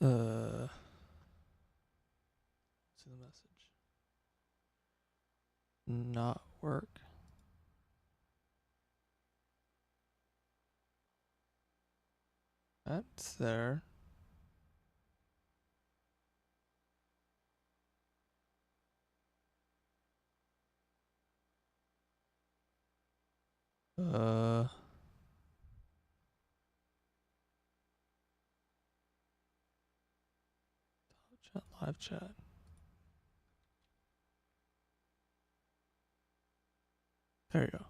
See the message. Not work. That's there. Uh, chat, live chat. There you go.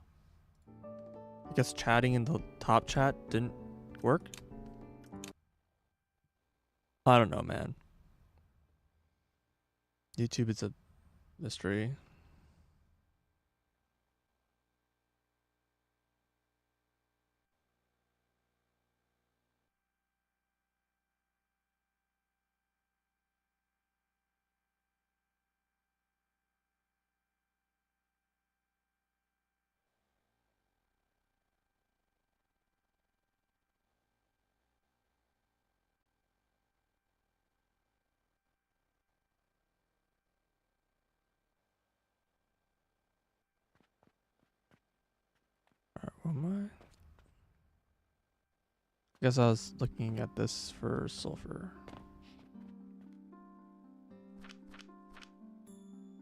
I guess chatting in the top chat didn't work. I don't know, man. YouTube is a mystery. Alright, what am I? I guess I was looking at this for sulfur.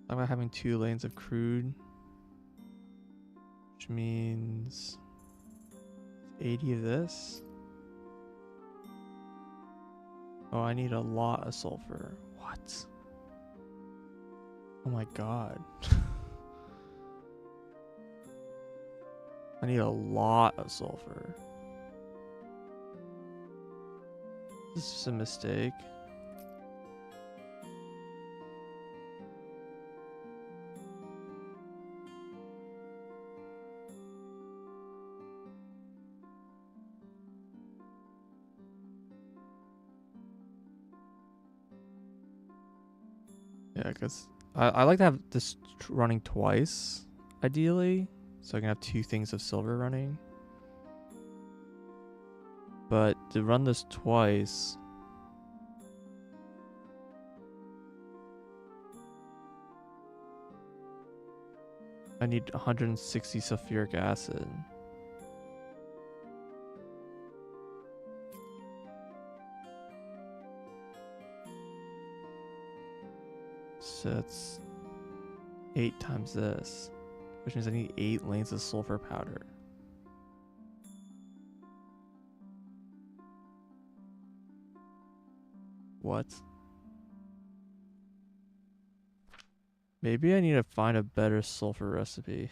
How about having 2 lanes of crude? Which means 80 of this. Oh, I need a lot of sulfur. What? Oh my god. I need a lot of sulfur. This is just a mistake. Yeah, because I like to have this running twice, ideally. So I can have 2 things of silver running. But to run this twice, I need 160 sulfuric acid. So it's 8 times this, which means I need 8 lanes of sulfur powder. What? Maybe I need to find a better sulfur recipe.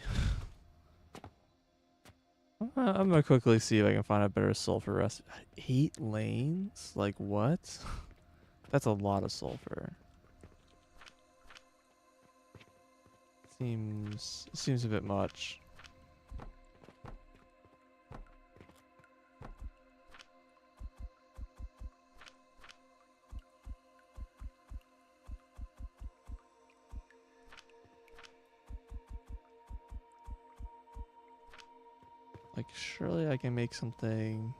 I'm gonna quickly see if I can find a better sulfur recipe. 8 lanes? Like what? That's a lot of sulfur. Seems a bit much. Like surely I can make something.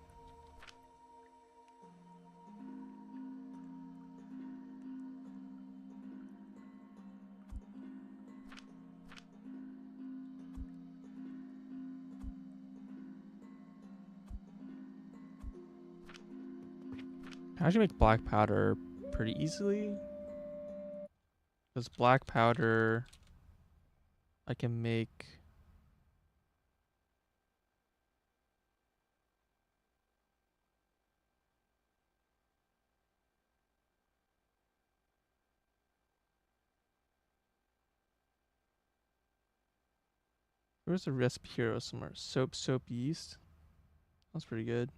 I can actually make black powder pretty easily. Because black powder I can make. Where's the recipe here somewhere? Soap yeast. That's pretty good.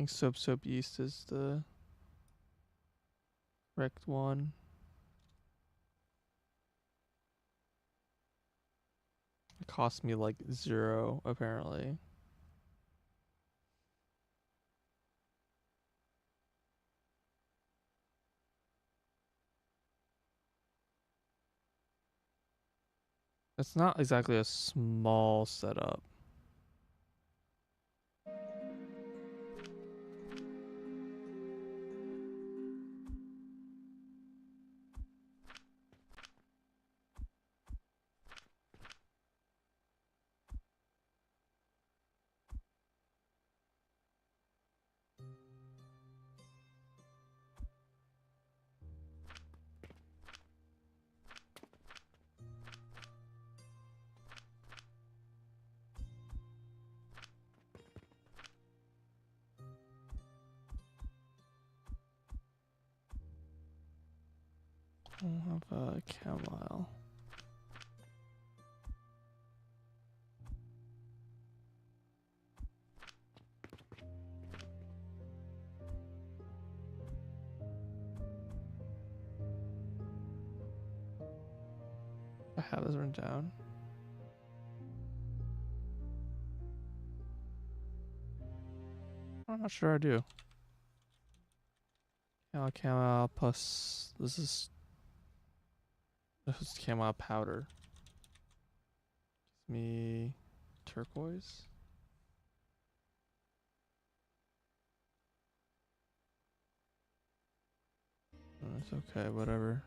think soap yeast is the correct one. It cost me like 0 apparently. It's not exactly a small setup. I don't have a chamomile. I have this written down. I'm not sure I do. Chamomile plus this is chamomile powder. Gives me turquoise. It's okay, whatever.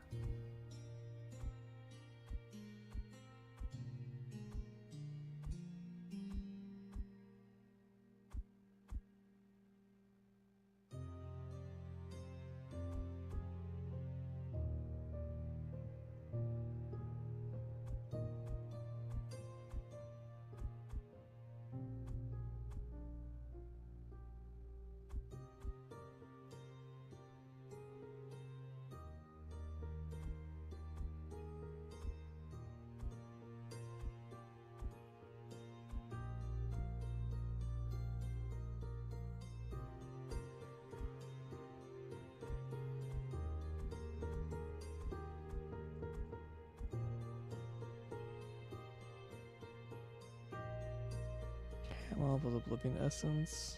Chamomile with oblivion essence.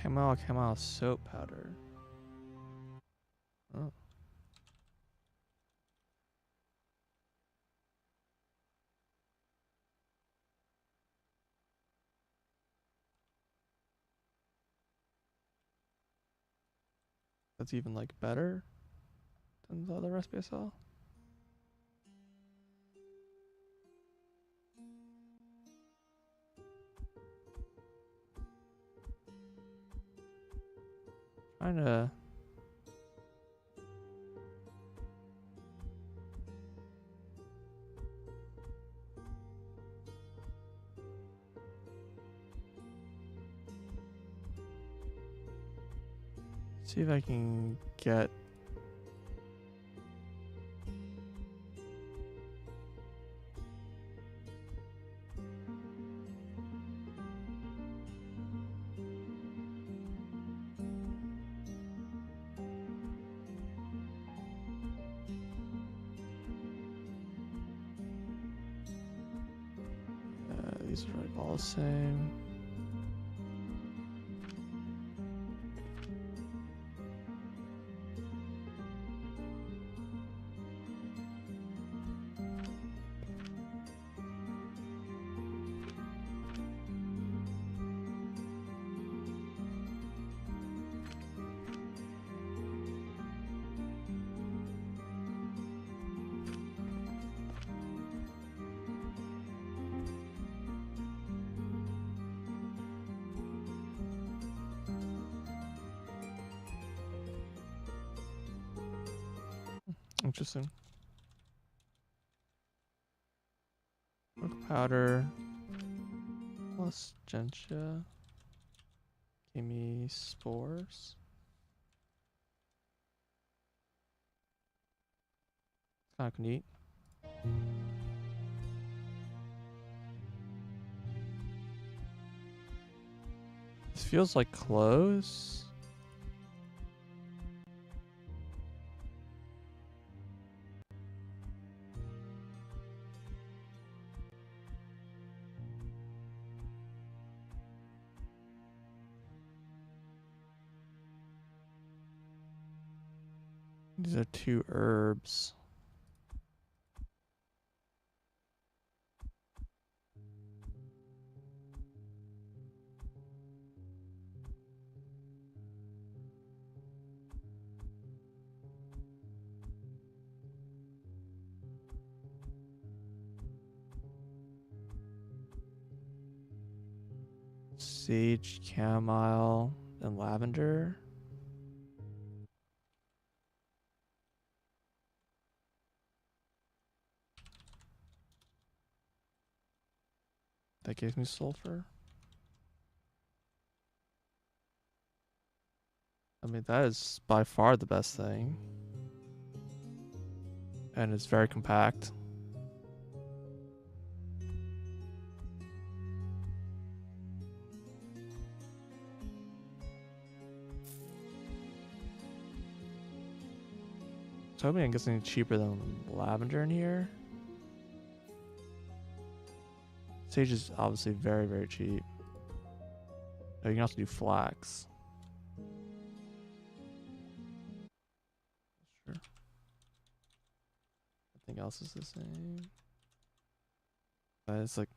Chamomile soap powder. Oh. That's even like better than the other recipe I saw. Trying to see if I can get these are like all the same. Interesting. Milk powder plus gentian. Give me spores. Kind of neat. This feels like close. These are 2 herbs. Sage, chamomile, and lavender. That gives me sulfur. I mean, that is by far the best thing. And it's very compact. I was hoping I can get something cheaper than lavender in here. Sage is obviously very, very cheap. Oh, you can also do flax. Sure. Everything else is the same. But it's like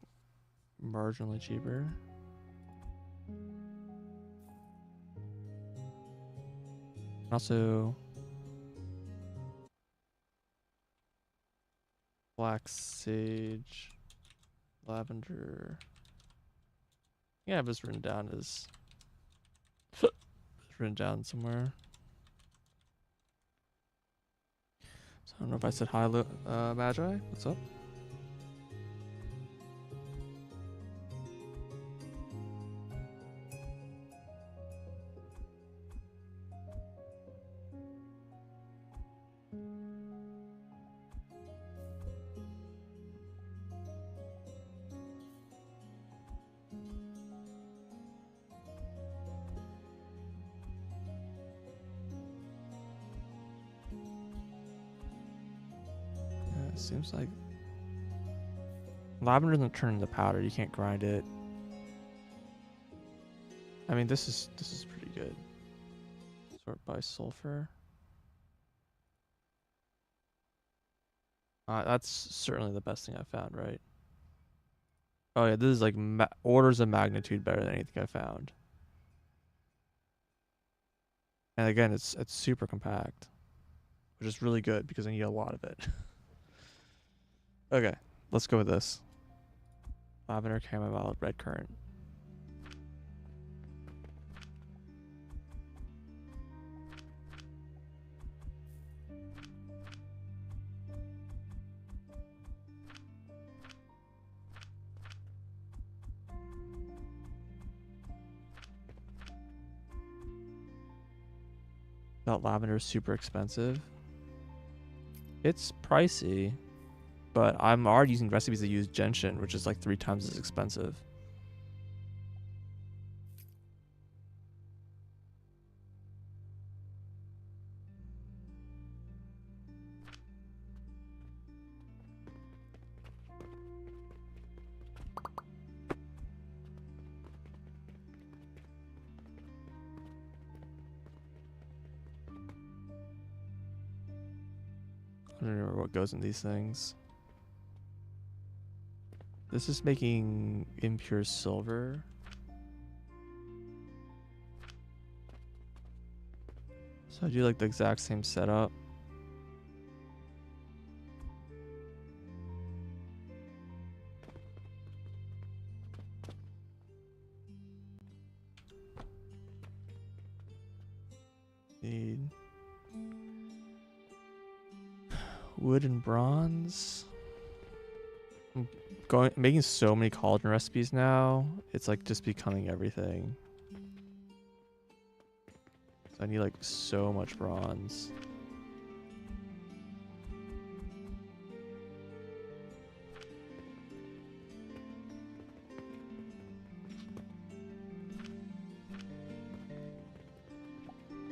marginally cheaper. Also, flax, sage, lavender. Yeah, it was written down as it's written down somewhere. So I don't know if I said hi, Magi. What's up? Yeah, it seems like lavender doesn't turn into powder. You can't grind it. I mean, this is pretty good. Sort by sulfur. That's certainly the best thing I found, right? Oh yeah, this is like orders of magnitude better than anything I found. And again, it's super compact, which is really good because I need a lot of it. Okay, let's go with this. Lavender, chamomile, red currant. That lavender is super expensive. It's pricey, but I'm already using recipes that use gentian, which is like 3 times as expensive. I don't remember what goes in these things. This is making impure silver. So I do like the exact same setup. Need wood and bronze. I'm making so many cauldron recipes now. It's like just becoming everything. So I need like so much bronze.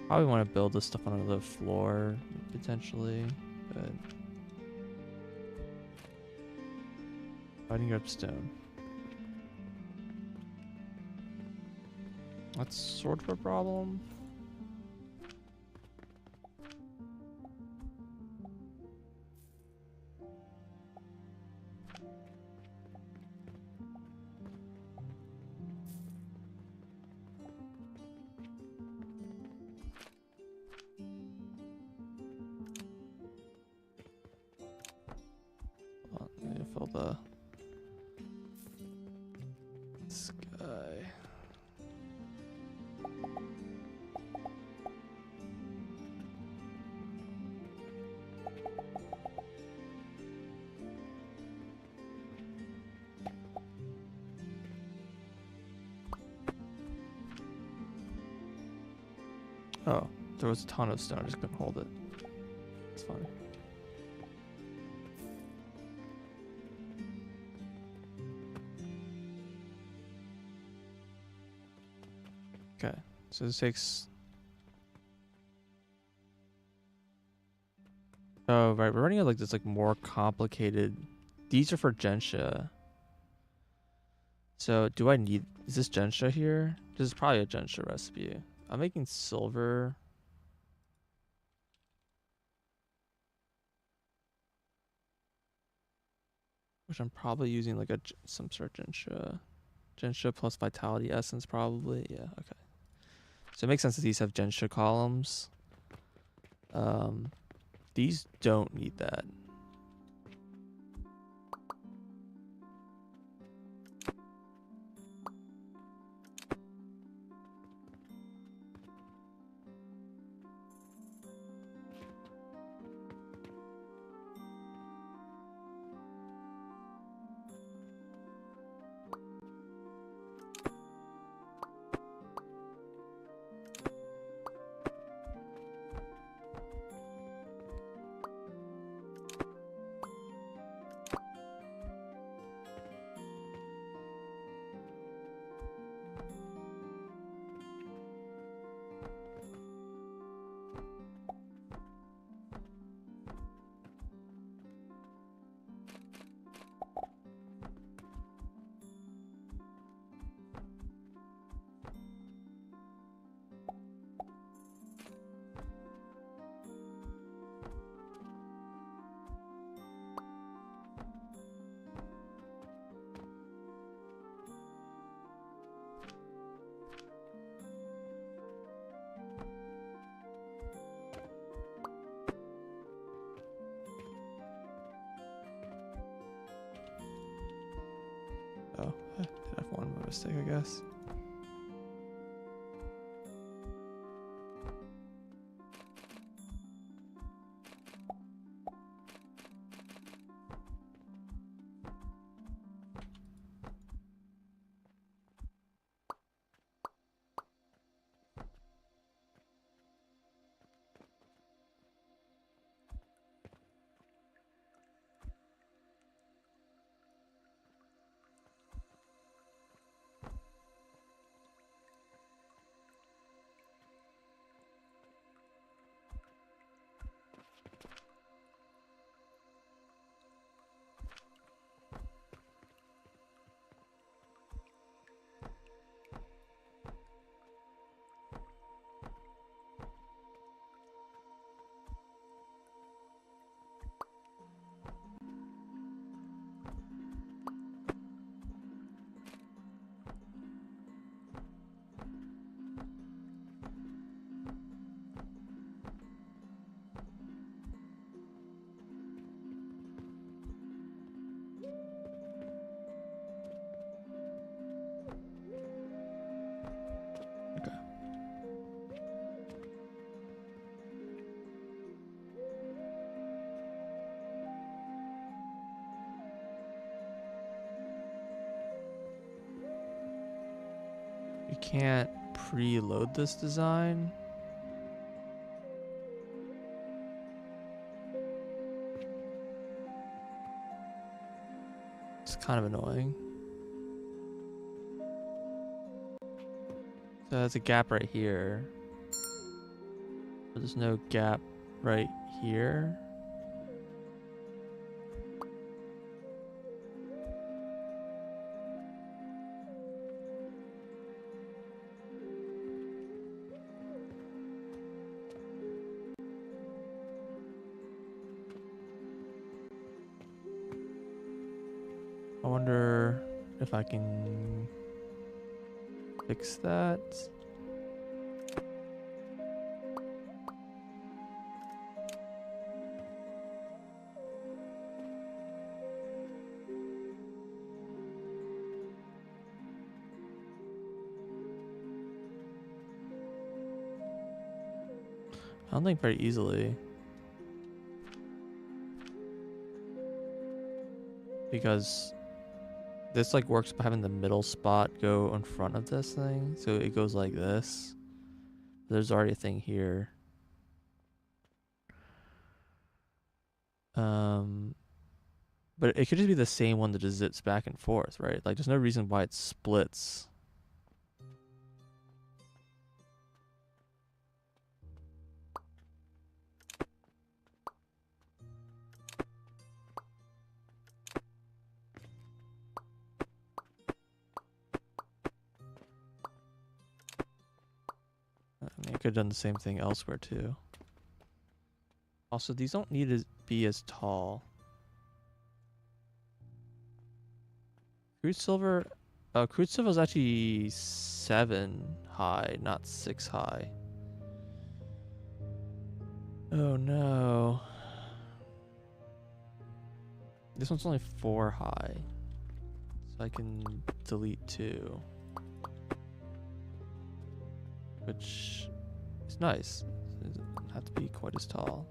Probably want to build this stuff on another floor, potentially, but fighting up stone. That's sort of a problem. Hold on, I need to fill the sky. Oh, there was a ton of stone, I just couldn't hold it. It's fine. Okay, so this takes... Oh, right, we're running like this like more complicated... These are for Gensha. So, do I need... Is this Gensha here? This is probably a Gensha recipe. I'm making silver... Which I'm probably using like some sort of Gensha plus Vitality Essence probably. Yeah, okay. So it makes sense that these have Gensha columns. These don't need that. Oh, I did have one more mistake, I guess. Okay. You can't preload this design. It's kind of annoying. So there's a gap right here. But there's no gap right here. I wonder if I can fix that. I don't think very easily. Because this like works by having the middle spot go in front of this thing. So it goes like this. There's already a thing here. But it could just be the same one that just zips back and forth, right? Like there's no reason why it splits. I mean, I could have done the same thing elsewhere too. Also, these don't need to be as tall. Crude silver is actually 7 high, not 6 high. Oh no. This one's only 4 high. So I can delete 2. Which is nice. It doesn't have to be quite as tall.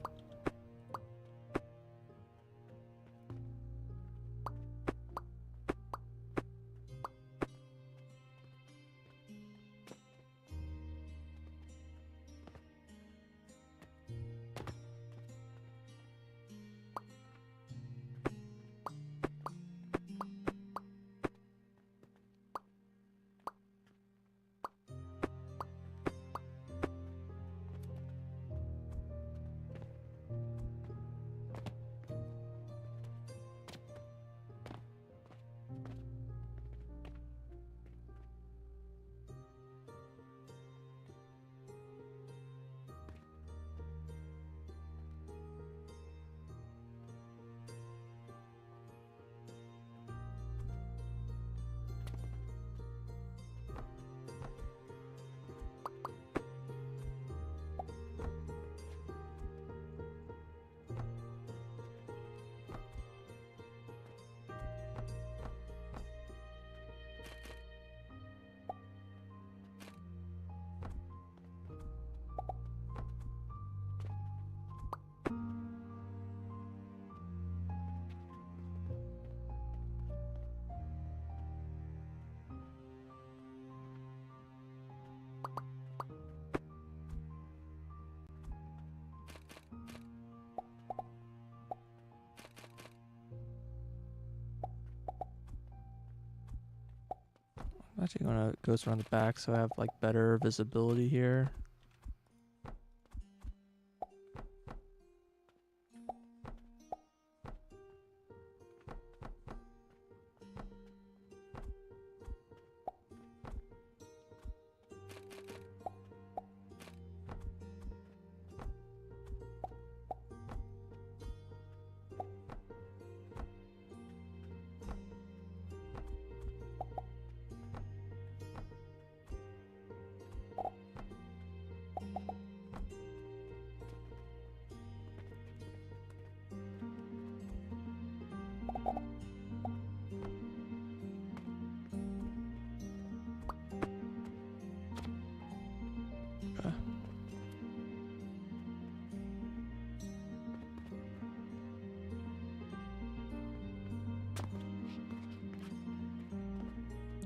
I'm actually gonna go around the back so I have like better visibility here.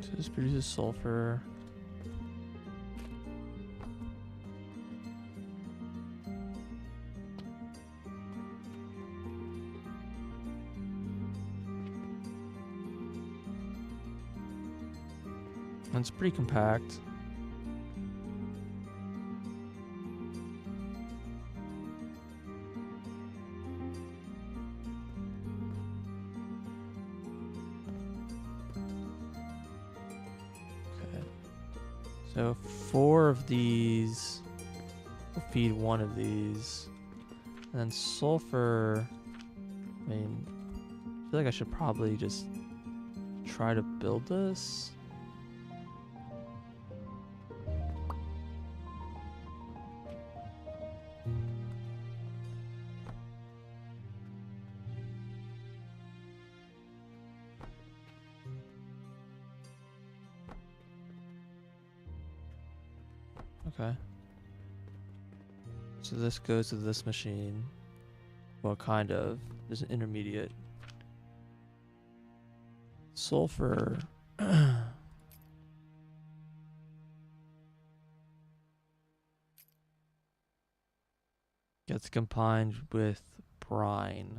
So this produces sulfur. And it's pretty compact. So 4 of these will feed one of these. And then sulfur, I mean, I feel like I should probably just try to build this. Okay. So this goes to this machine. Well, kind of. There's an intermediate. Sulfur. Gets combined with brine.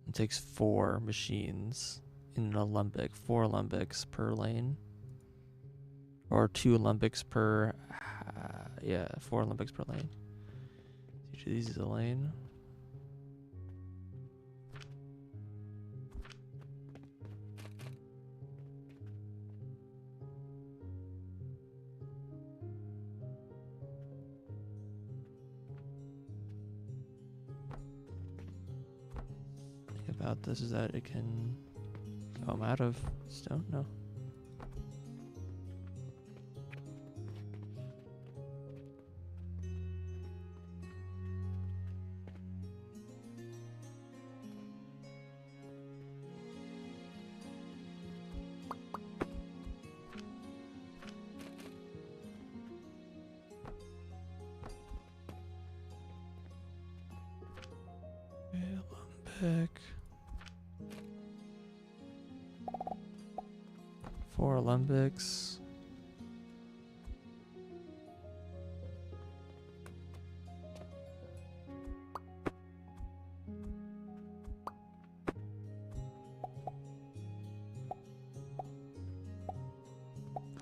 It takes 4 machines in an alembic. 4 alembics per lane. Or 2 alembics per... yeah, 4 alembics per lane. Each of these is a lane. About this is that it can... Oh, I'm out of stone? No. Alembic. 4 alembics.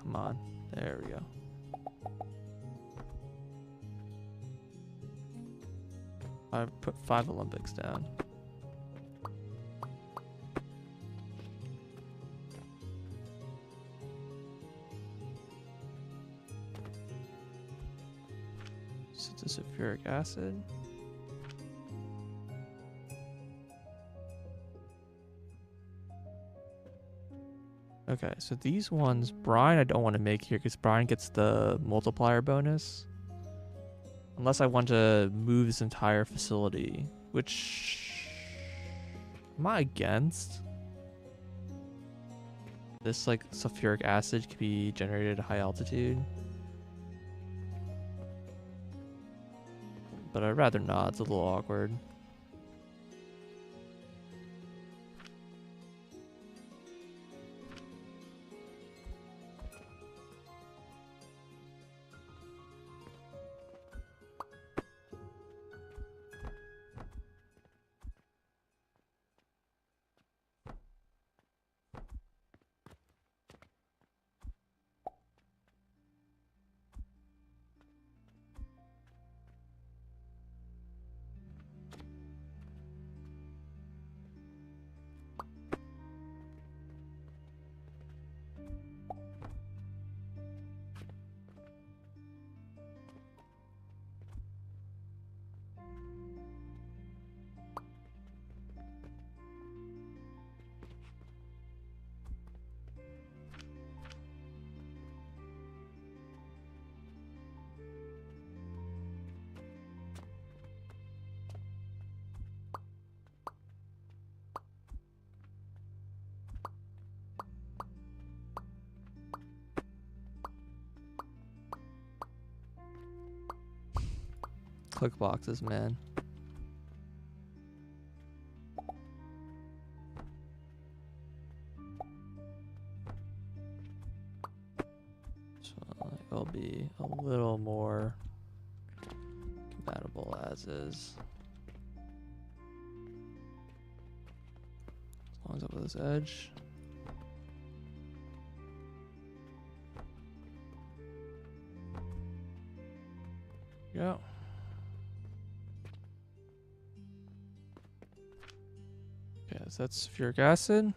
Come on. There we go. I put 5 alembics down. Sulfuric acid. Okay, so these ones, brine I don't want to make here because brine gets the multiplier bonus. Unless I want to move this entire facility, which... Am I against? This, like, sulfuric acid can be generated at high altitude. But I'd rather not, it's a little awkward. Click boxes, man. So it'll be a little more compatible as is. As long as up with this edge. Yeah. Okay, so that's sulfuric acid.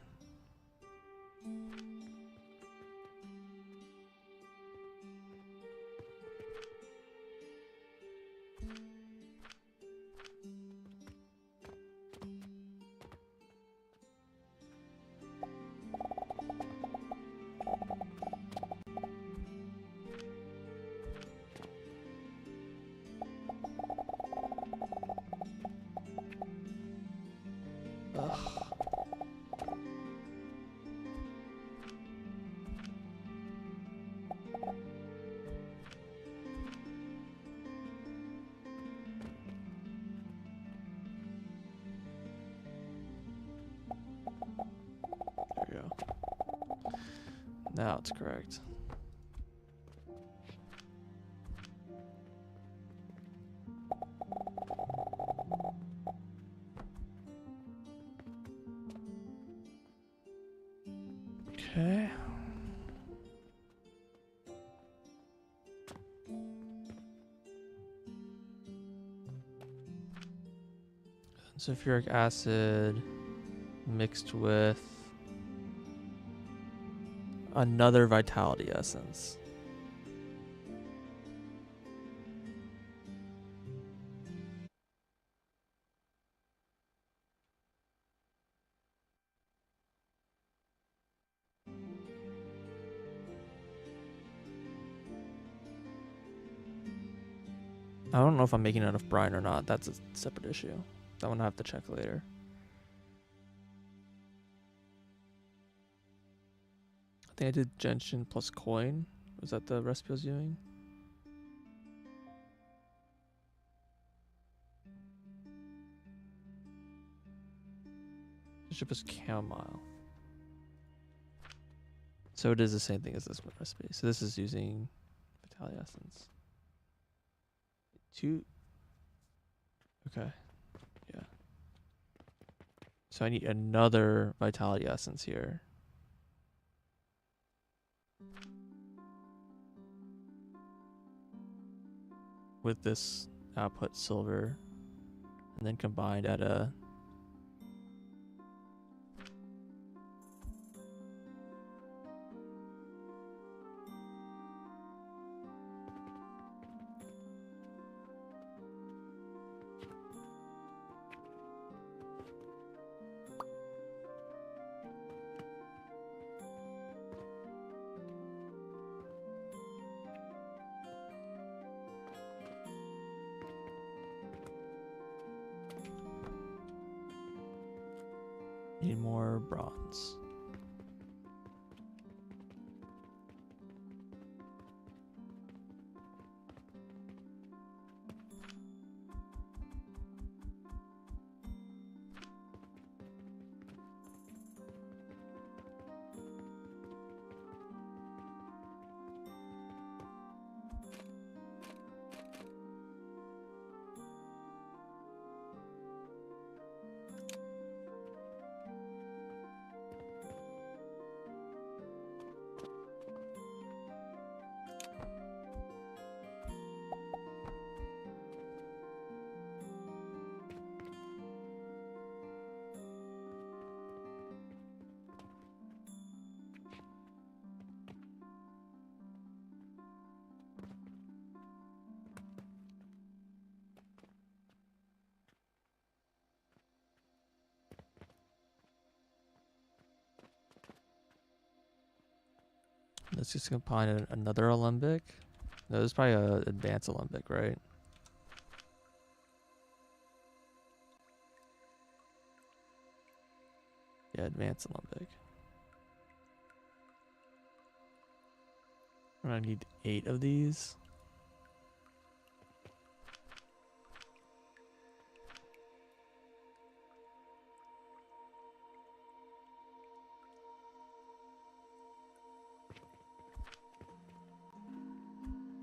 Now it's correct. Okay. Sulfuric acid mixed with another vitality essence. I don't know if I'm making enough brine or not. That's a separate issue. That one I have to check later. I think I did gentian plus coin. Was that the recipe I was using? Bishop is chamomile. So it is the same thing as this recipe. So this is using vitality essence. 2. Okay. Yeah. So I need another vitality essence here. With this output silver. And then combined at a... Need more bronze. Let's just combine another alembic. No, this is probably an advanced alembic, right? Yeah, advanced alembic. I'm gonna need 8 of these.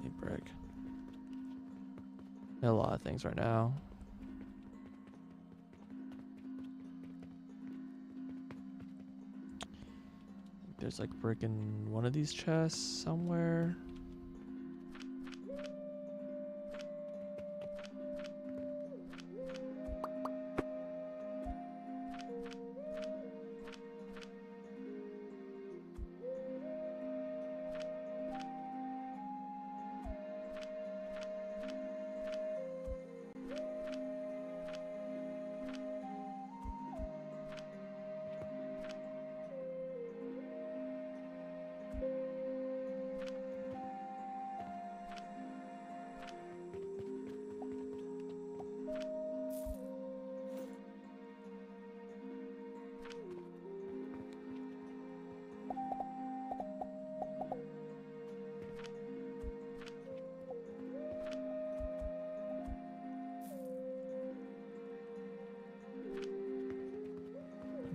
Need brick. A lot of things right now. There's like brick in one of these chests somewhere.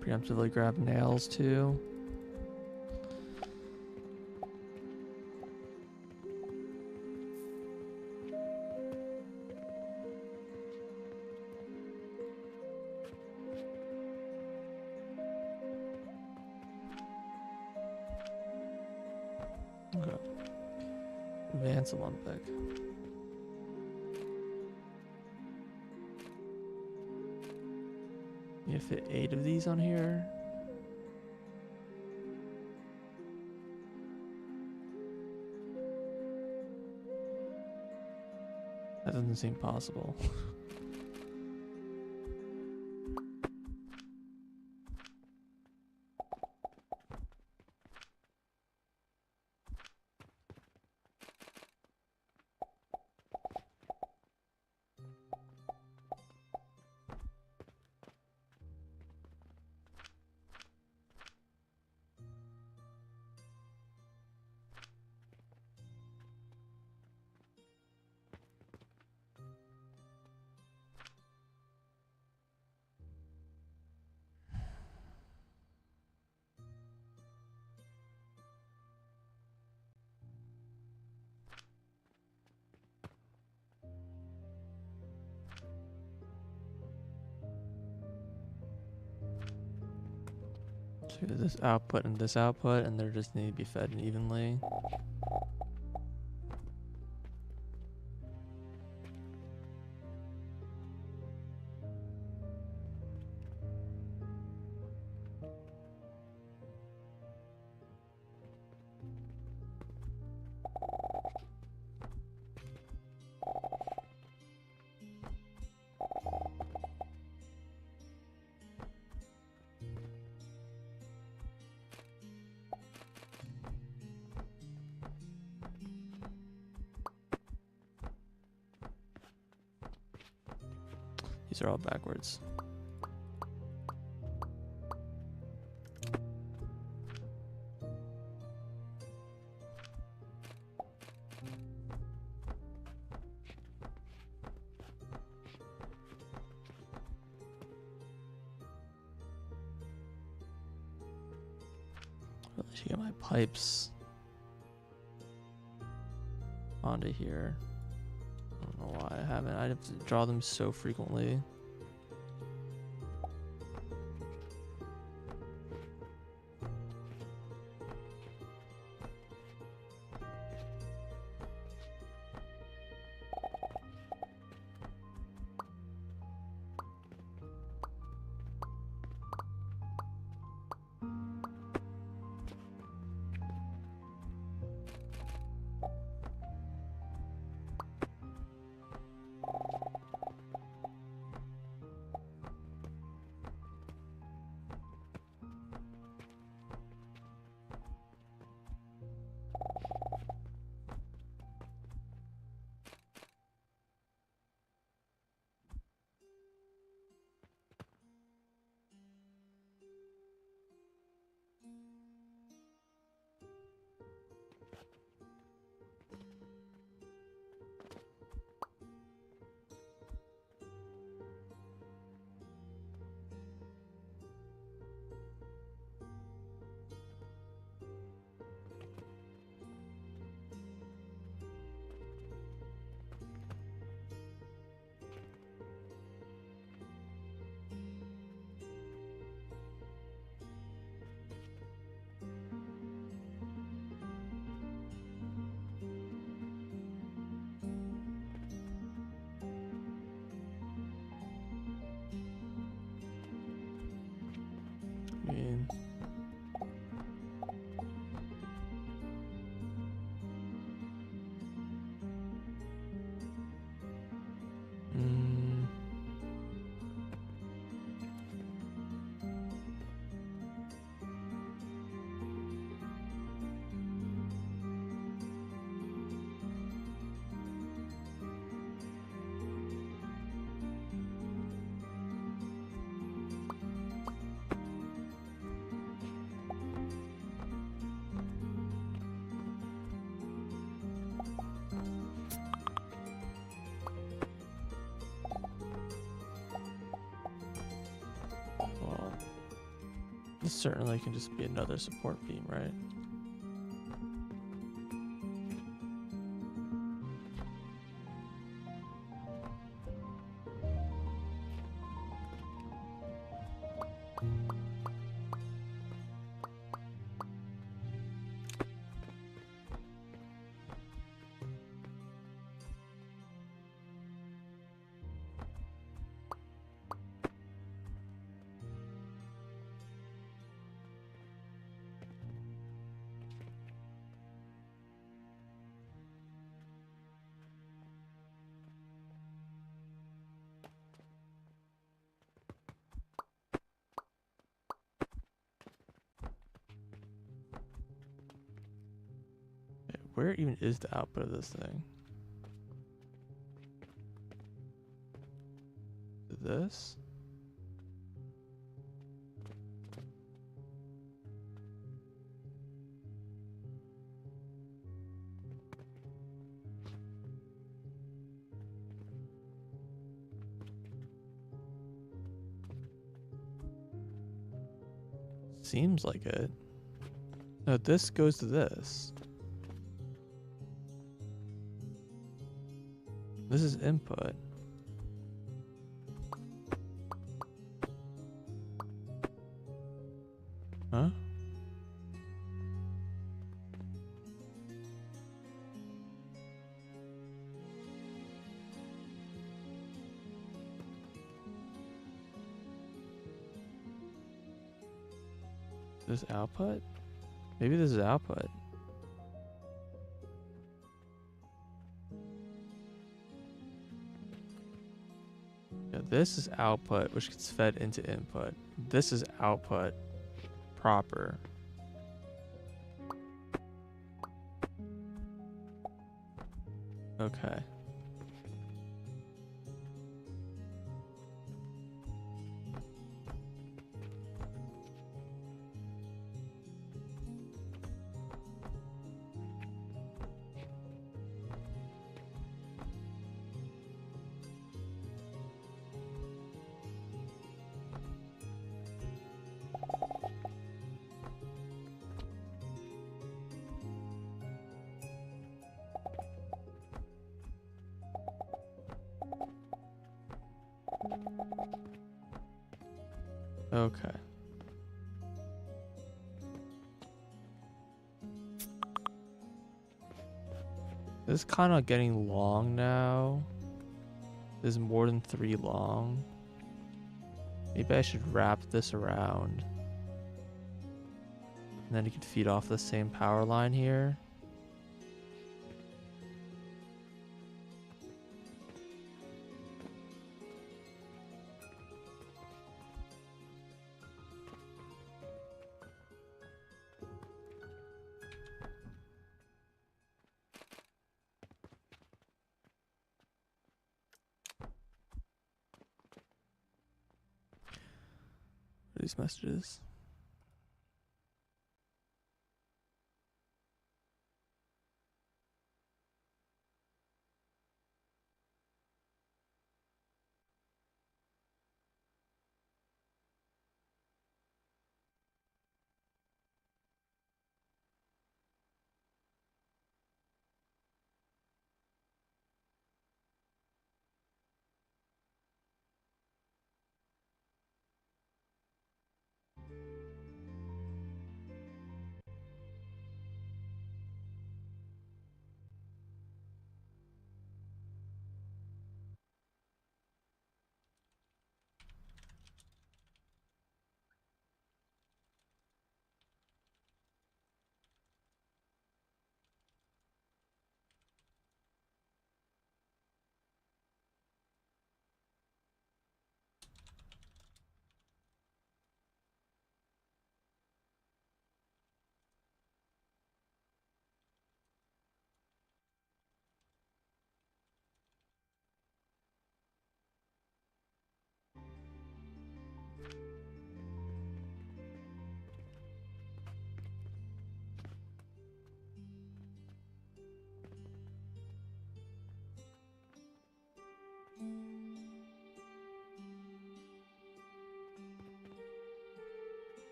Preemptively grab nails too. Okay. Advance Olympic. You fit 8 of these on here. That doesn't seem possible. So this output, and they're just need to be fed evenly. These are all backwards. Really should get my pipes onto here. I don't know why I haven't. I have to draw them so frequently. I mean, well, this certainly can just be another support beam, right? where even is the output of this thing? This? Seems like it. No, this goes to this. This is input. Huh? This output? Maybe this is output. Yeah, this is output, which gets fed into input. This is output proper. Okay. Okay. This is kind of getting long now. This is more than 3 long. Maybe I should wrap this around. And then you could feed off the same power line here. These messages.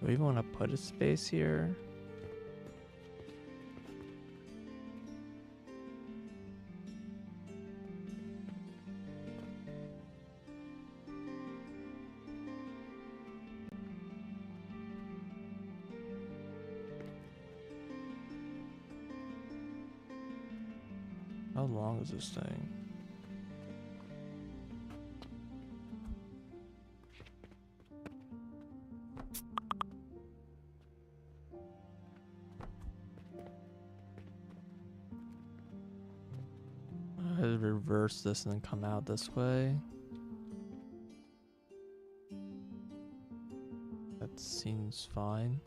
Do we even want to put a space here? How long is this thing? reverse this and then come out this way. That seems fine.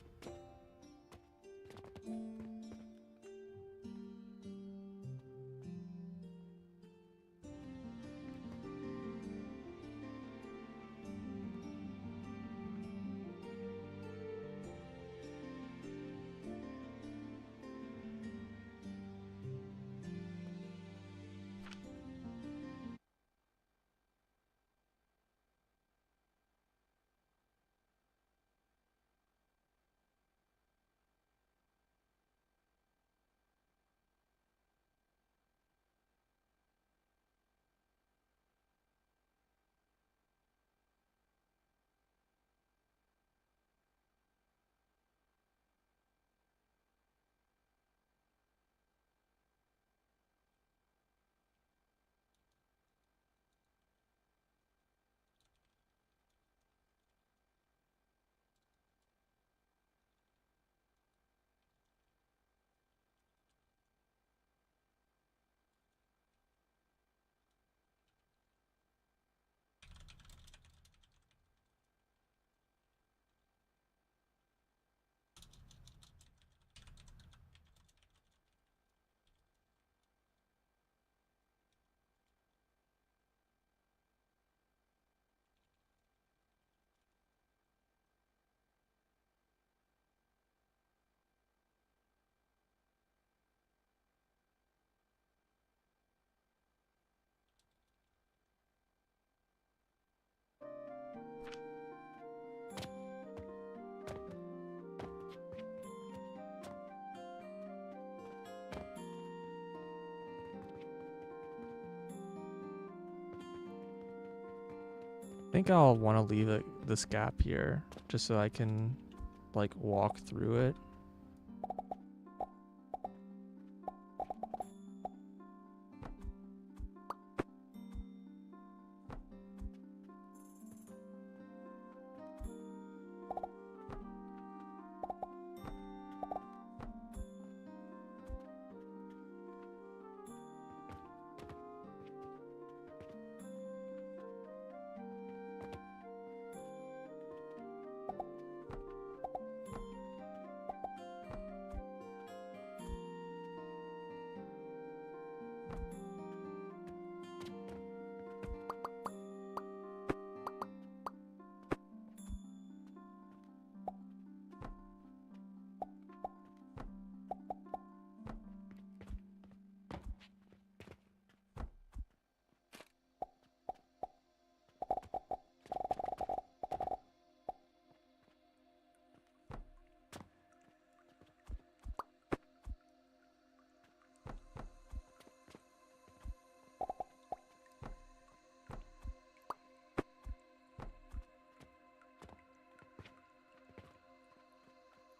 I think I'll want to leave this gap here just so I can like walk through it.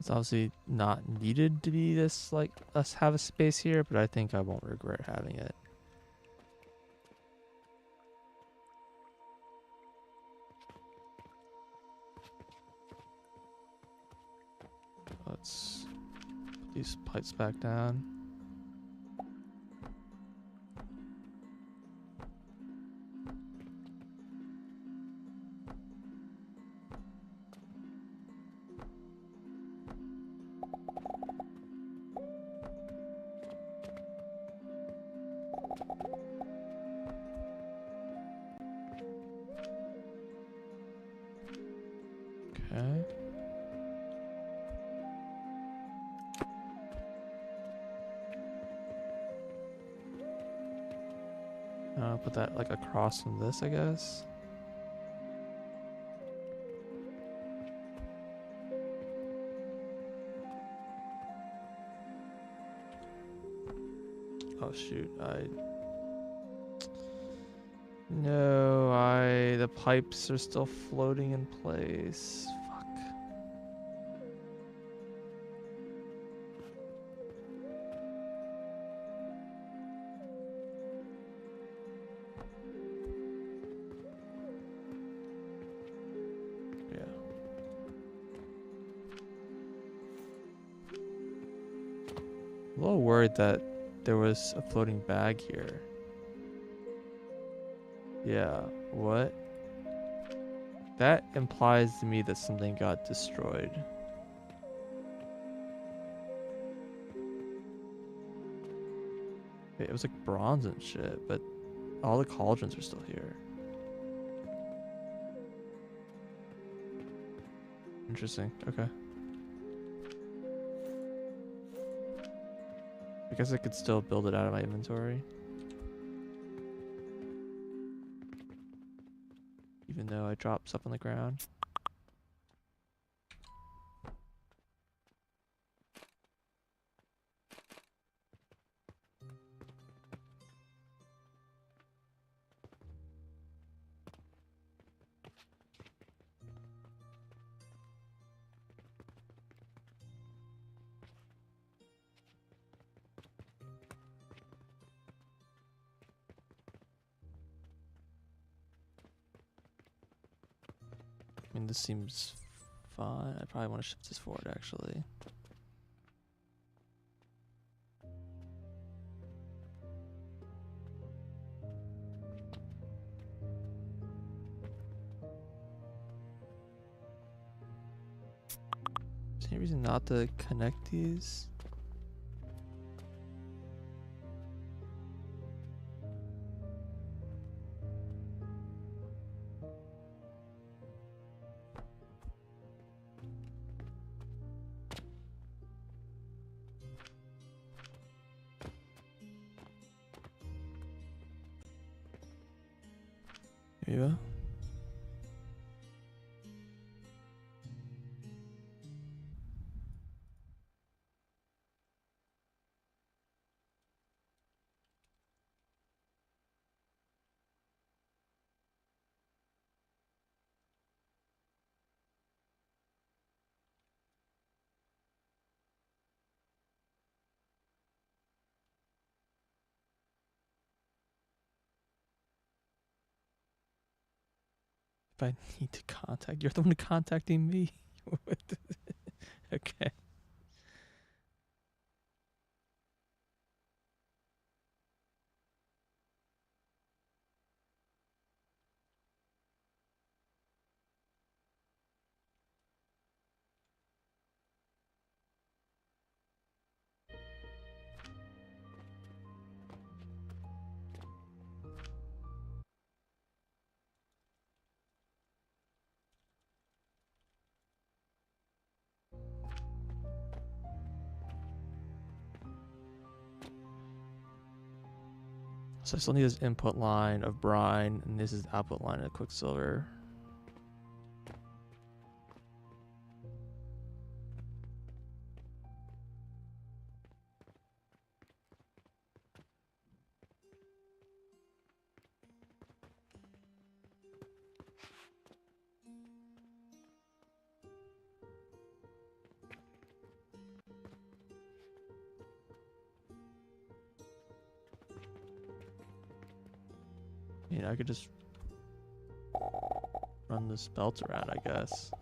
It's obviously not needed to be this, like, us have a space here, but I think I won't regret having it. Let's put these pipes back down. Okay. Put that like across from this, I guess. Oh shoot, No, the pipes are still floating in place. Fuck. Yeah. I'm a little worried that there was a floating bag here. Yeah, what? That implies to me that something got destroyed. It was like bronze and shit, but all the cauldrons are still here. Interesting. Okay. I guess I could still build it out of my inventory. Even though I dropped stuff on the ground. I mean, this seems fine. I probably want to shift this forward, actually. Is there any reason not to connect these? Here you go. If I need to contact, you're the one contacting me. Okay. So I still need this input line of brine, and this is the output line of quicksilver. You know, I could just run this belt around, I guess.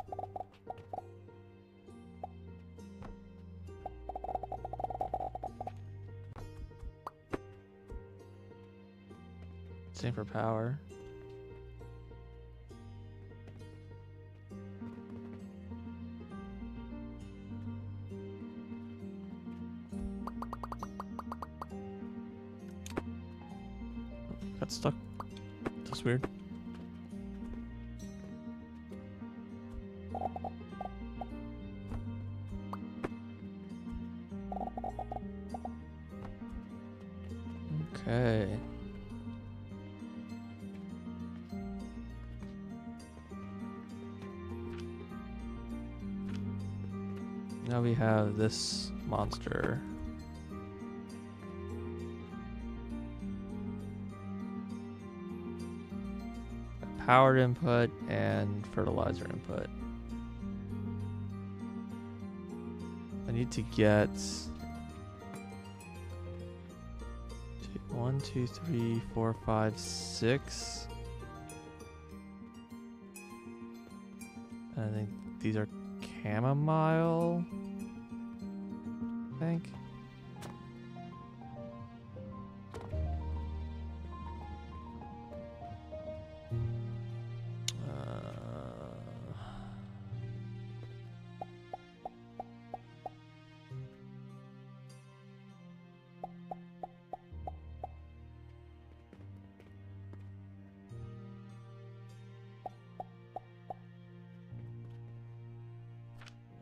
Same for power. Got stuck. That's weird. Okay. Now we have this monster. Power input and fertilizer input. I need to get 1, 2, 3, 4, 5, 6. And I think these are chamomile, I think.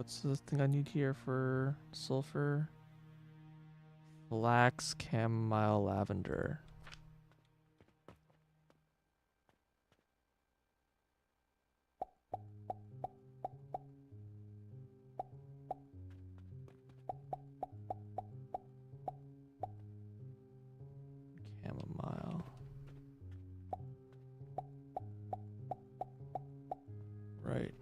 What's the thing I need here for sulfur? Flax, chamomile, lavender. Chamomile. Right.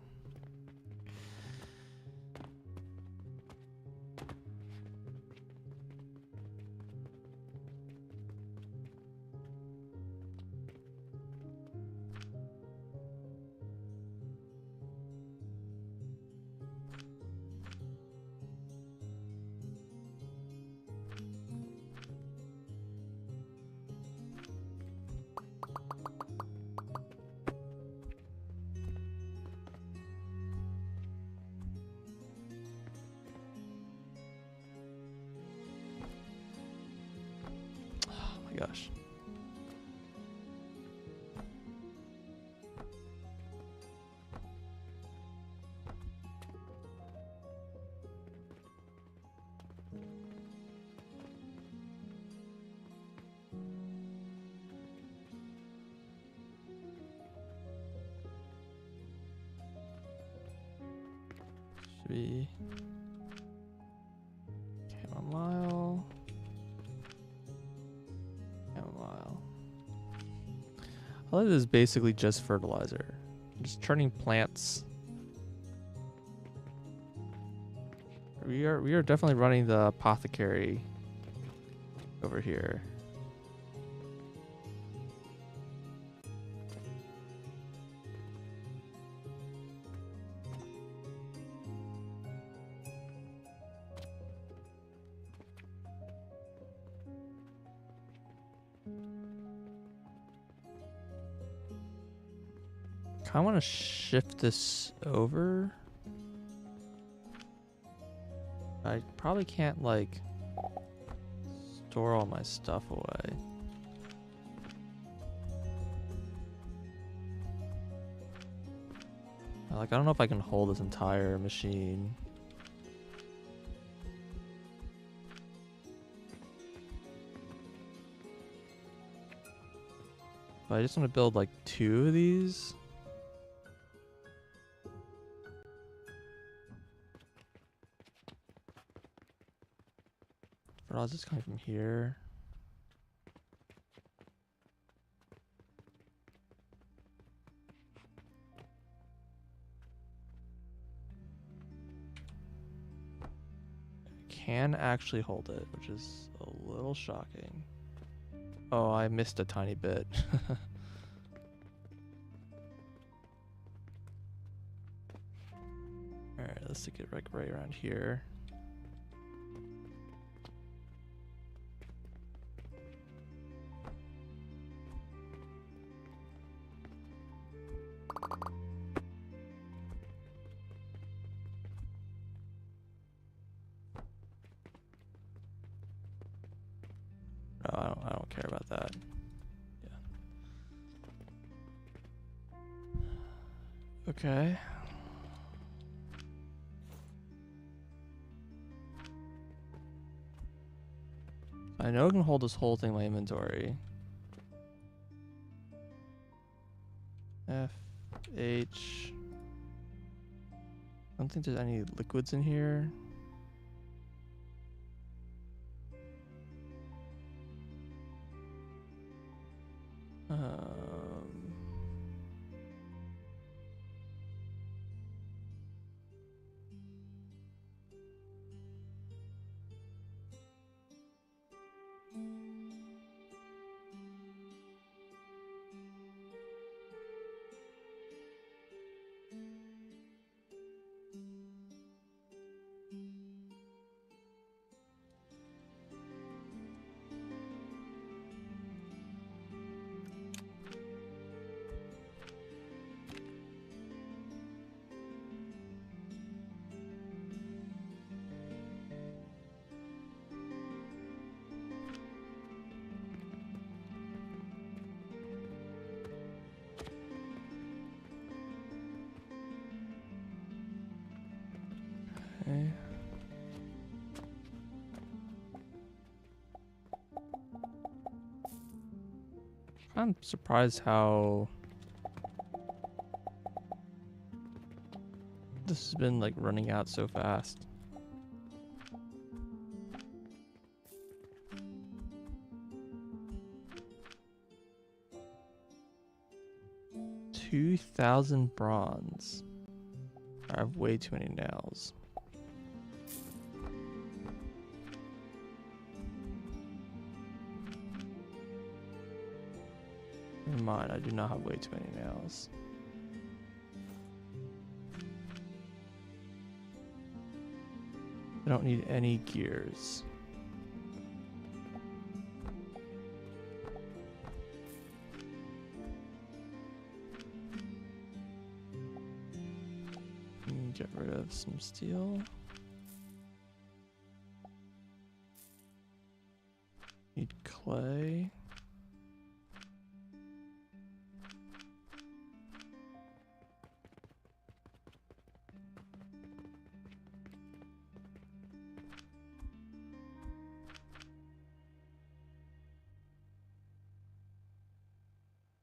Oh my gosh. Should be chamomile. Chamomile. I like this is basically just fertilizer. Just turning plants. We are definitely running the apothecary over here. I want to shift this over. I probably can't like store all my stuff away. Like I don't know if I can hold this entire machine. But I just want to build like 2 of these. Fertilizer is coming from here. Can actually hold it, which is a little shocking. Oh, I missed a tiny bit. Alright, let's stick it right around here. Oh, I don't care about that. Yeah. Okay. I know I can hold this whole thing in my inventory. F, H. I don't think there's any liquids in here. I'm surprised how this has been like running out so fast. $2,000 bronze. I have way too many nails. Never mind, I do not have way too many nails. I don't need any gears. Get rid of some steel. Need clay.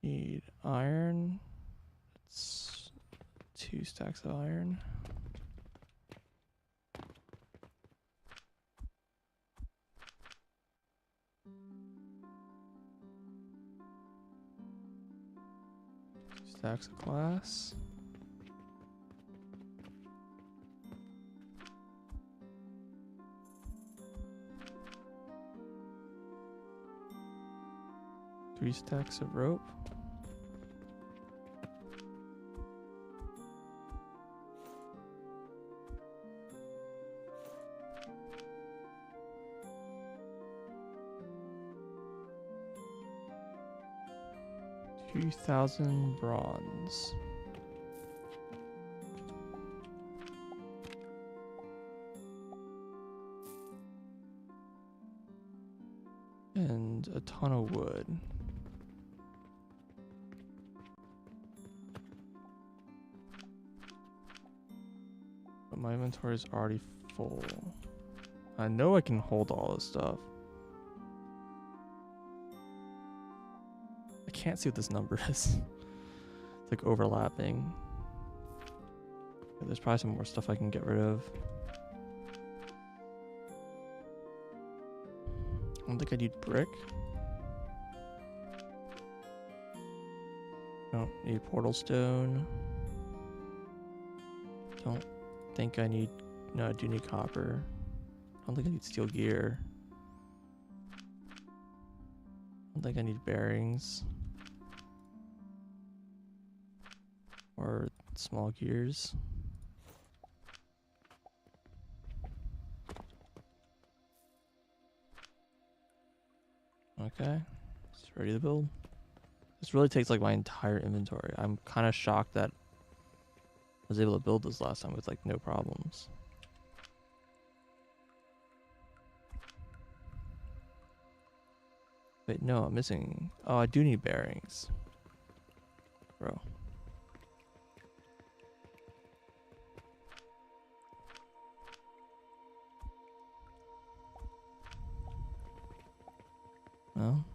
Need iron. That's 2 stacks of iron. Stacks of glass. Three stacks of rope. $2,000 bronze. And a ton of wood. But my inventory is already full. I know I can hold all this stuff. I can't see what this number is. It's like overlapping. There's probably some more stuff I can get rid of. I don't think I need brick. Don't need portal stone. Don't think I need... No, I do need copper. I don't think I need steel gear. I don't think I need bearings. Or small gears. Okay, it's ready to build. This really takes like my entire inventory. I'm kind of shocked that I was able to build this last time with like no problems. Wait, no, I'm missing. Oh, I do need bearings. Bro. No.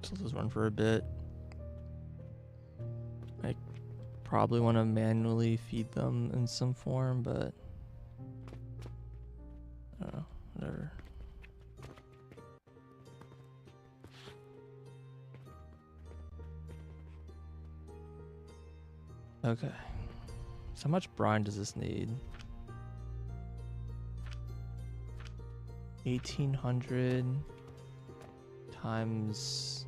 So let's run for a bit. I probably want to manually feed them in some form, but I don't know, whatever. Okay. So how much brine does this need? 1,800 times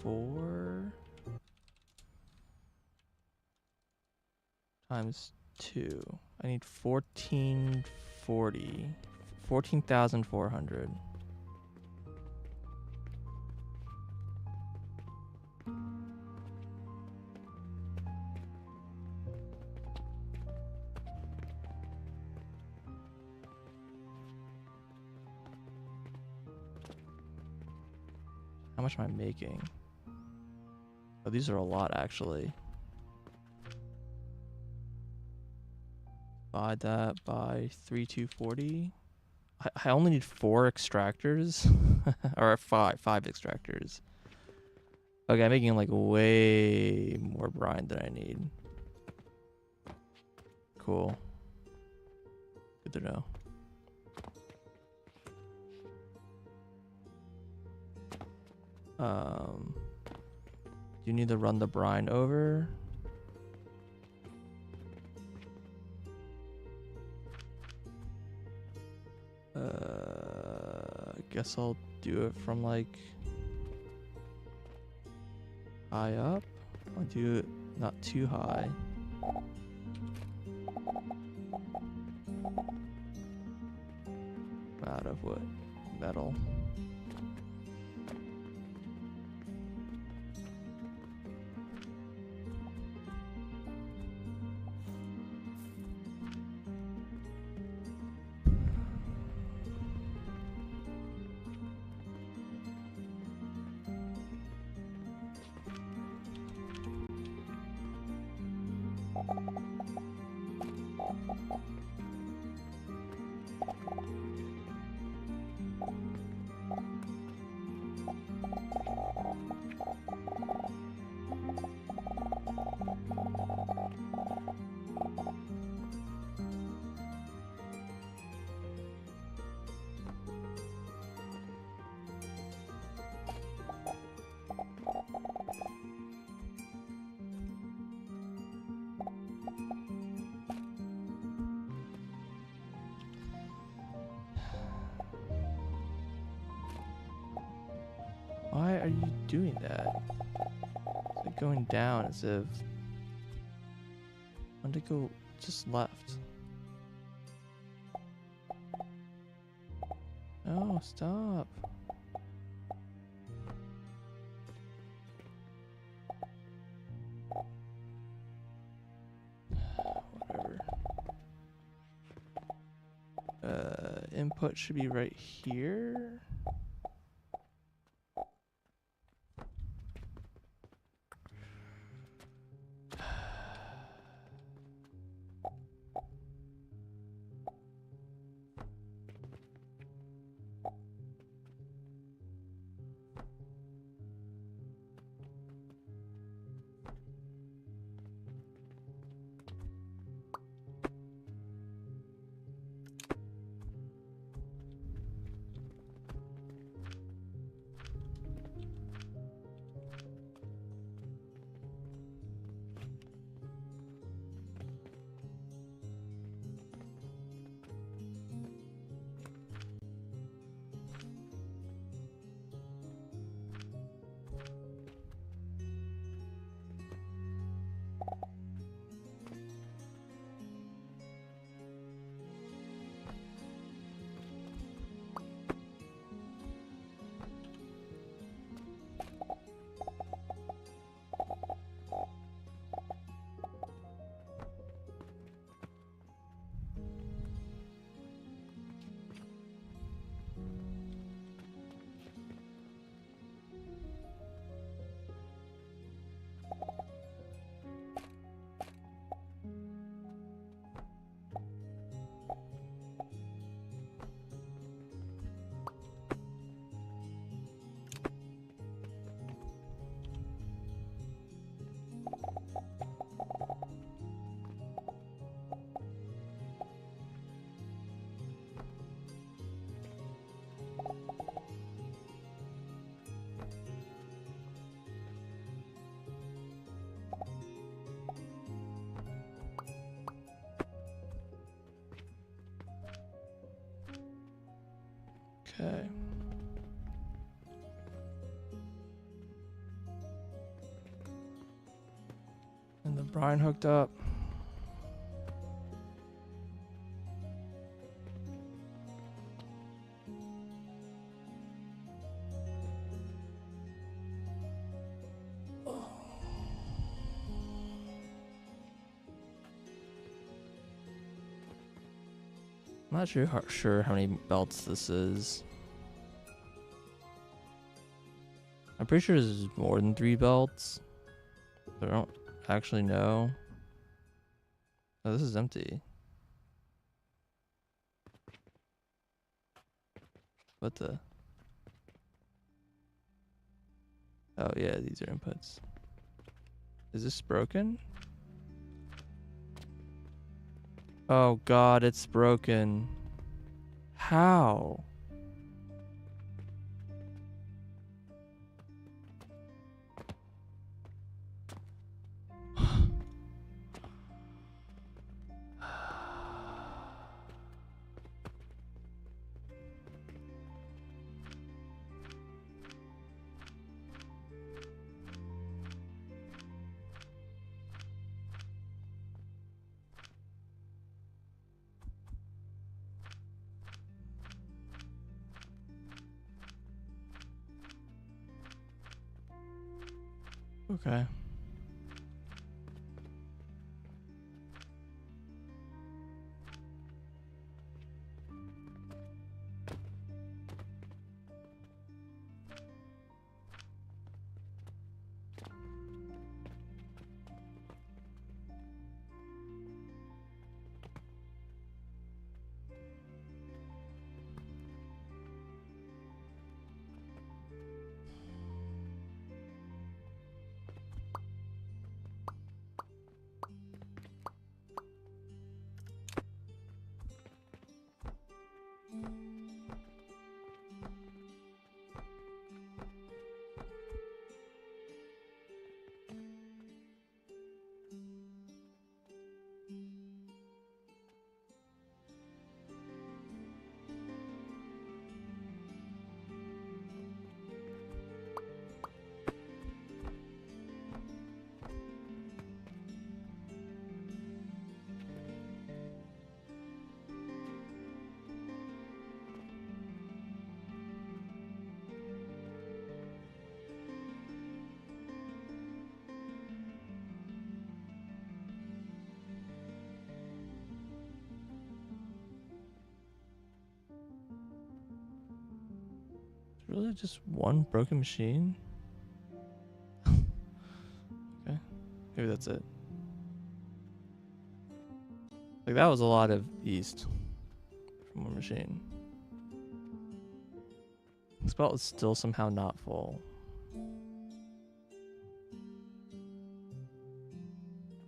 4 times 2. I need 1440. 14,400. How much am I making? Oh, these are a lot, actually. Divide that by 3,240. I only need 4 extractors. Or five extractors. Okay, I'm making like way more brine than I need. Cool. Good to know. Do you need to run the brine over? I guess I'll do it from like high up. I'll do it not too high. Out of what? Metal. Why are you doing that? It's like going down as if... I want to go just left. No, stop. Whatever. Input should be right here. Okay. And the brine hooked up. I'm not sure how many belts this is. I'm pretty sure this is more than 3 belts. But I don't actually know. Oh, this is empty. What the? Oh yeah, these are inputs. Is this broken? Oh god, it's broken. How? Okay. Really just one broken machine? Okay. Maybe that's it. Like that was a lot of east from one machine. This belt is still somehow not full.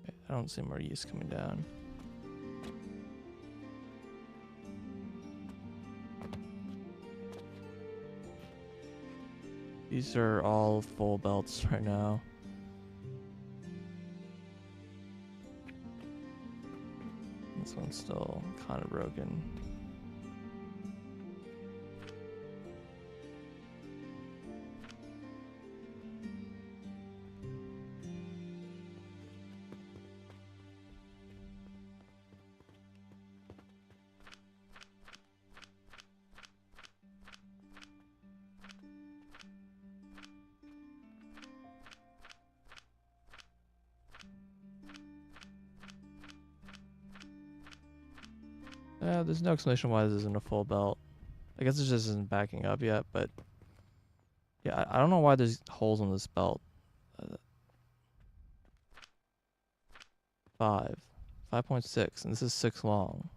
Okay, I don't see more yeast coming down. These are all full belts right now. This one's still kind of broken. There's no explanation why this isn't a full belt. I guess it just isn't backing up yet, but yeah, I don't know why there's holes in this belt. 5.6, and this is 6 long.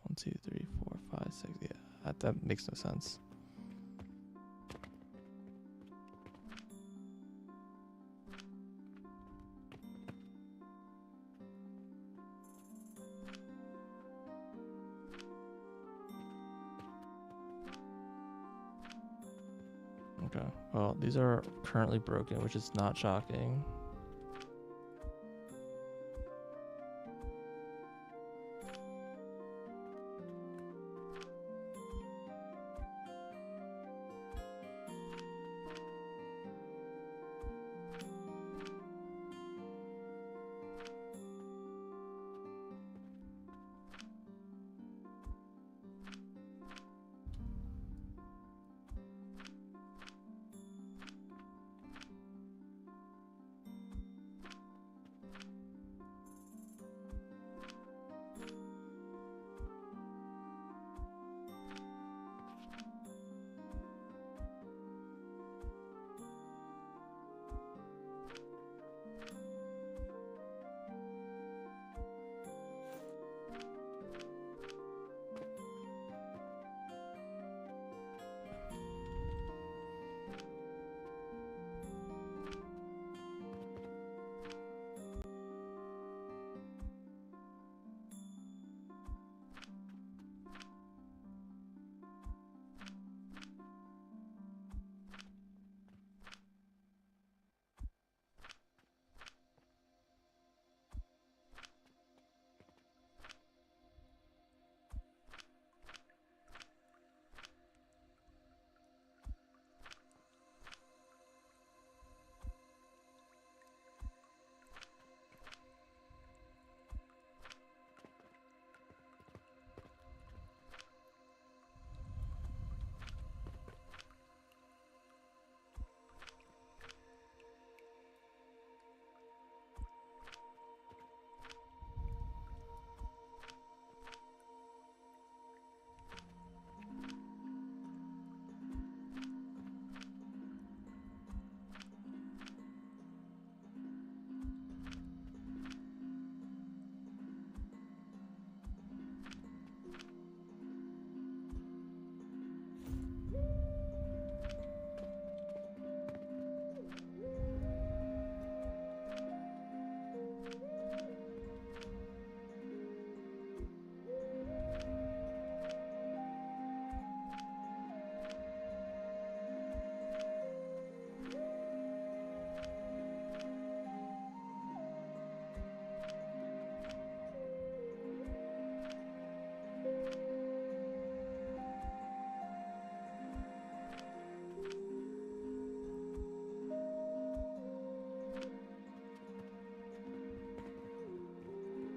1, 2, 3, 4, 5, 6. Yeah, that makes no sense. Okay, well, these are currently broken, which is not shocking.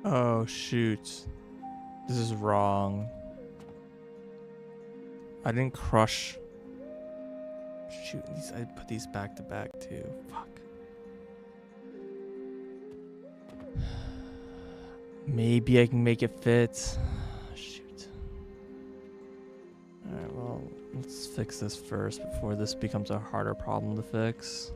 Oh, shoot. This is wrong. I didn't crush. Shoot, I put these back to back too. Fuck. Maybe I can make it fit. Shoot. Alright, well, let's fix this first before this becomes a harder problem to fix.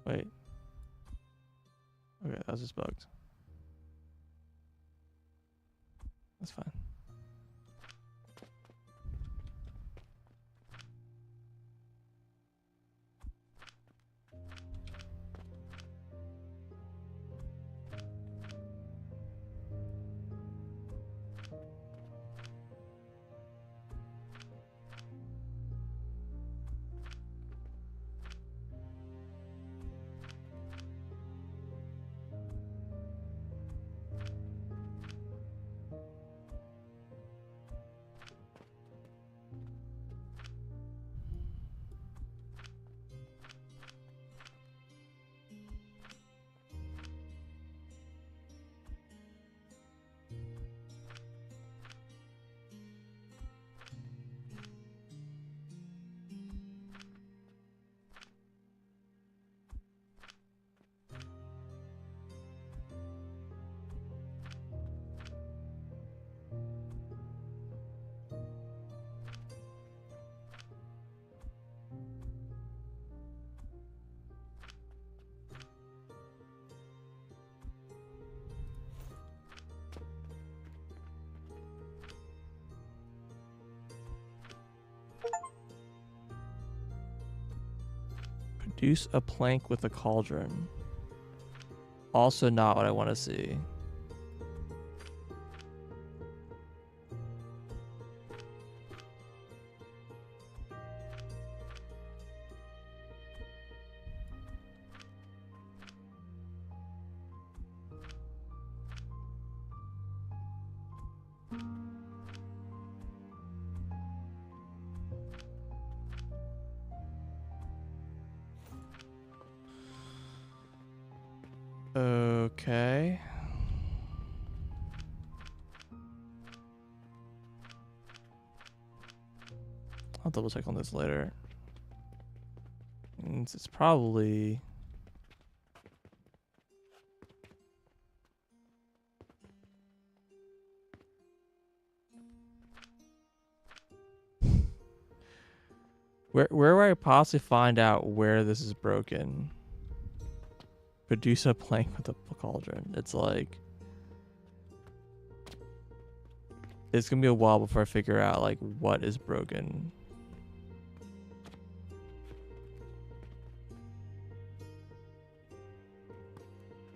Wait. Okay, that was just bugged. That's fine. Produce a plank with a cauldron. Also not what I want to see. Okay. I'll double check on this later. It's probably... Where would I possibly find out where this is broken? Produce a plank with a cauldron. It's like... It's gonna be a while before I figure out like what is broken.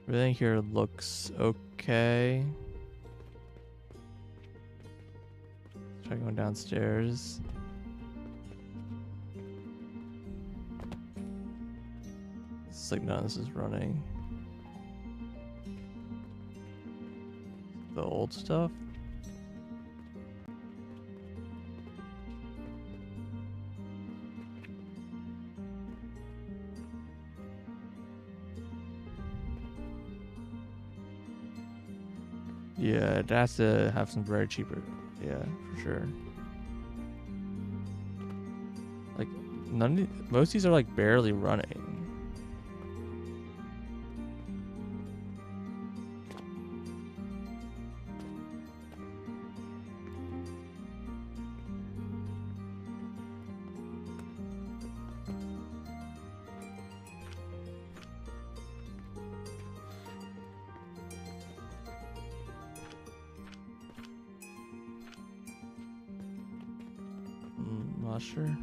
Everything here looks okay. Let's try going downstairs. It's like none of this is running. The old stuff. Yeah, it has to have some very cheaper. Yeah, for sure. Like most of these are like barely running. not sure.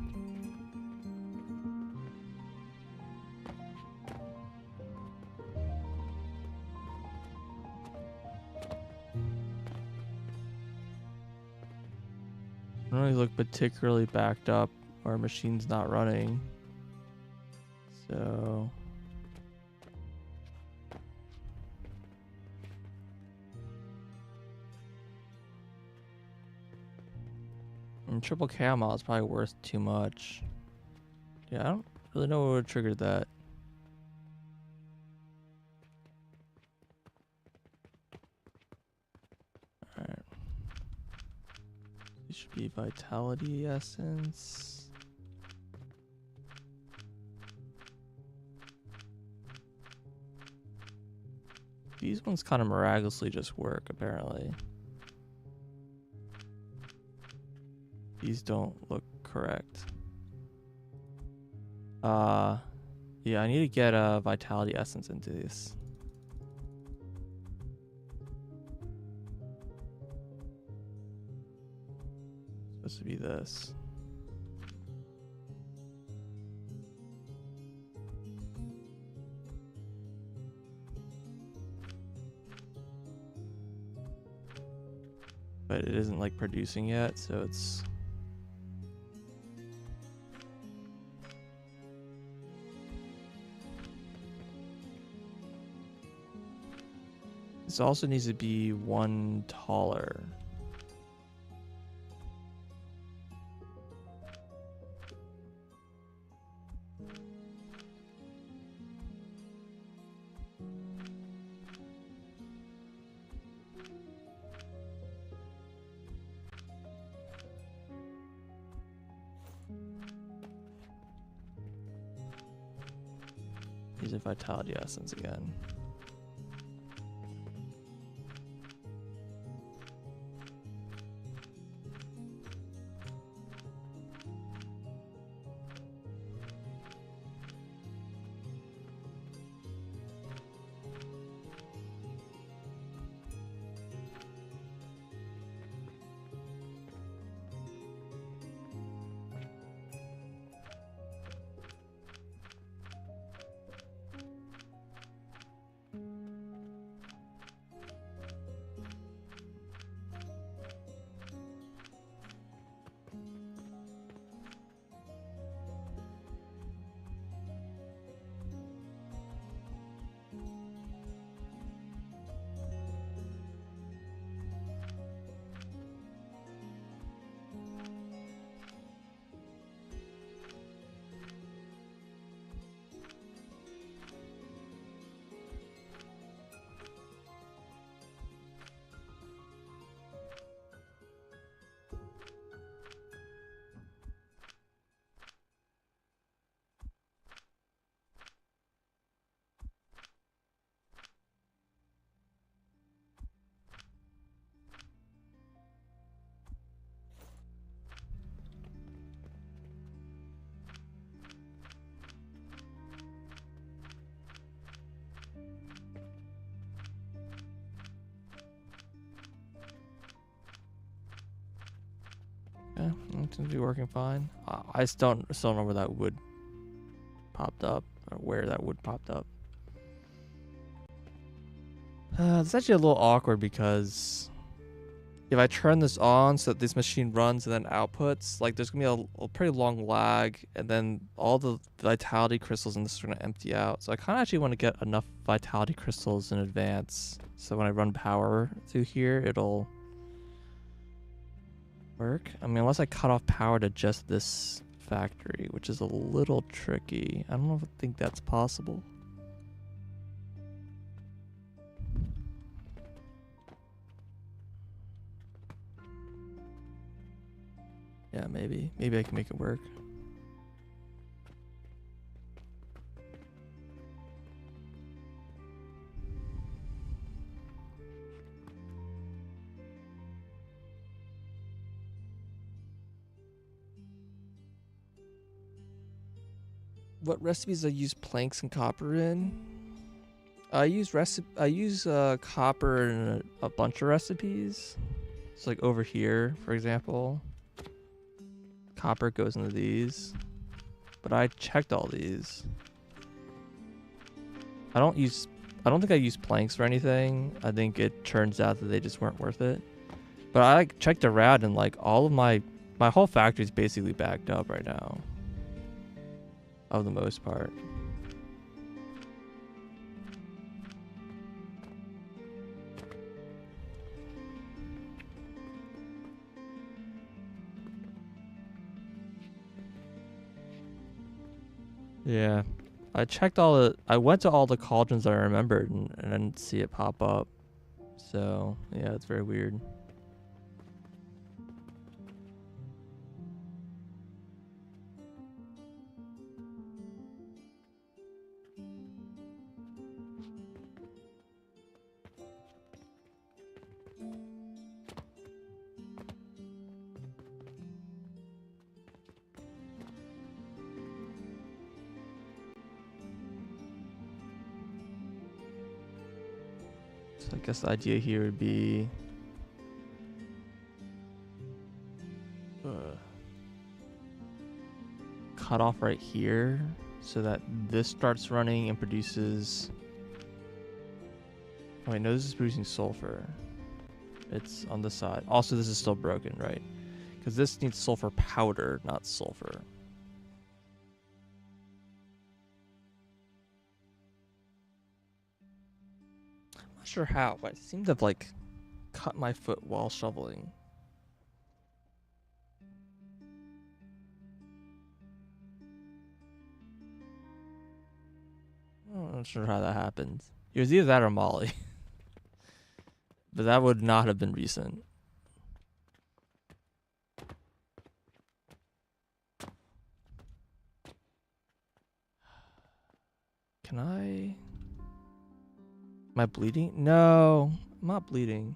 I don't really look particularly backed up. Our machine's not running. So and triple camo is probably worth too much. Yeah, I don't really know what would trigger that. Alright. It should be vitality essence. These ones kind of miraculously just work, apparently. These don't look correct. Yeah, I need to get a vitality essence into this. It's supposed to be this. But it isn't like producing yet, so it's this also needs to be one taller. Use a vitality essence again. Yeah, it seems to be working fine. I still don't know where that wood popped up, or where that wood popped up. It's actually a little awkward because if I turn this on so that this machine runs and then outputs, like there's gonna be a pretty long lag, and then all the vitality crystals in this are gonna empty out. So I kind of actually want to get enough vitality crystals in advance, so when I run power through here, it'll work. I mean, unless I cut off power to just this factory, which is a little tricky. I don't think that's possible. Yeah, maybe I can make it work. What recipes I use planks and copper in? I use copper in a bunch of recipes. It's like over here, for example. Copper goes into these. But I checked all these. I don't think I use planks for anything. I think it turns out that they just weren't worth it. But I like checked around and like all of my whole factory is basically backed up right now. Of the most part. Yeah. I checked I went to all the cauldrons that I remembered and I didn't see it pop up. So, yeah, it's very weird. So I guess the idea here would be cut off right here so that this starts running and produces. Oh wait, no, this is producing sulfur. It's on this side. Also, this is still broken, right? Because this needs sulfur powder, not sulfur. I'm not sure how, but I seem to have like cut my foot while shoveling. I'm not sure how that happened. It was either that or Molly. But that would not have been recent. Can I? Am I bleeding? No, I'm not bleeding.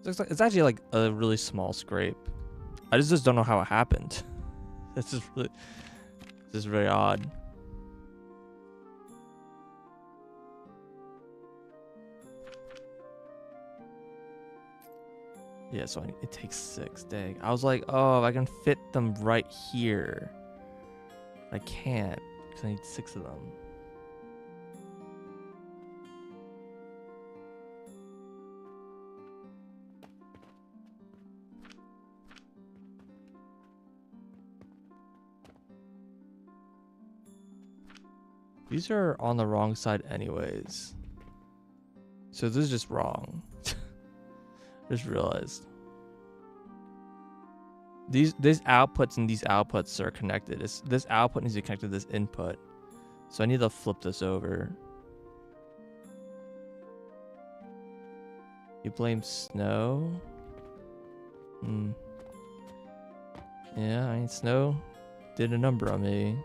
It's actually like a really small scrape. I just don't know how it happened. This is very odd. Yeah, so it takes 6. Dang. I was like, oh, I can fit them right here. I can't because I need 6 of them. These are on the wrong side anyways. So this is just wrong. Just realized. These outputs and these outputs are connected. This output needs to be connected to this input. So I need to flip this over. You blame Snow? Yeah, I mean, Snow did a number on me.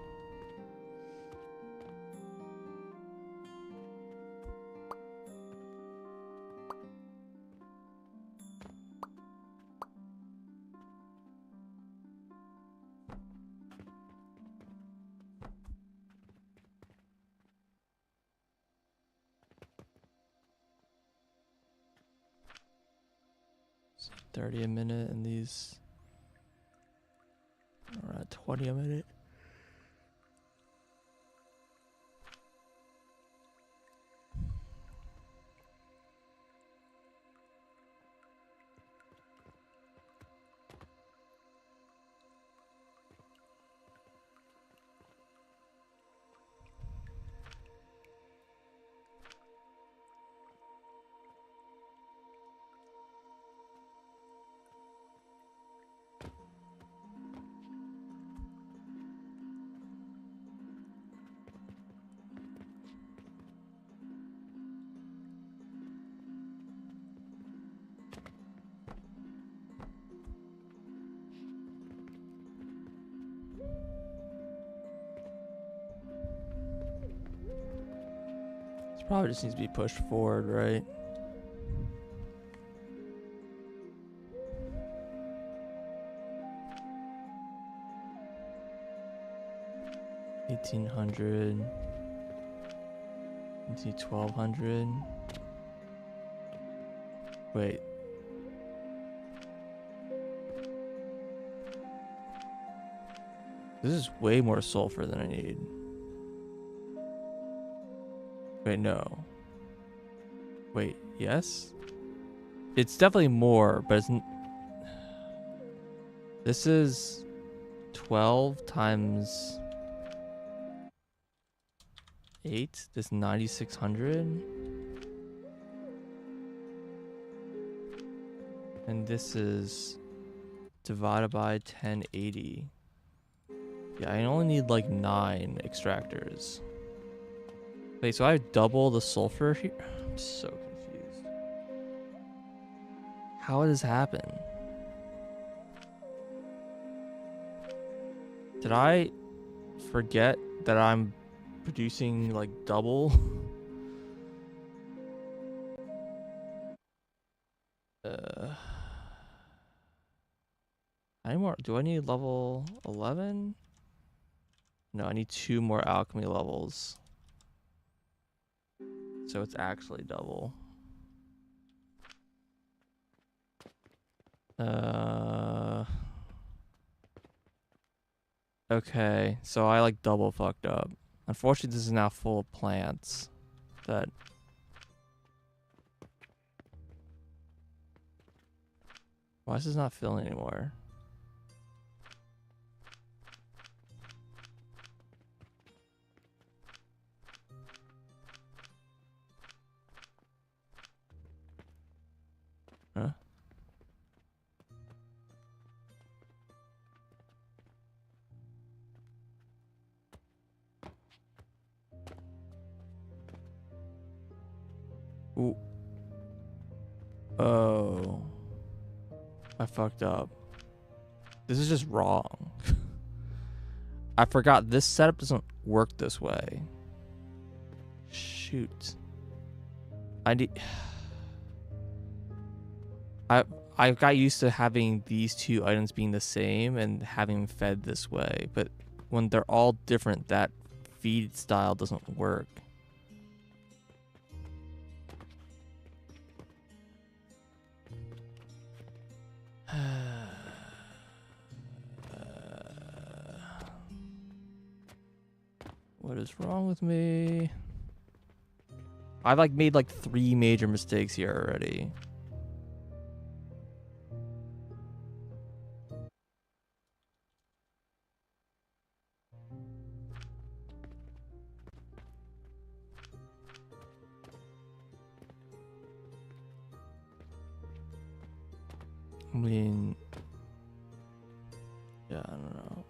So 30 a minute, and these are at 20 a minute. Probably just needs to be pushed forward, right? $1,800 into 1,200. Wait. This is way more sulfur than I need. Wait, no. Wait, yes? It's definitely more, but it's... This is 12 times 8. This 9,600. And this is divided by 1080. Yeah, I only need like 9 extractors. Wait, so I have double the sulfur here? I'm so confused. How did this happen? Did I forget that I'm producing like double? Do I need level 11? No, I need 2 more alchemy levels. So it's actually double. Okay, so I like double fucked up. Unfortunately, this is now full of plants that... Why is this not filling anymore? Huh? Ooh. Oh. I fucked up. This is just wrong. I forgot this setup doesn't work this way. Shoot. I need... I got used to having these 2 items being the same and having them fed this way, but when they're all different, that feed style doesn't work. What is wrong with me? I've like made like 3 major mistakes here already. I mean, yeah, I don't know.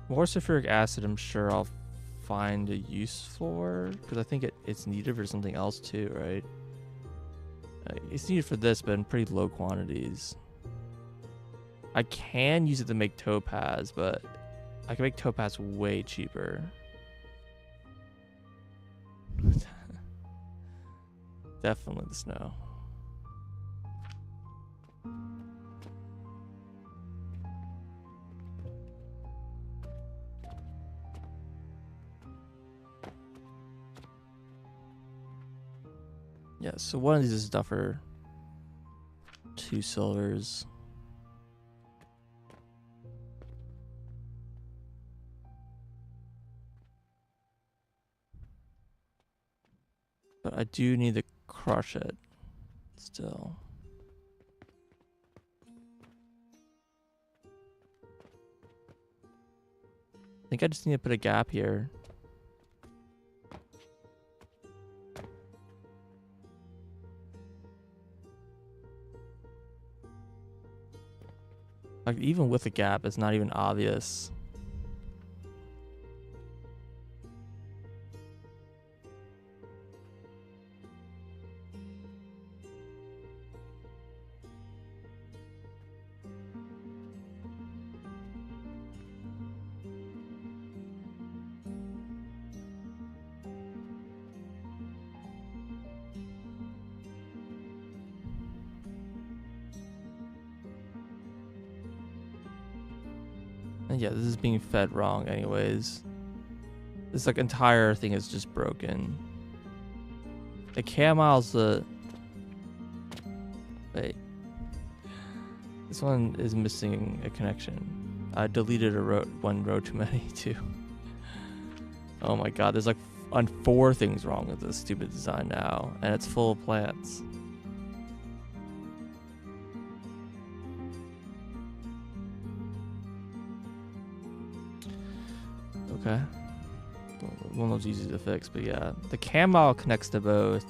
More sulfuric acid, I'm sure I'll find a use for, because I think it's needed for something else too, right? It's needed for this, but in pretty low quantities. I can use it to make topaz, but I can make topaz way cheaper. Definitely the snow. Yeah, so one of these is stuff for 2 silvers. But I do need to crush it still. I think I just need to put a gap here. Like, even with a gap, it's not even obvious. And yeah, this is being fed wrong anyways. This like entire thing is just broken. The camel's the... This one is missing a connection. I deleted one row too many too. Oh my god, there's like 4 things wrong with this stupid design now, and it's full of plants. Okay. One was easy to fix, but yeah. The cam model connects to both.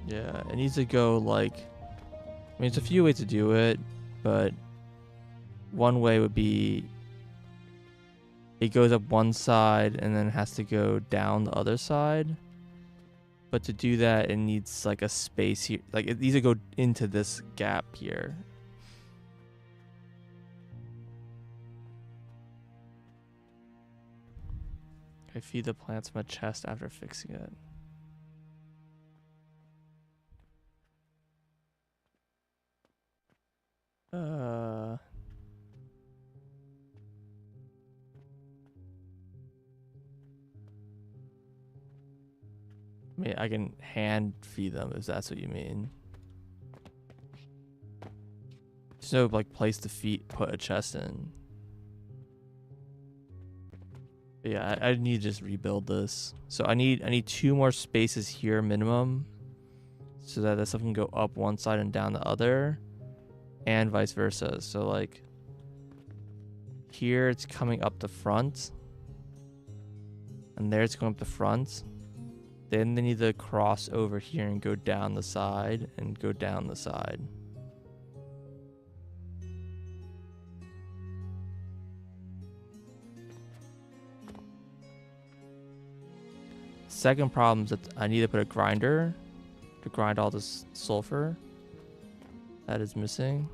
Yeah, it needs to go like... I mean, it's a few ways to do it, but one way would be it goes up one side and then has to go down the other side. But to do that, it needs like a space here. Like it needs to go into this gap here. I feed the plants from a chest after fixing it. I mean, I can hand feed them if that's what you mean. There's no like place to put a chest in. But yeah, I need to just rebuild this. So I need 2 more spaces here minimum, so that this stuff can go up one side and down the other, and vice versa. So like here it's coming up the front, and there it's going up the front. Then they need to cross over here and go down the side and go down the side. Second problem is that I need to put a grinder to grind all this sulfur that is missing.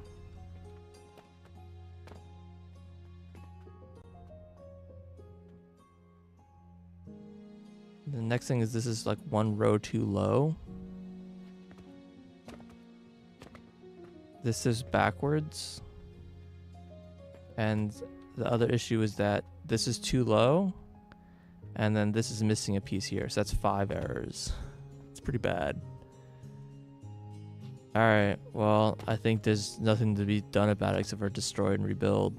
The next thing is this is like 1 row too low. This is backwards. And the other issue is that this is too low. And then this is missing a piece here. So that's 5 errors. It's pretty bad. Alright, well, I think there's nothing to be done about it except for destroy and rebuild.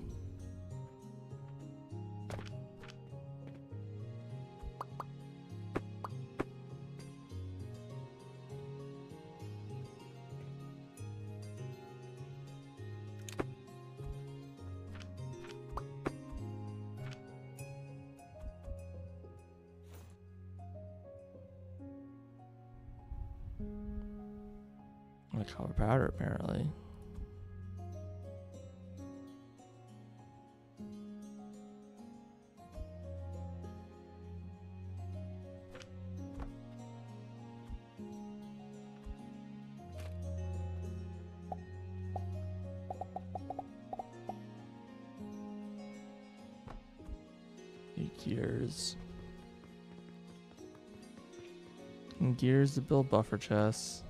Like copper powder, apparently. Gears. And gears to build buffer chests.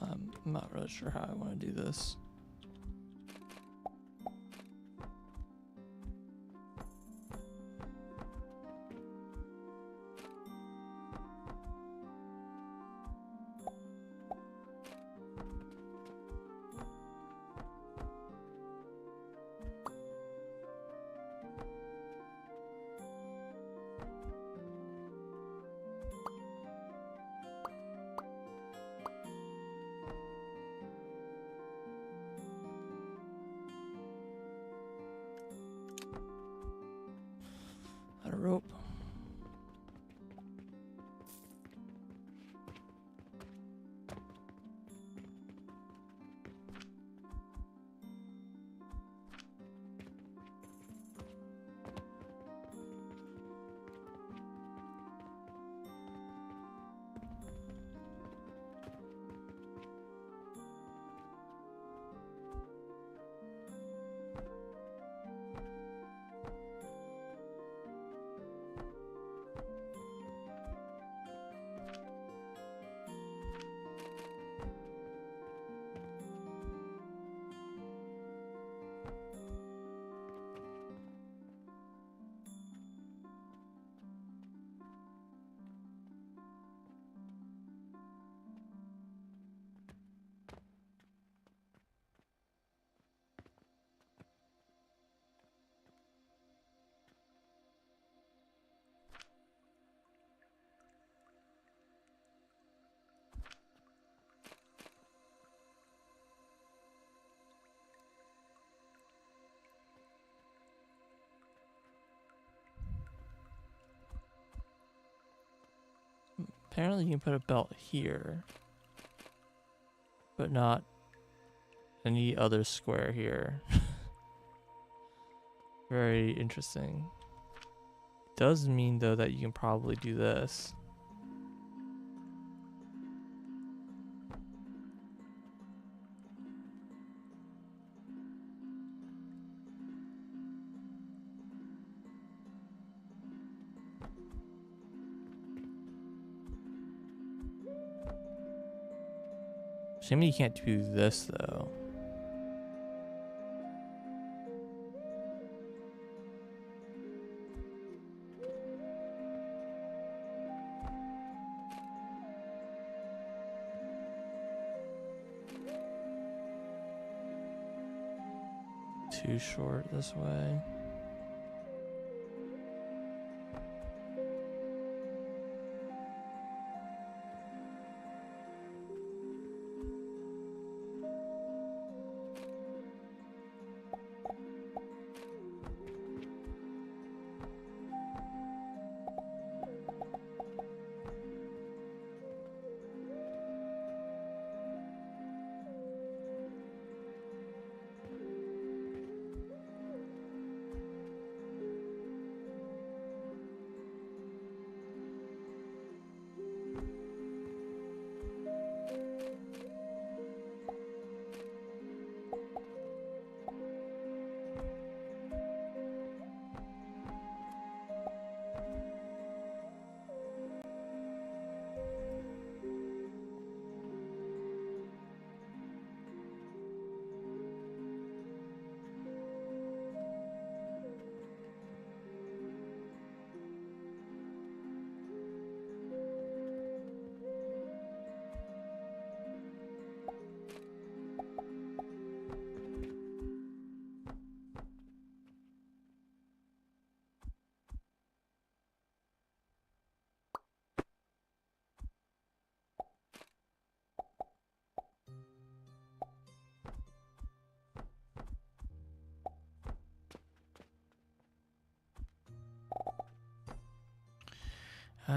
I'm not really sure how I want to do this. Out of rope. Apparently you can put a belt here, but not any other square here. Very interesting. Does mean though that you can probably do this. Shame you can't do this though. Too short this way.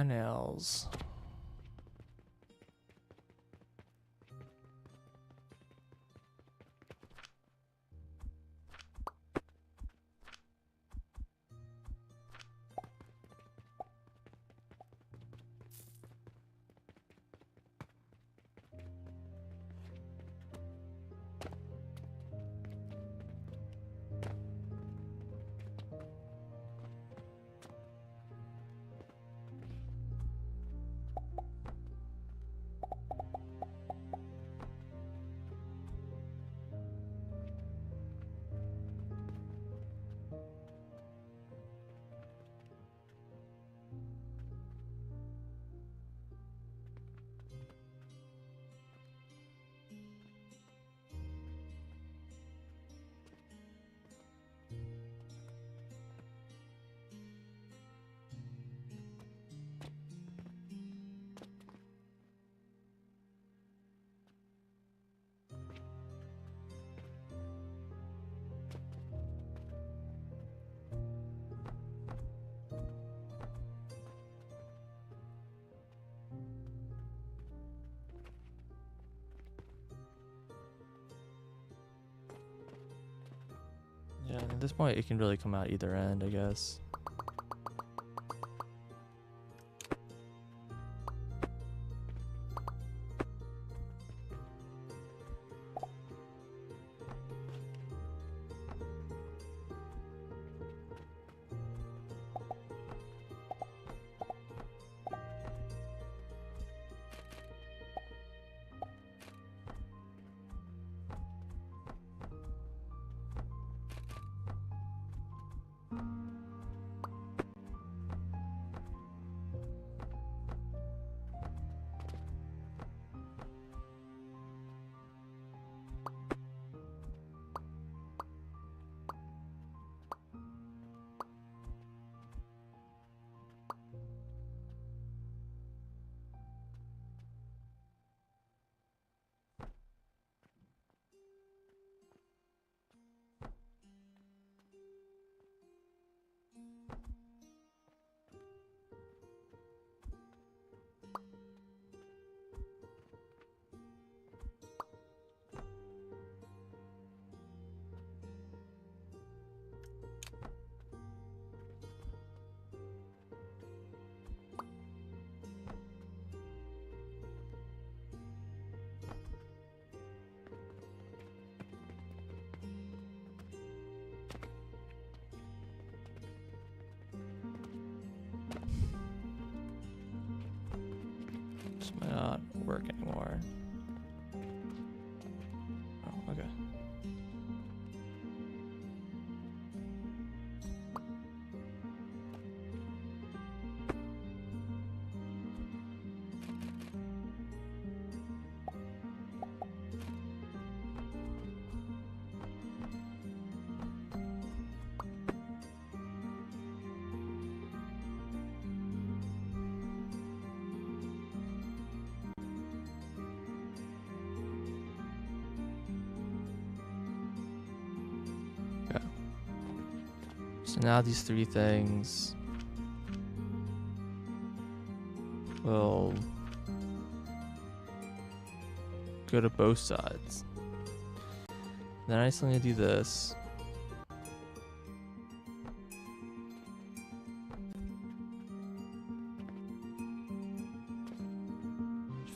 Nails. And at this point, it can really come out either end, I guess. This might not work anymore. Oh, okay. So now these three things will go to both sides. Then I still need to do this.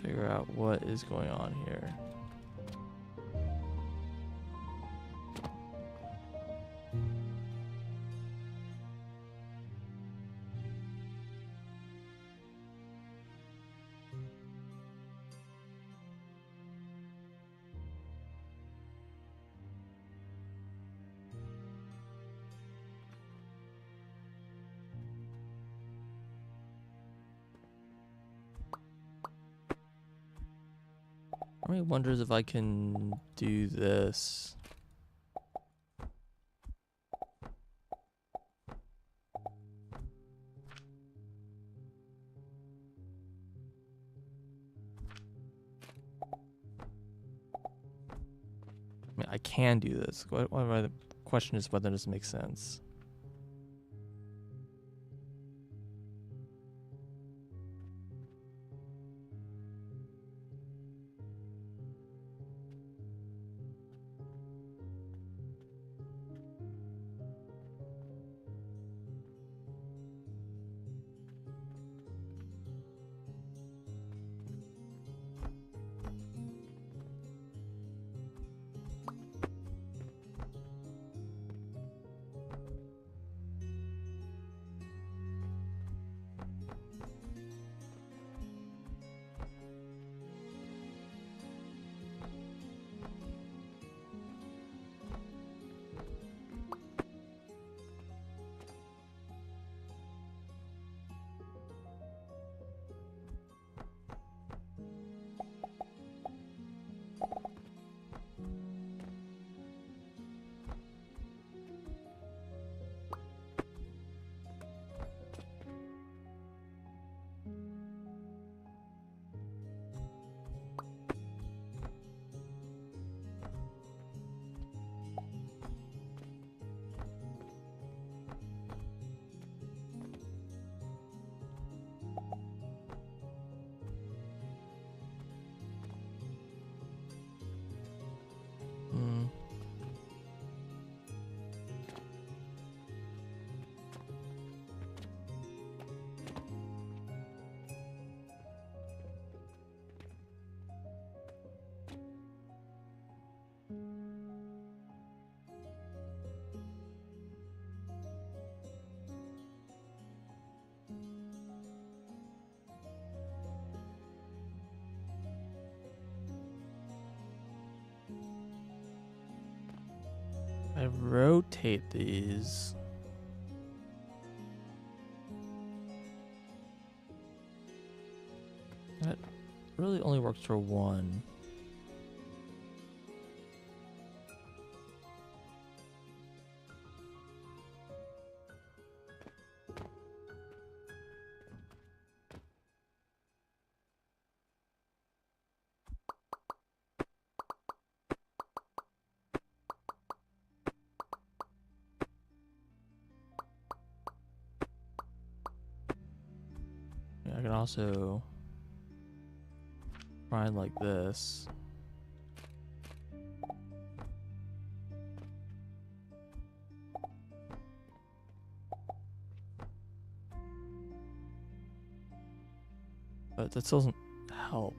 Figure out what is going on here. Part of me wonders if I can do this. I mean, I can do this. The question is whether this makes sense. rotate these. That really only works for one. I can also grind like this. But that still doesn't help.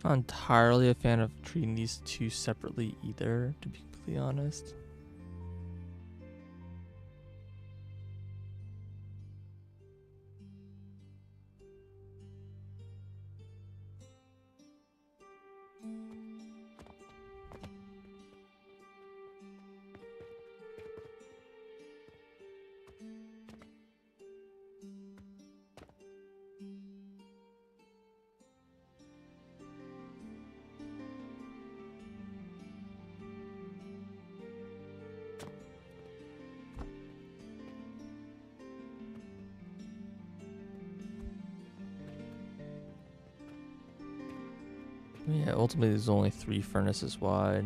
Not entirely a fan of treating these two separately either, to be completely honest. Yeah, ultimately there's only 3 furnaces wide.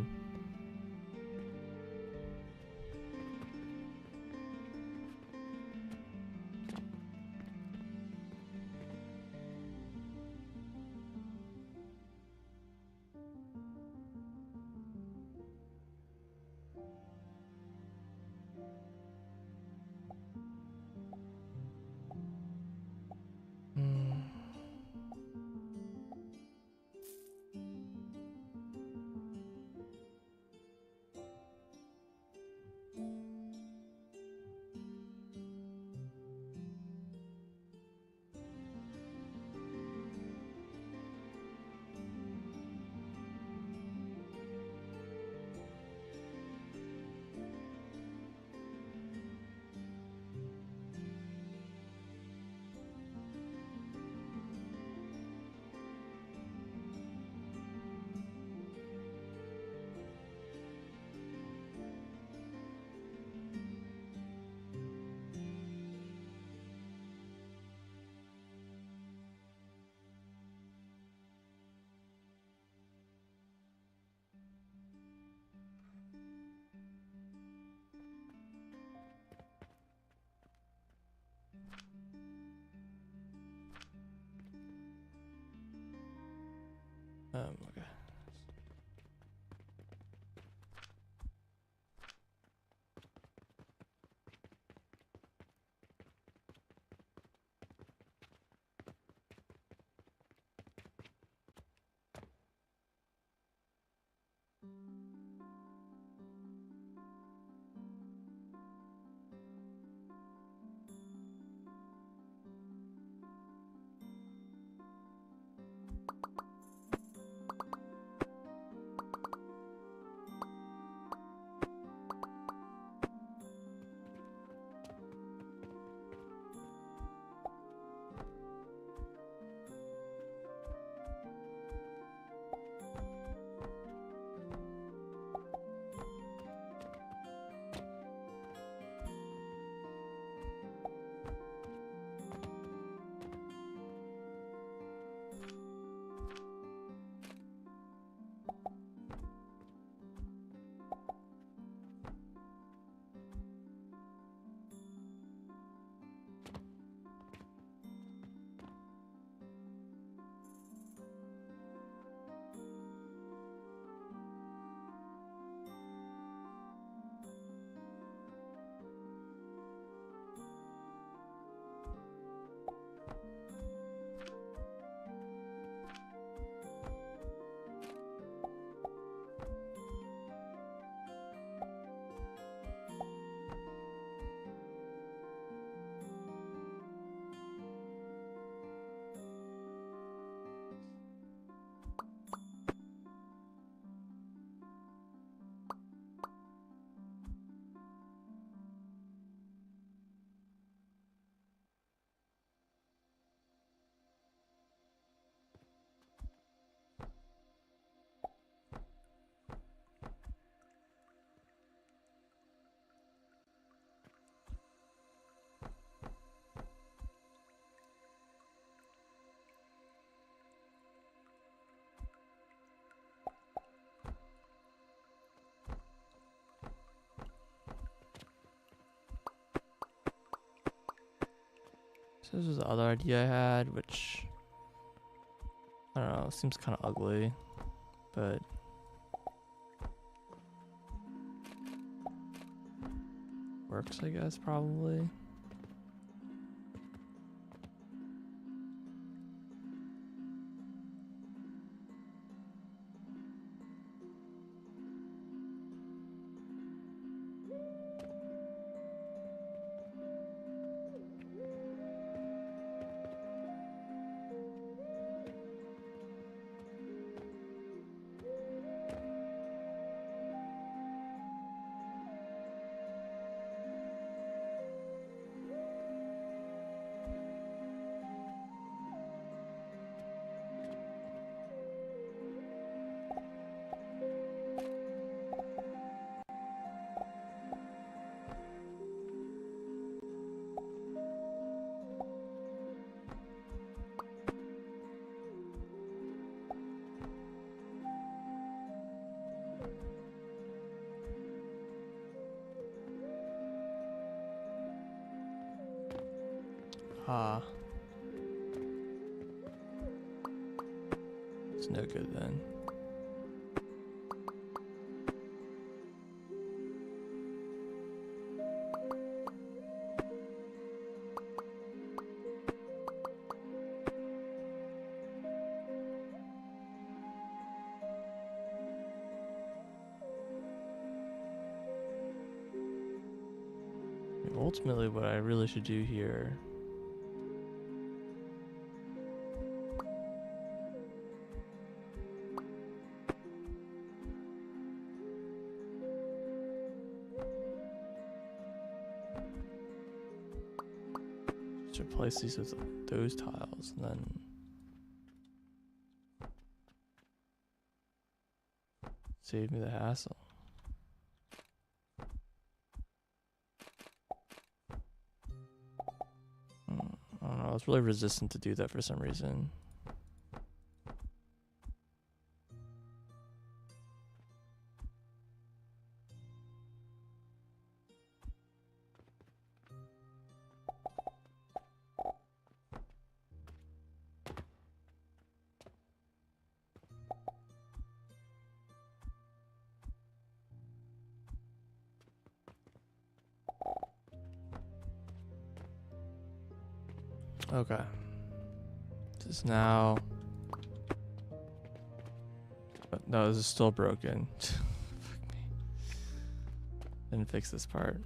Hmm. Okay. So this was the other idea I had, which I don't know, seems kind of ugly, but works, I guess, probably. Ah. It's no good then. I mean, ultimately, what I really should do here is replace these with those tiles, and then save me the hassle. I don't know, I was really resistant to do that for some reason. Okay. This is now... No, this is still broken. Fuck me. Didn't fix this part.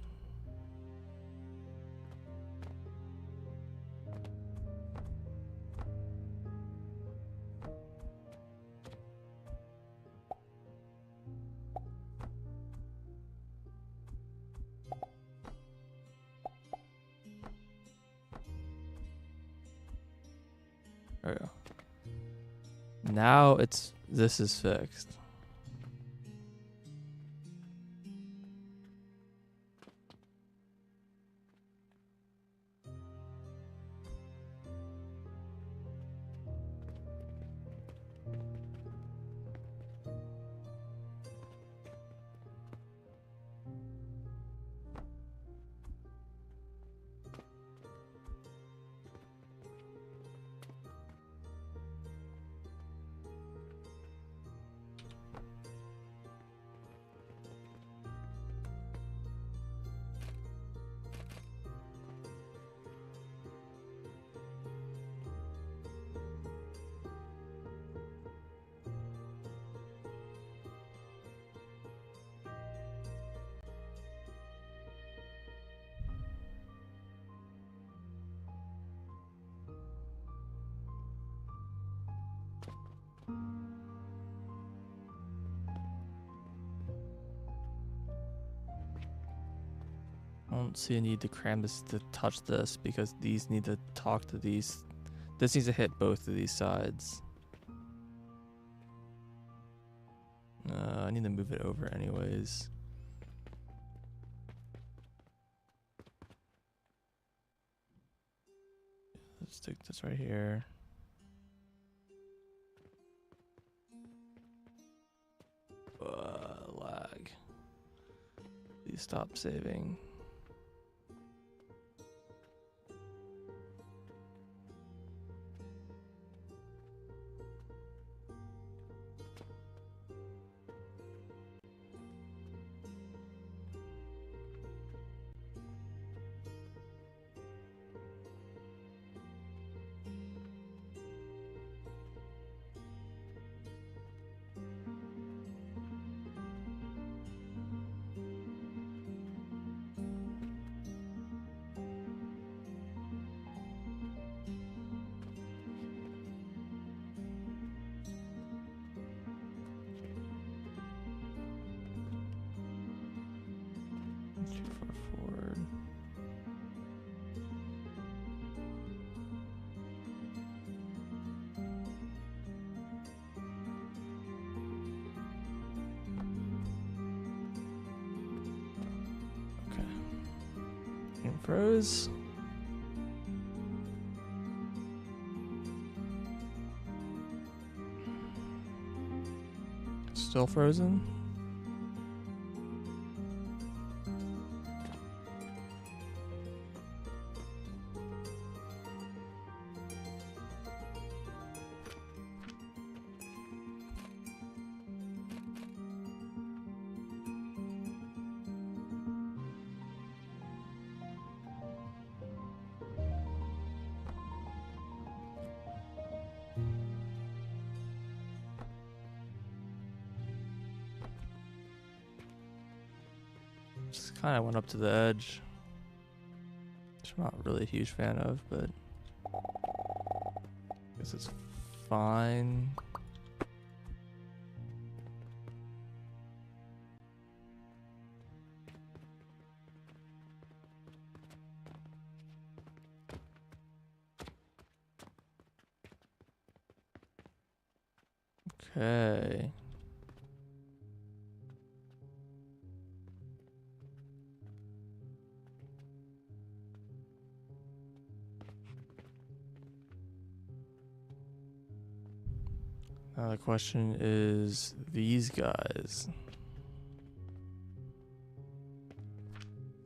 There we go. Now this is fixed. I don't see a need to cram this to touch this because these need to talk to these. This needs to hit both of these sides. I need to move it over anyways. Let's stick this right here. Lag. Please stop saving. Screen froze. Still frozen. Just kind of went up to the edge, which I'm not really a huge fan of, but I guess it's fine. Okay. Now the question is these guys.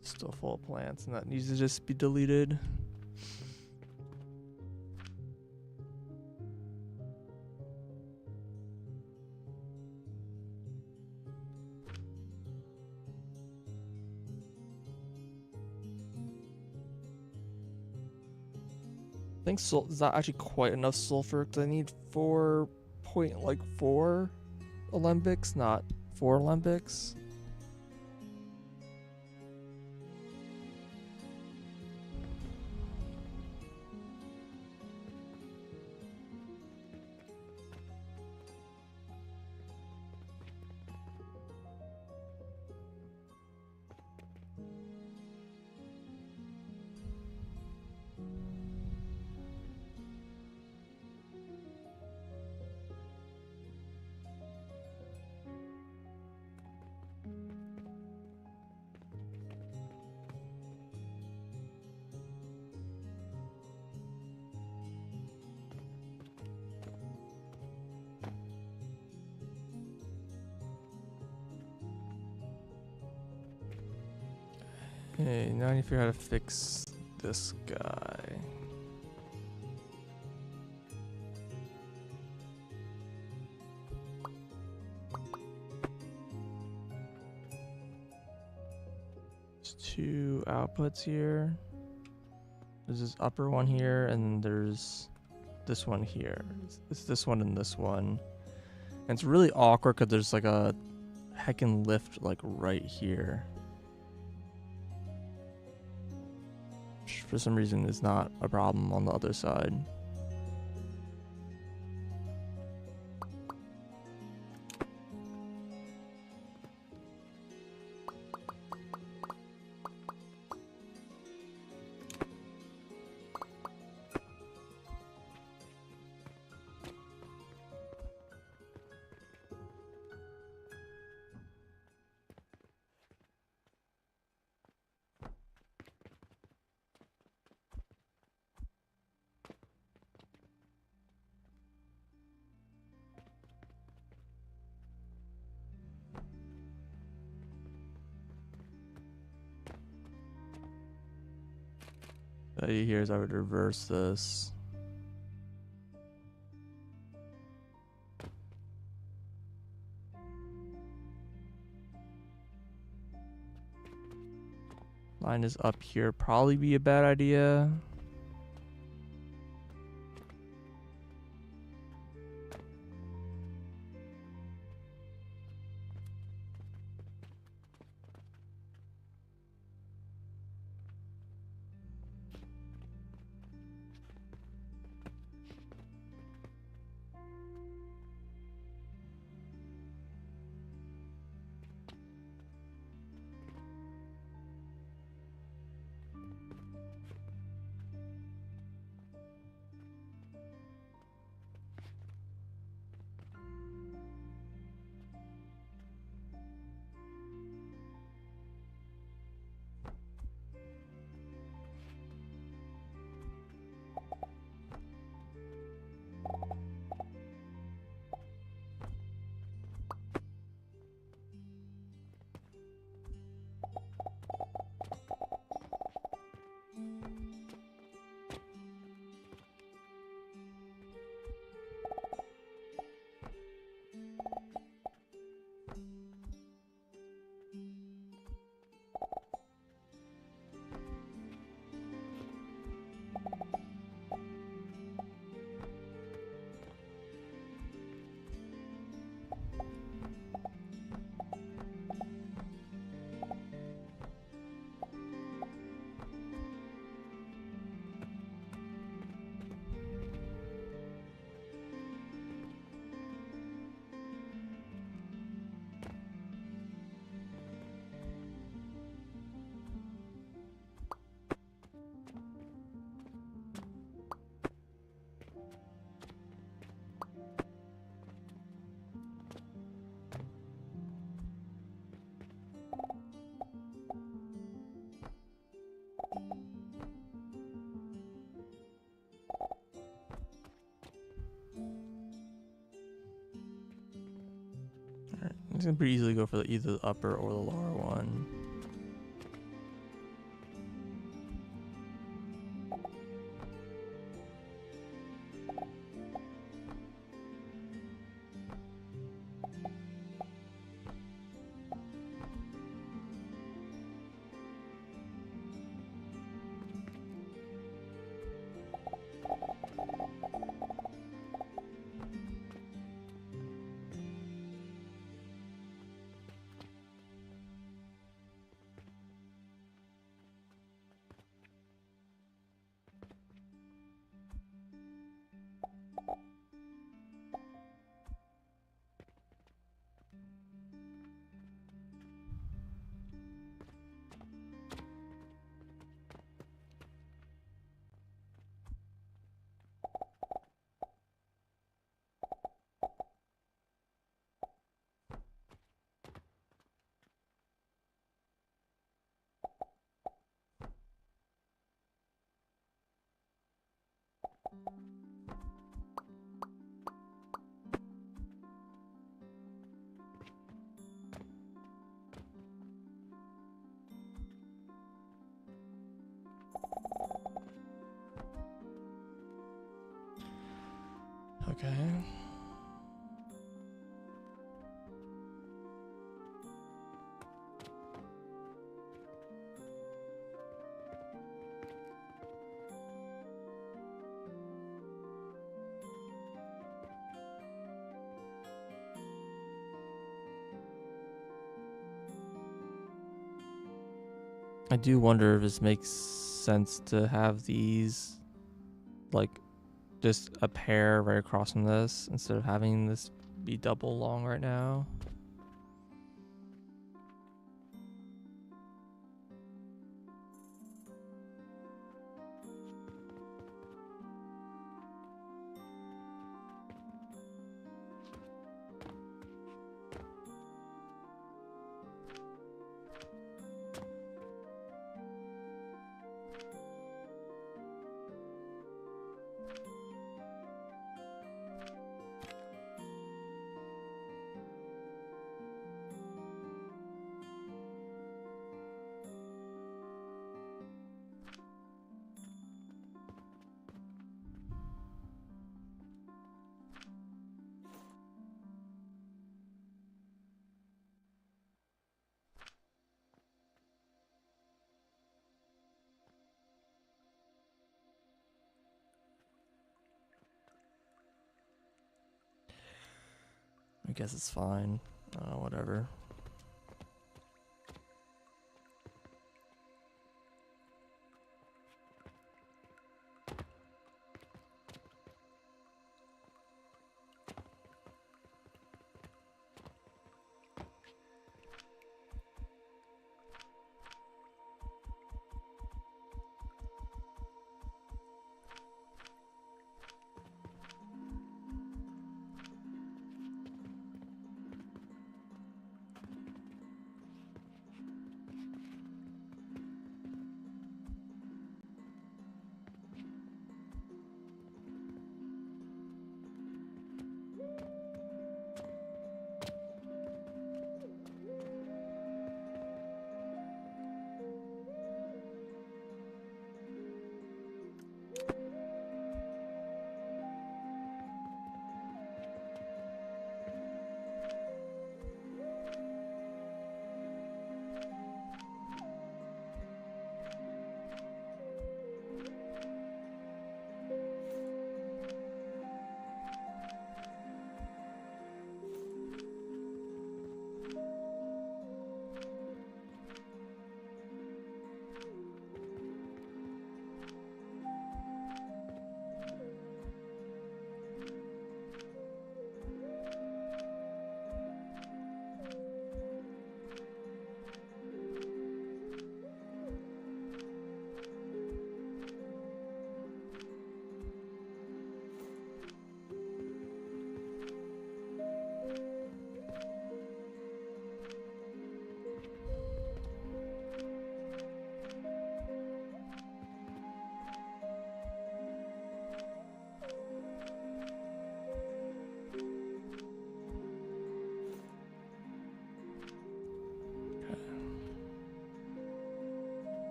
Still full of plants, and that needs to just be deleted. I think is not actually quite enough sulfur because I need 4.4 alembics, not 4 alembics. Okay, now I need to figure out how to fix this guy. There's 2 outputs here. There's this upper one here, and there's this one here. It's this one and this one. And it's really awkward because there's like a heckin' lift like right here. Which for some reason is not a problem on the other side. The idea here is I would reverse this. Line is up here, probably be a bad idea. It's gonna pretty easily go for either the upper or the lower one. Okay. I do wonder if this makes sense to have these, like, just a pair right across from this instead of having this be double long right now. I guess it's fine. Whatever.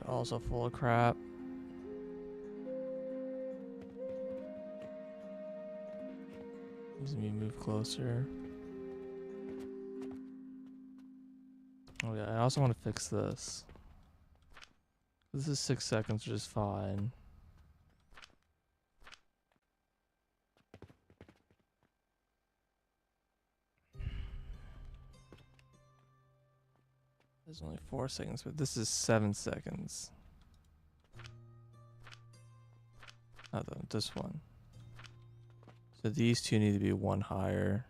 Also full of crap. Let me move closer. Oh yeah, I also want to fix this. This is 6 seconds, which is fine. There's only 4 seconds, but this is 7 seconds. Not this one. So these two need to be one higher.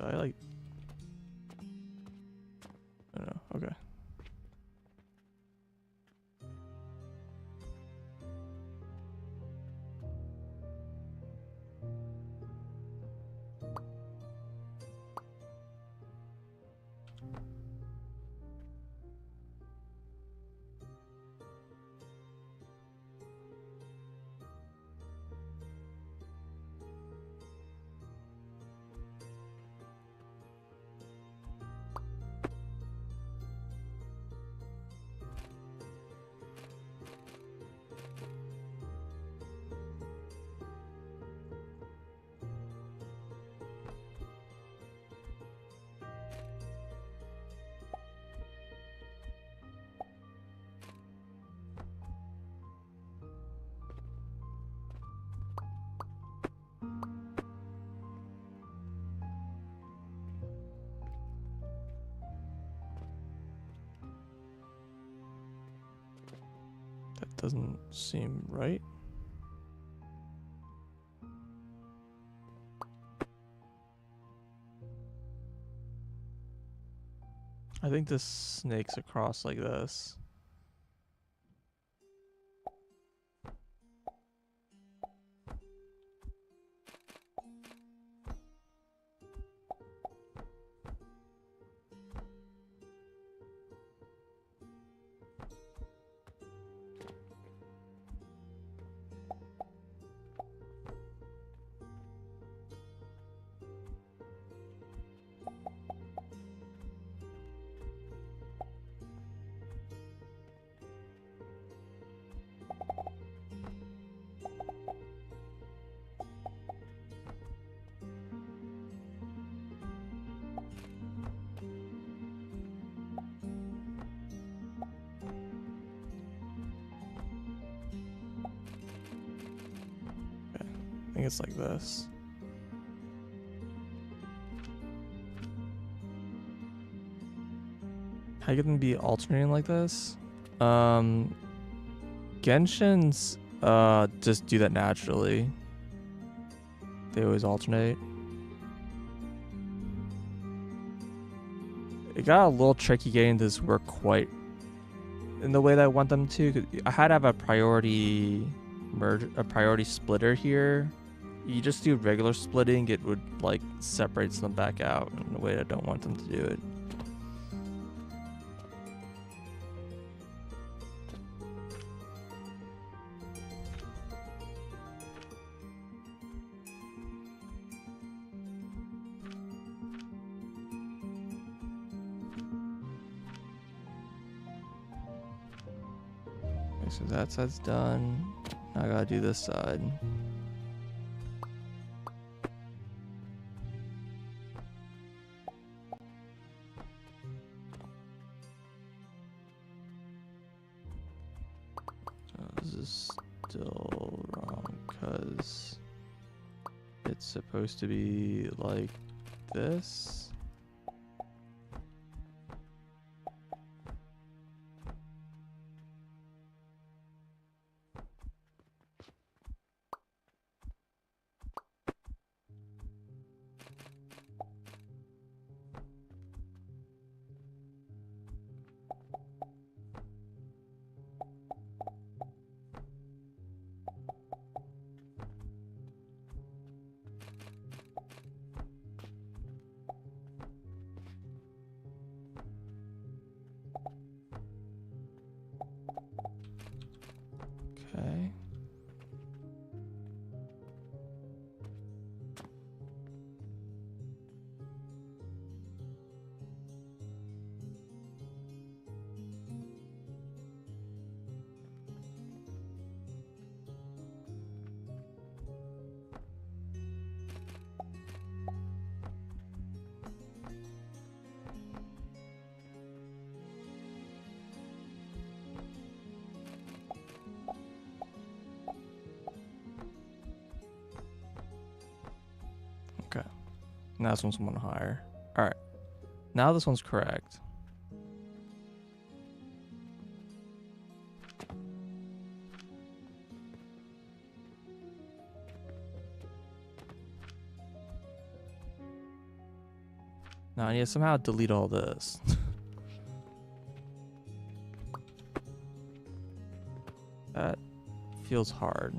I like. I don't know. Okay. That doesn't seem right. I think this snakes across like this. I think it's like this. How can be alternating like this? Genshin's just do that naturally. They always alternate. It got a little tricky getting this to work quite in the way that I want them to. 'Cause I had to have a priority splitter here. You just do regular splitting, it would like separates them back out in a way I don't want them to do it. Okay, so that side's done. Now I gotta do this side. This is still wrong because it's supposed to be like this. Okay. Okay. Now this one's one higher. All right. Now this one's correct. Now I need to somehow delete all this. That feels hard.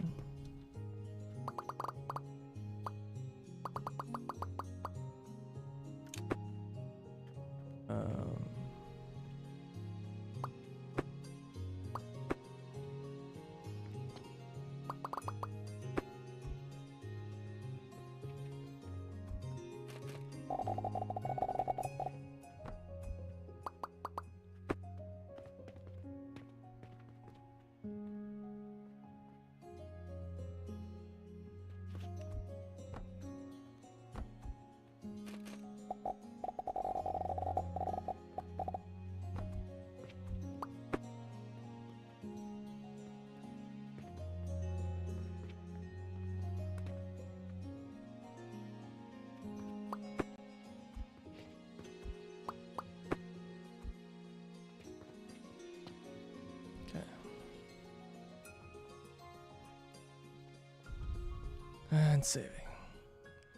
And saving.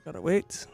Gotta wait.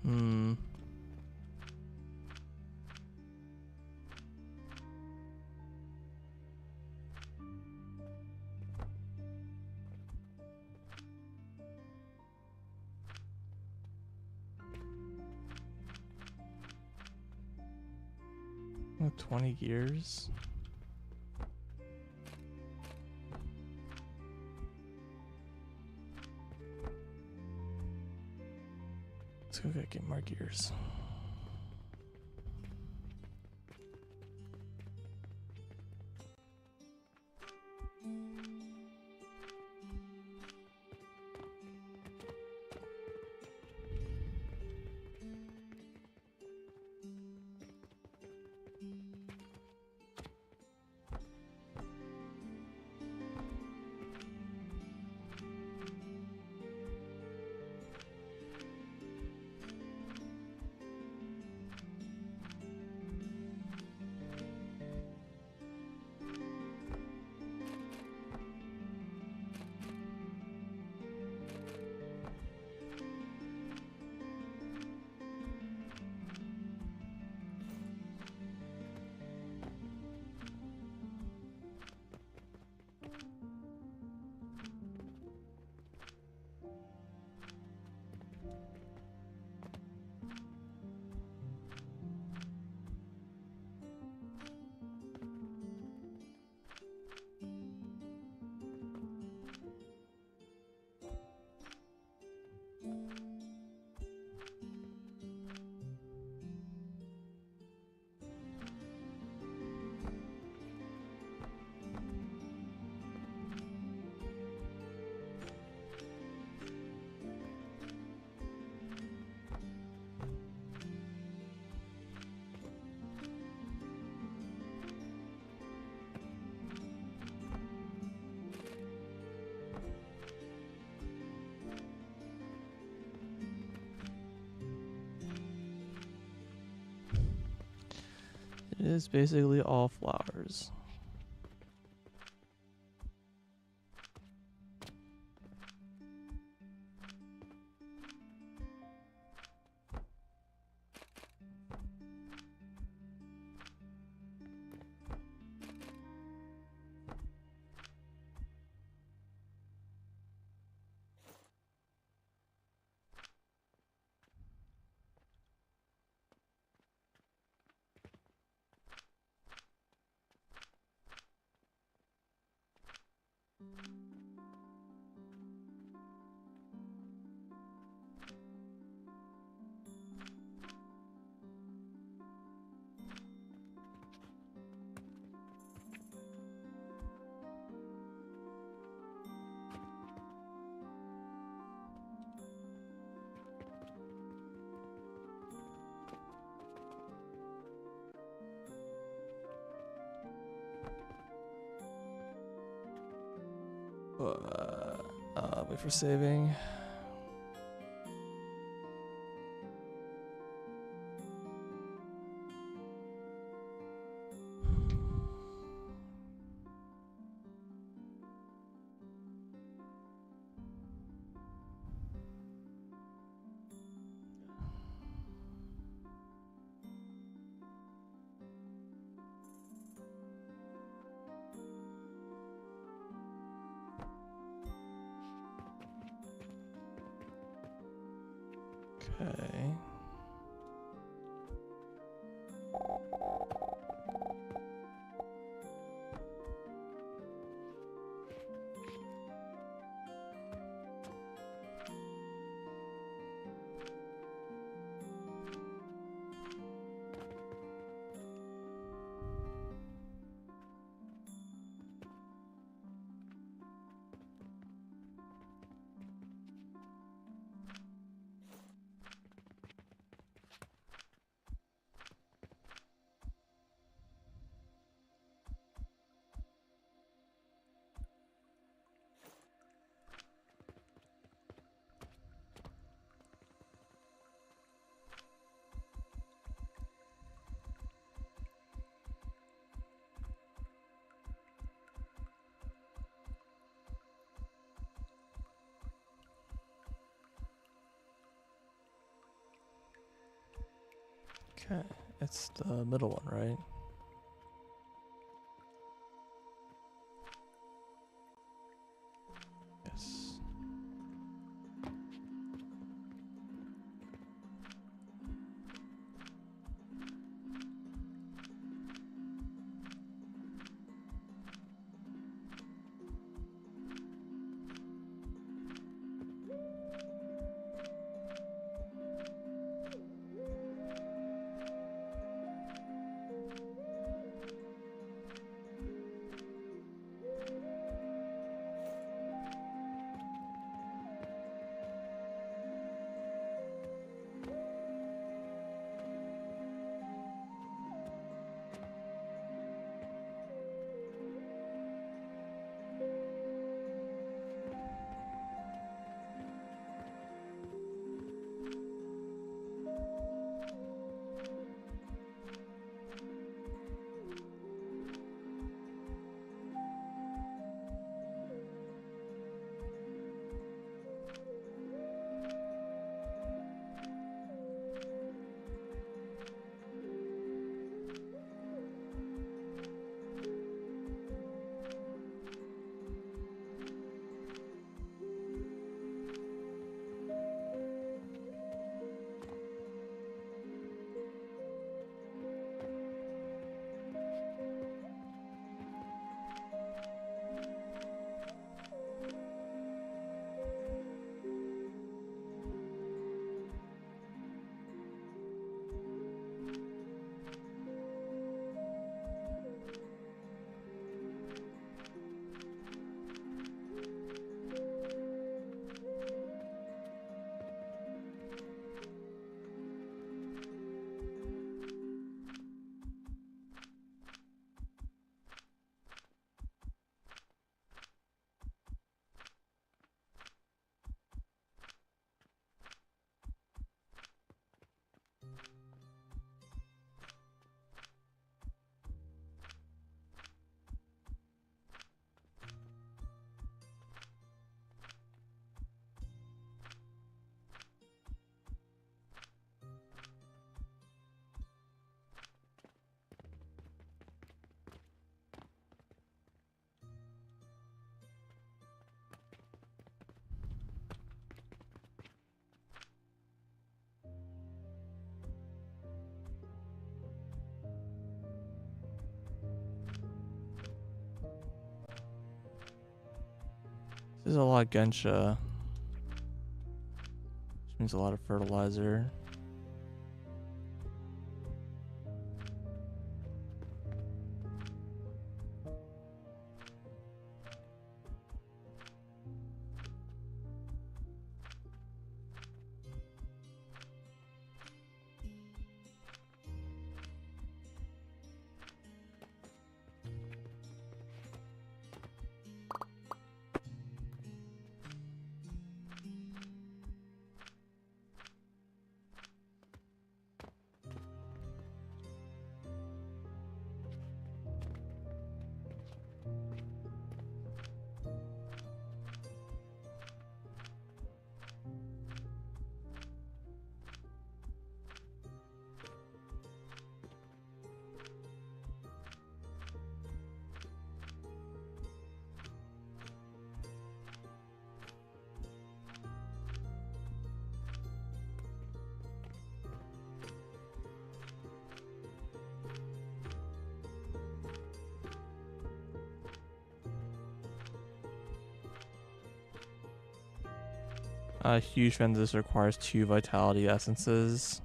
Hmm. Oh, 20 years. Let's go get more gears. It is basically all flowers. Wait for saving. Okay. Okay, it's the middle one, right? Yes. There's a lot of Gensha. Which means a lot of fertilizer. A huge fan. This requires 2 vitality essences.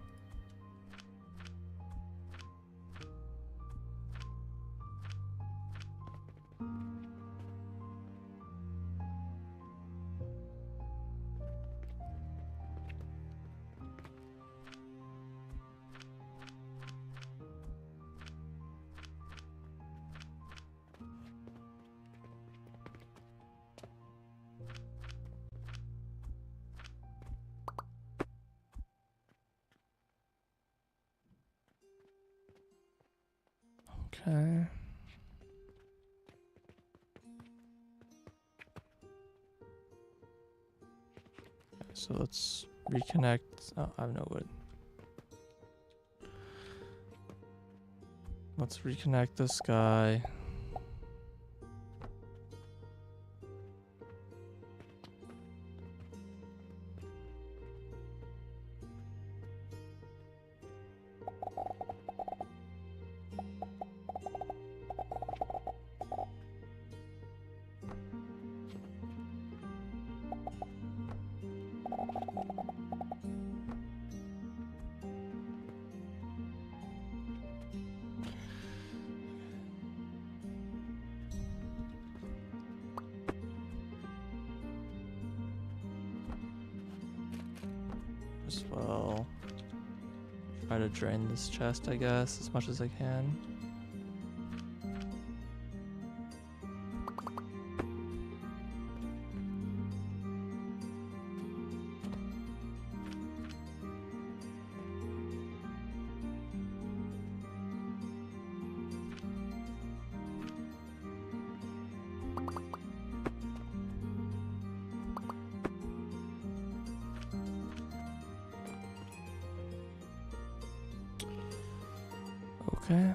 Okay. So let's reconnect. Oh, I have no wood. Let's reconnect this guy. As well. Try to drain this chest, I guess, as much as I can. Okay.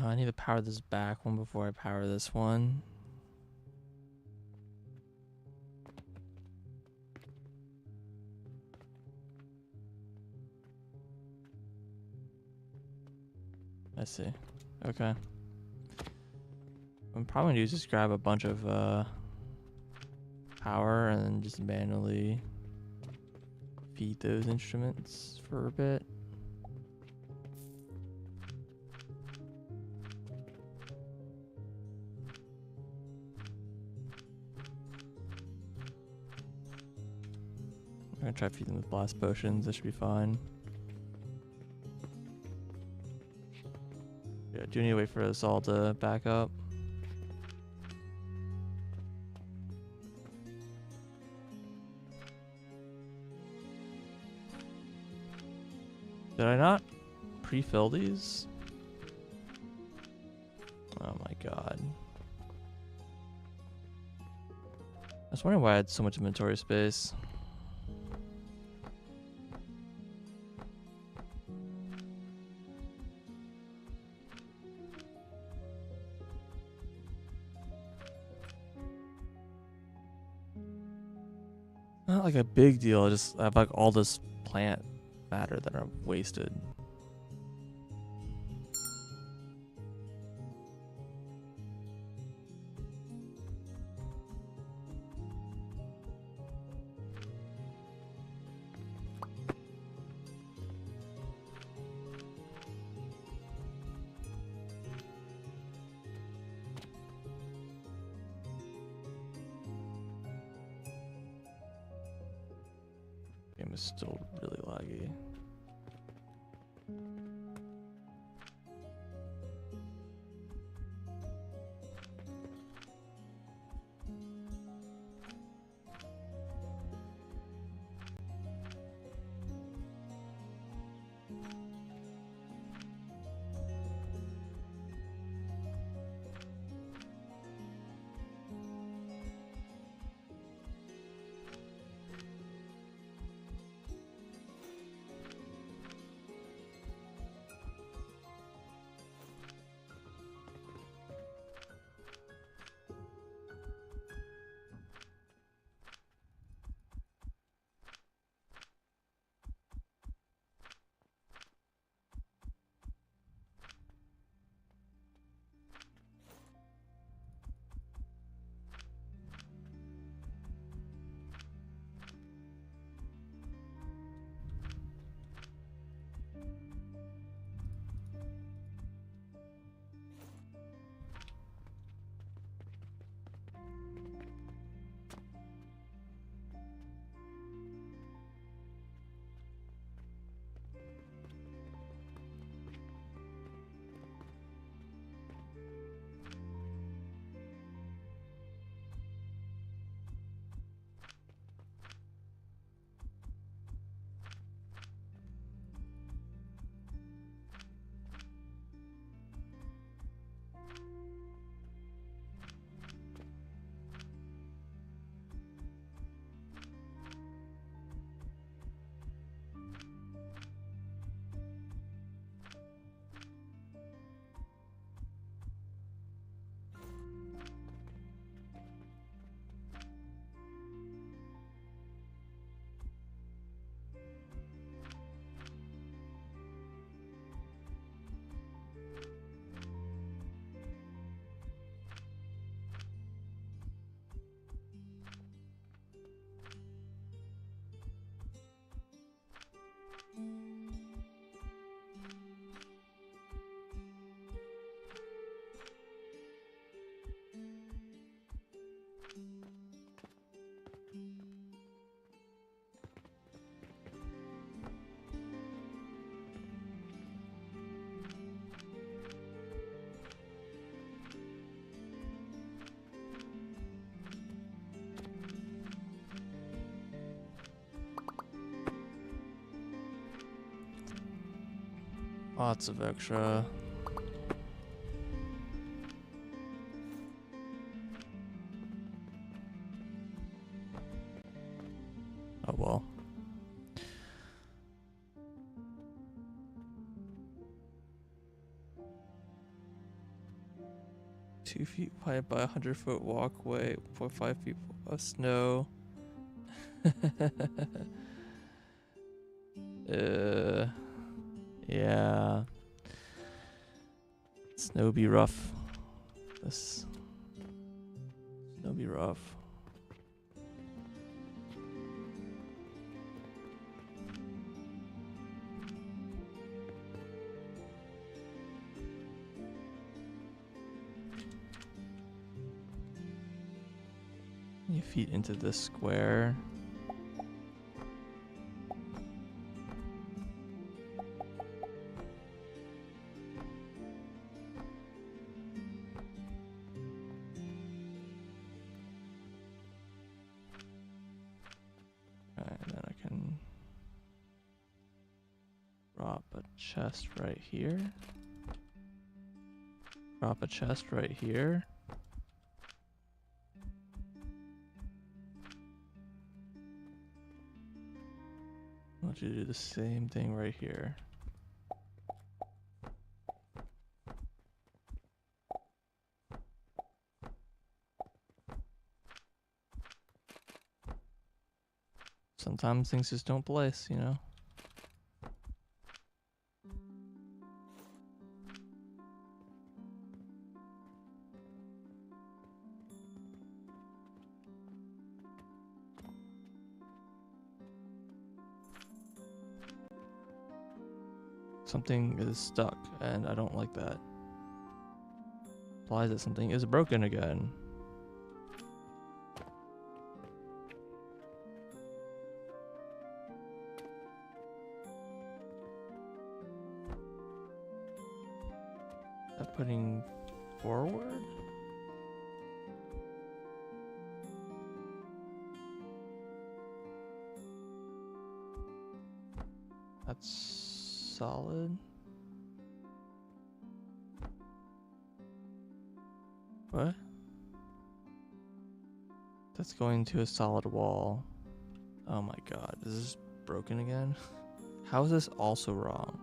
I need to power this back one before I power this one. I see. Okay. I'm probably gonna just grab a bunch of power and then just manually feed those instruments for a bit. I'm gonna try to feed them with blast potions. That should be fine. Yeah, do need to wait for us all to back up. Did I not pre-fill these? Oh my god. I was wondering why I had so much inventory space. Not like a big deal, I just have like all this plant matter that are wasted. Game is still really laggy. Lots of extra. Oh well. Two feet wide by 100-foot walkway, 0.5 feet of snow. Yeah. Snow be rough. This snow be rough. You feet into this square. Drop a chest right here. Drop a chest right here. I want you to do the same thing right here. Sometimes things just don't place, you know? Something is stuck, and I don't like that. Implies that something is broken again. That putting forward? That's solid. What? That's going to a solid wall. Oh my god, is this broken again? How is this also wrong?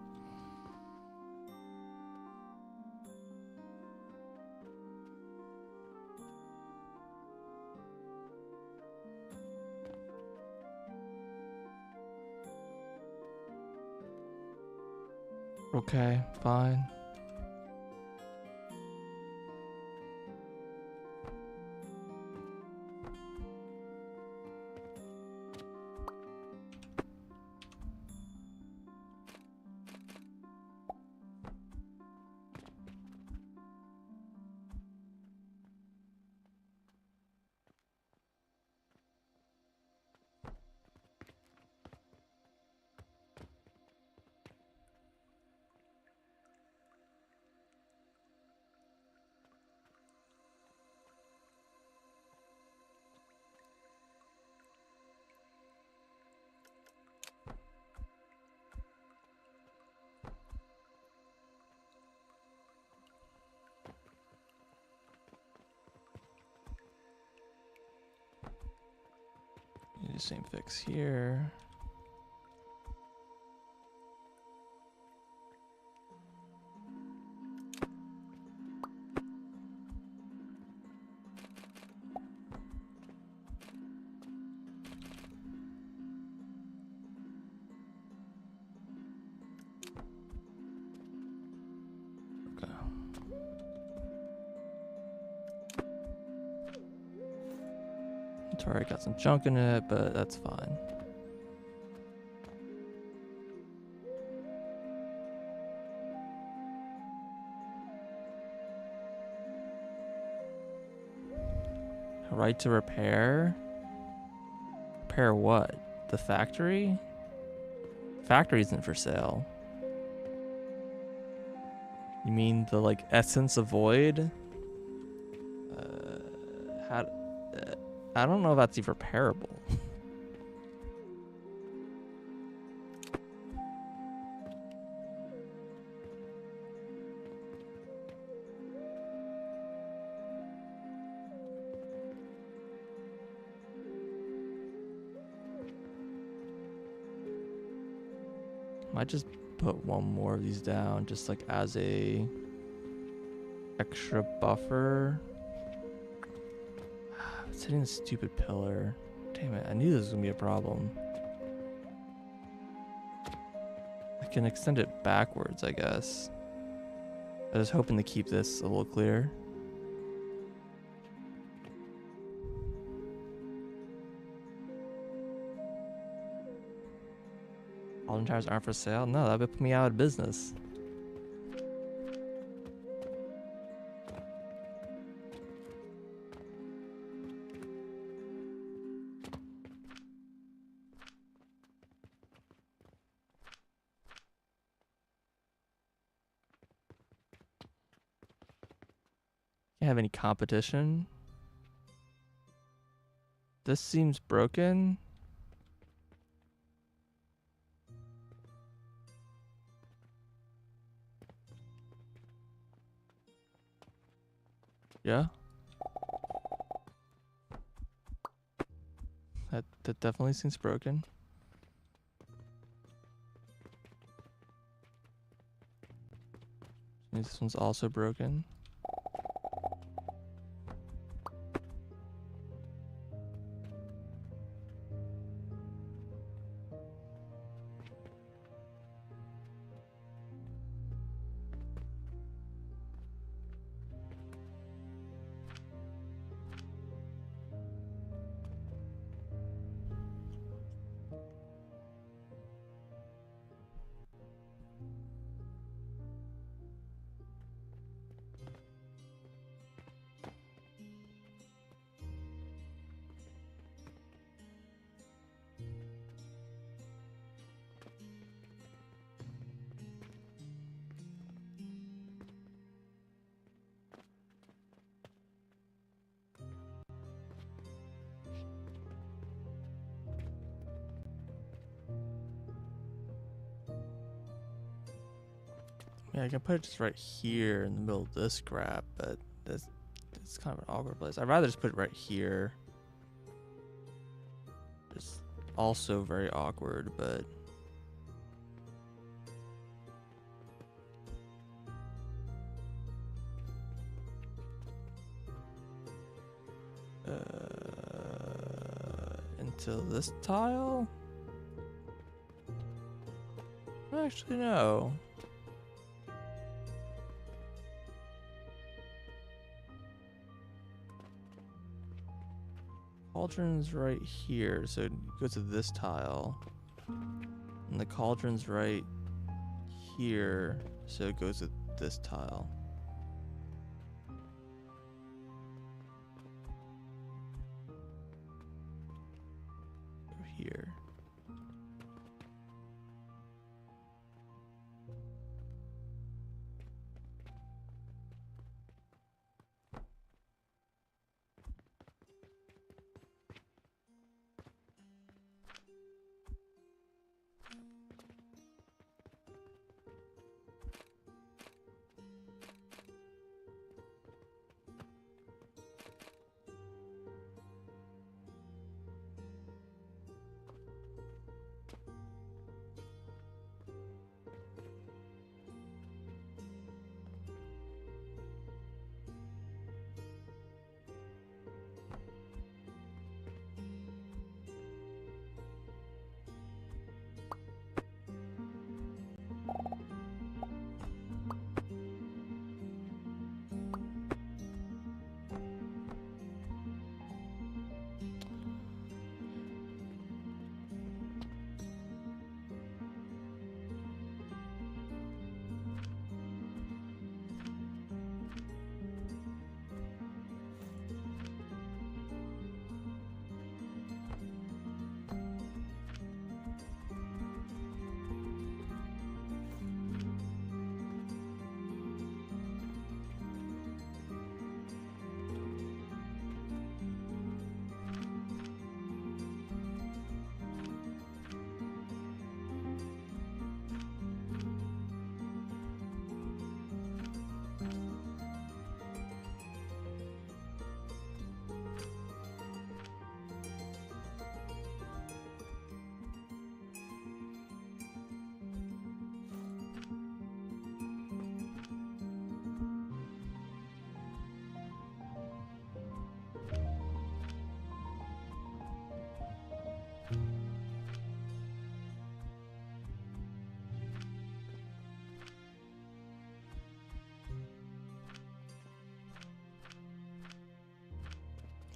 Okay, fine. Do the same fix here. Okay. Sorry, got some junk in it, but that's fine. Right to repair? Repair what? The factory? Factory isn't for sale. You mean the like essence of void? I don't know if that's even repairable. Might just put one more of these down, just like as a extra buffer. It's hitting the stupid pillar. Damn it, I knew this was gonna be a problem. I can extend it backwards, I guess. I was hoping to keep this a little clear. All tires aren't for sale? No, that would put me out of business. Can't have any competition. This seems broken. Yeah. That definitely seems broken. This one's also broken. Yeah, I can put it just right here in the middle of this scrap, but it's kind of an awkward place. I'd rather just put it right here. It's also very awkward, but into this tile? Actually, no. Cauldron's right here, so it goes to this tile. And the cauldron's right here, so it goes to this tile. Go here.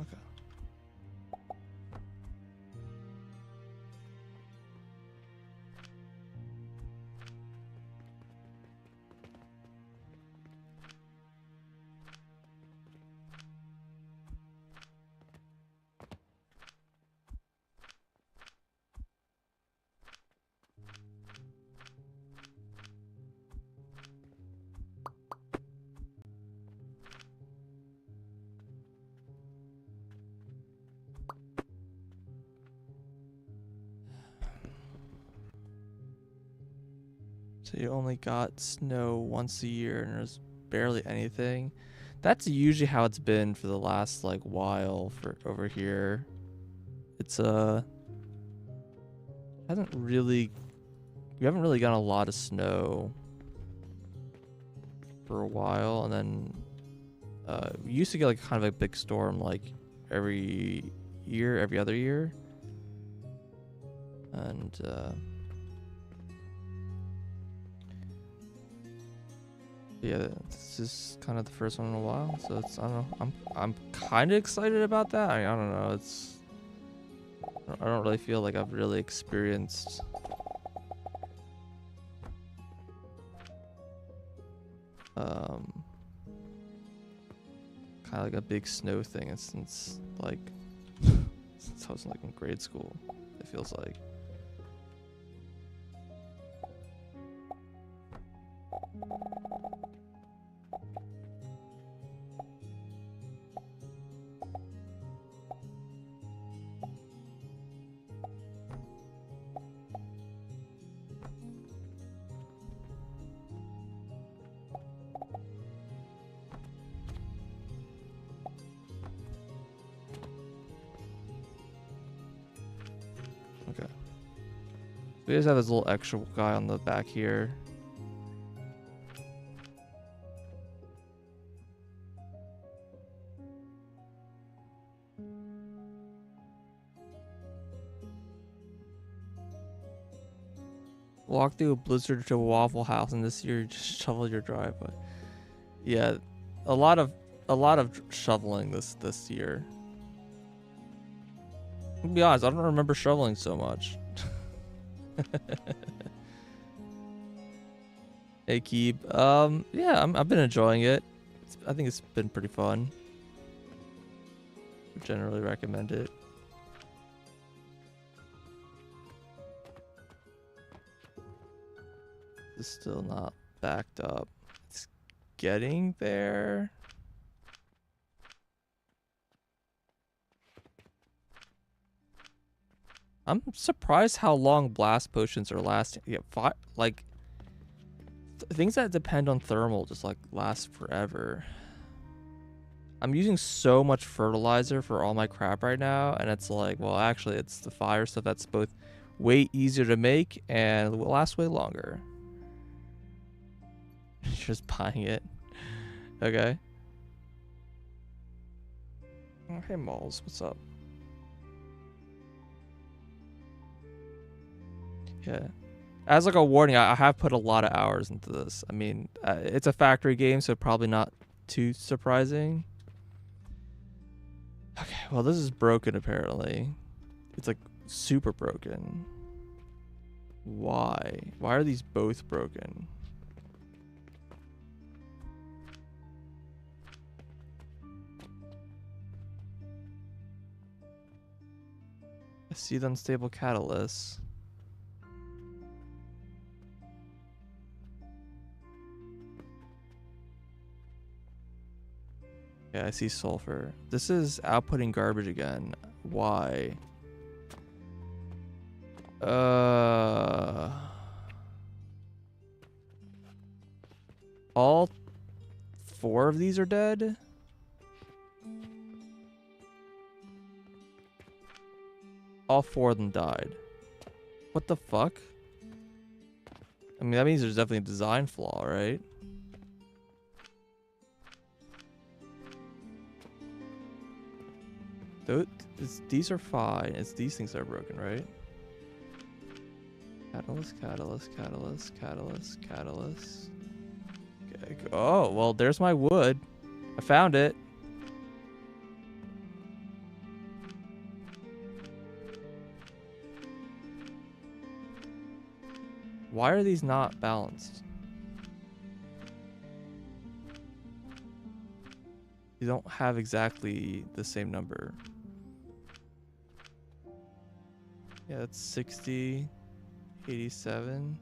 Okay. So you only got snow once a year and there's barely anything. That's usually how it's been for the last like while for over here. It's hasn't really we haven't really gotten a lot of snow for a while, and then we used to get like kind of a big storm like every year, every other year. And yeah, this is kind of the first one in a while, so it's, I don't know, I'm kind of excited about that. I don't know, I don't really feel like I've really experienced kind of like a big snow thing since like since I was like in grade school, it feels like. Okay. We just have this little extra guy on the back here. Walk through a blizzard to a Waffle House, and this year just shovel your driveway. Yeah, a lot of shoveling this year. To be honest, I don't remember shoveling so much. Hey Keeb, yeah, I've been enjoying it. I think it's been pretty fun. Would generally recommend it. It's still not backed up. It's getting there. I'm surprised how long blast potions are lasting. Yeah, like things that depend on thermal just like last forever. I'm using so much fertilizer for all my crap right now, and it's like, well, actually, it's the fire stuff that's both way easier to make and will last way longer. Just buying it. Okay. Oh, hey, Malls, what's up? Yeah. As like a warning, I have put a lot of hours into this. I mean, it's a factory game, so probably not too surprising. Okay, well, this is broken apparently. It's like super broken. Why? Why are these both broken? I see the unstable catalyst. Yeah, I see sulfur. This is outputting garbage again. Why? All 4 of these are dead? All 4 of them died. What the fuck? I mean, that means there's definitely a design flaw, right? These are fine. It's these things that are broken, right? Catalyst, catalyst, catalyst, catalyst, catalyst. Okay. Oh, well, there's my wood. I found it. Why are these not balanced? You don't have exactly the same number. Yeah, that's 60, 87.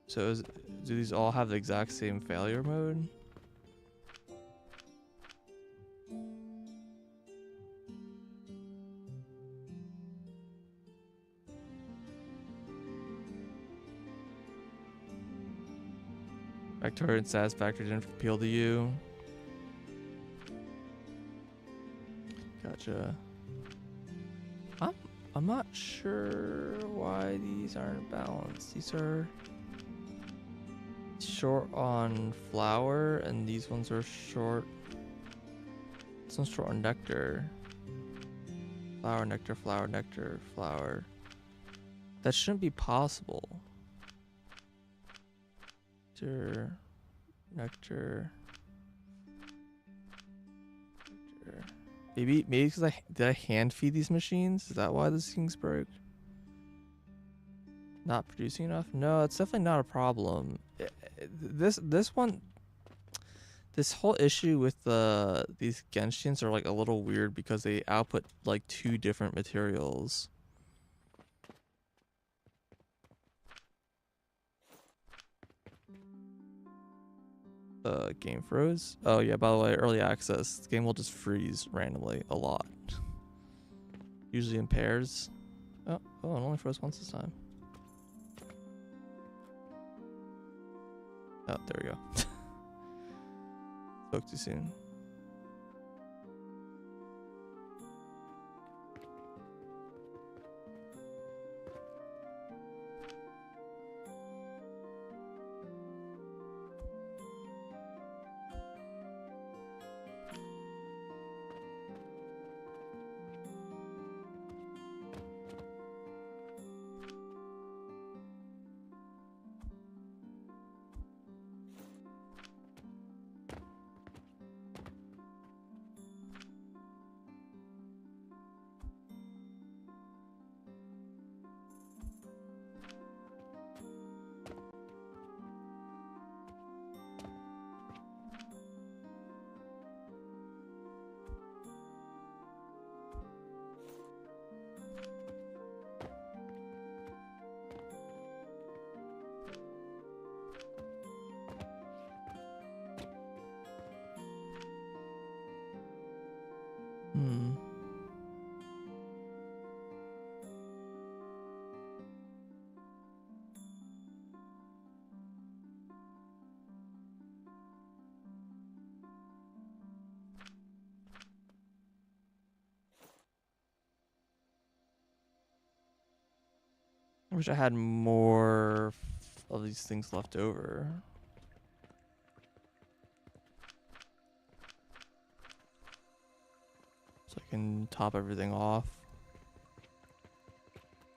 So do these all have the exact same failure mode? Factory and Satisfactory didn't appeal to you. Gotcha. I'm not sure why these aren't balanced. These are short on flour, and these ones are short. This one's short on nectar. Flour, nectar, flour, nectar, flour. That shouldn't be possible. Nectar, nectar, nectar. Maybe because did I hand feed these machines? Is that why this thing's broke? Not producing enough? No, it's definitely not a problem. This one, this whole issue with these Genshins are like a little weird because they output like 2 different materials. Game froze. Oh yeah, by the way, early access. The game will just freeze randomly a lot. Usually in pairs. Oh, it only froze once this time. Oh, there we go. Spoke too soon. I wish I had more of these things left over. So I can top everything off.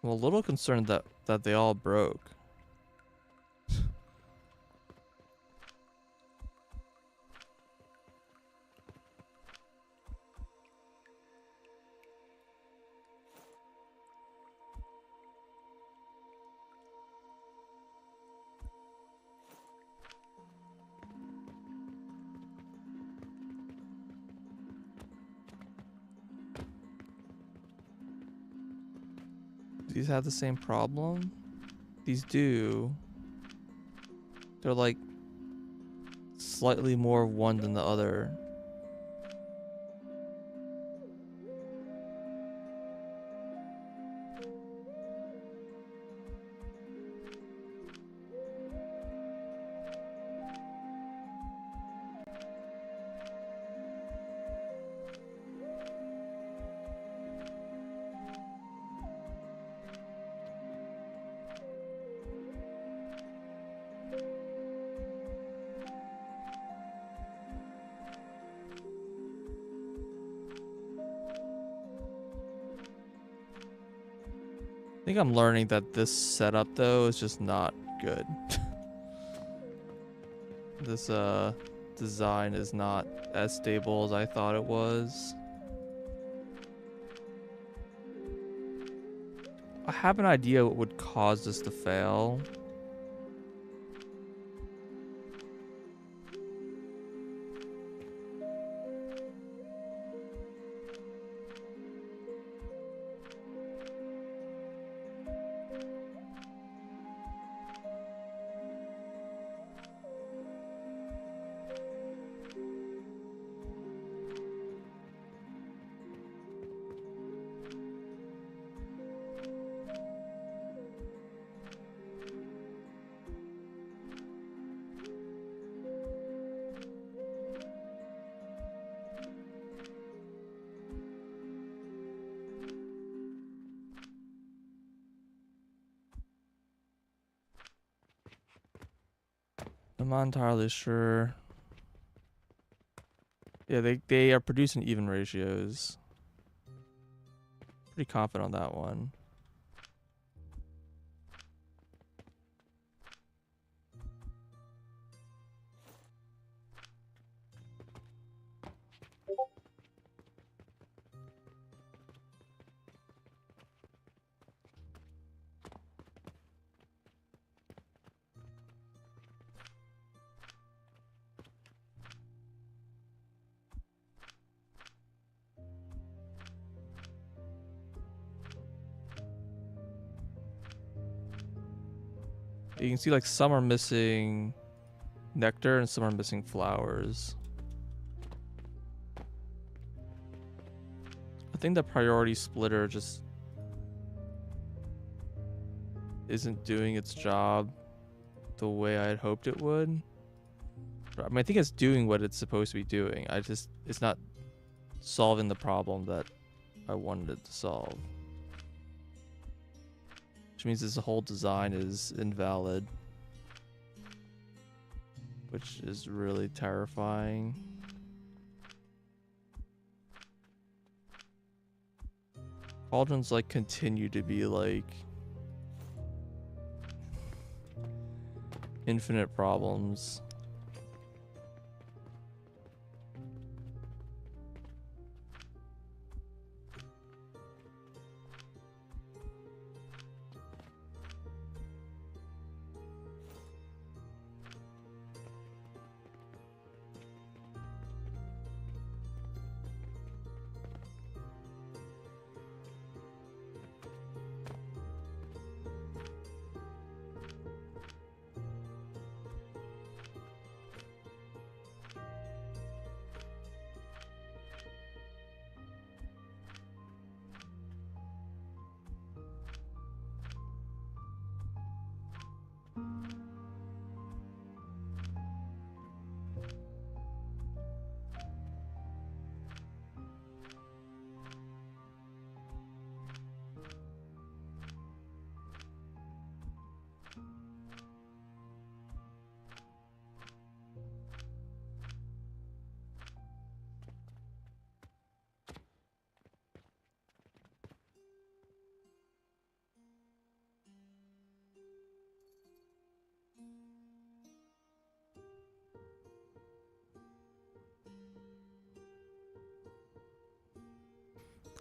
I'm a little concerned that they all broke. These have the same problem? These do. They're like slightly more of one than the other. I think I'm learning that this setup though is just not good. This design is not as stable as I thought it was. I have an idea what would cause this to fail. I'm not entirely sure. Yeah, they are producing even ratios. Pretty confident on that one. You can see like some are missing nectar and some are missing flowers. I think the priority splitter just isn't doing its job the way I had hoped it would. I mean, I think it's doing what it's supposed to be doing. It's not solving the problem that I wanted it to solve. Which means this whole design is invalid. Which is really terrifying. Cauldrons like continue to be like infinite problems.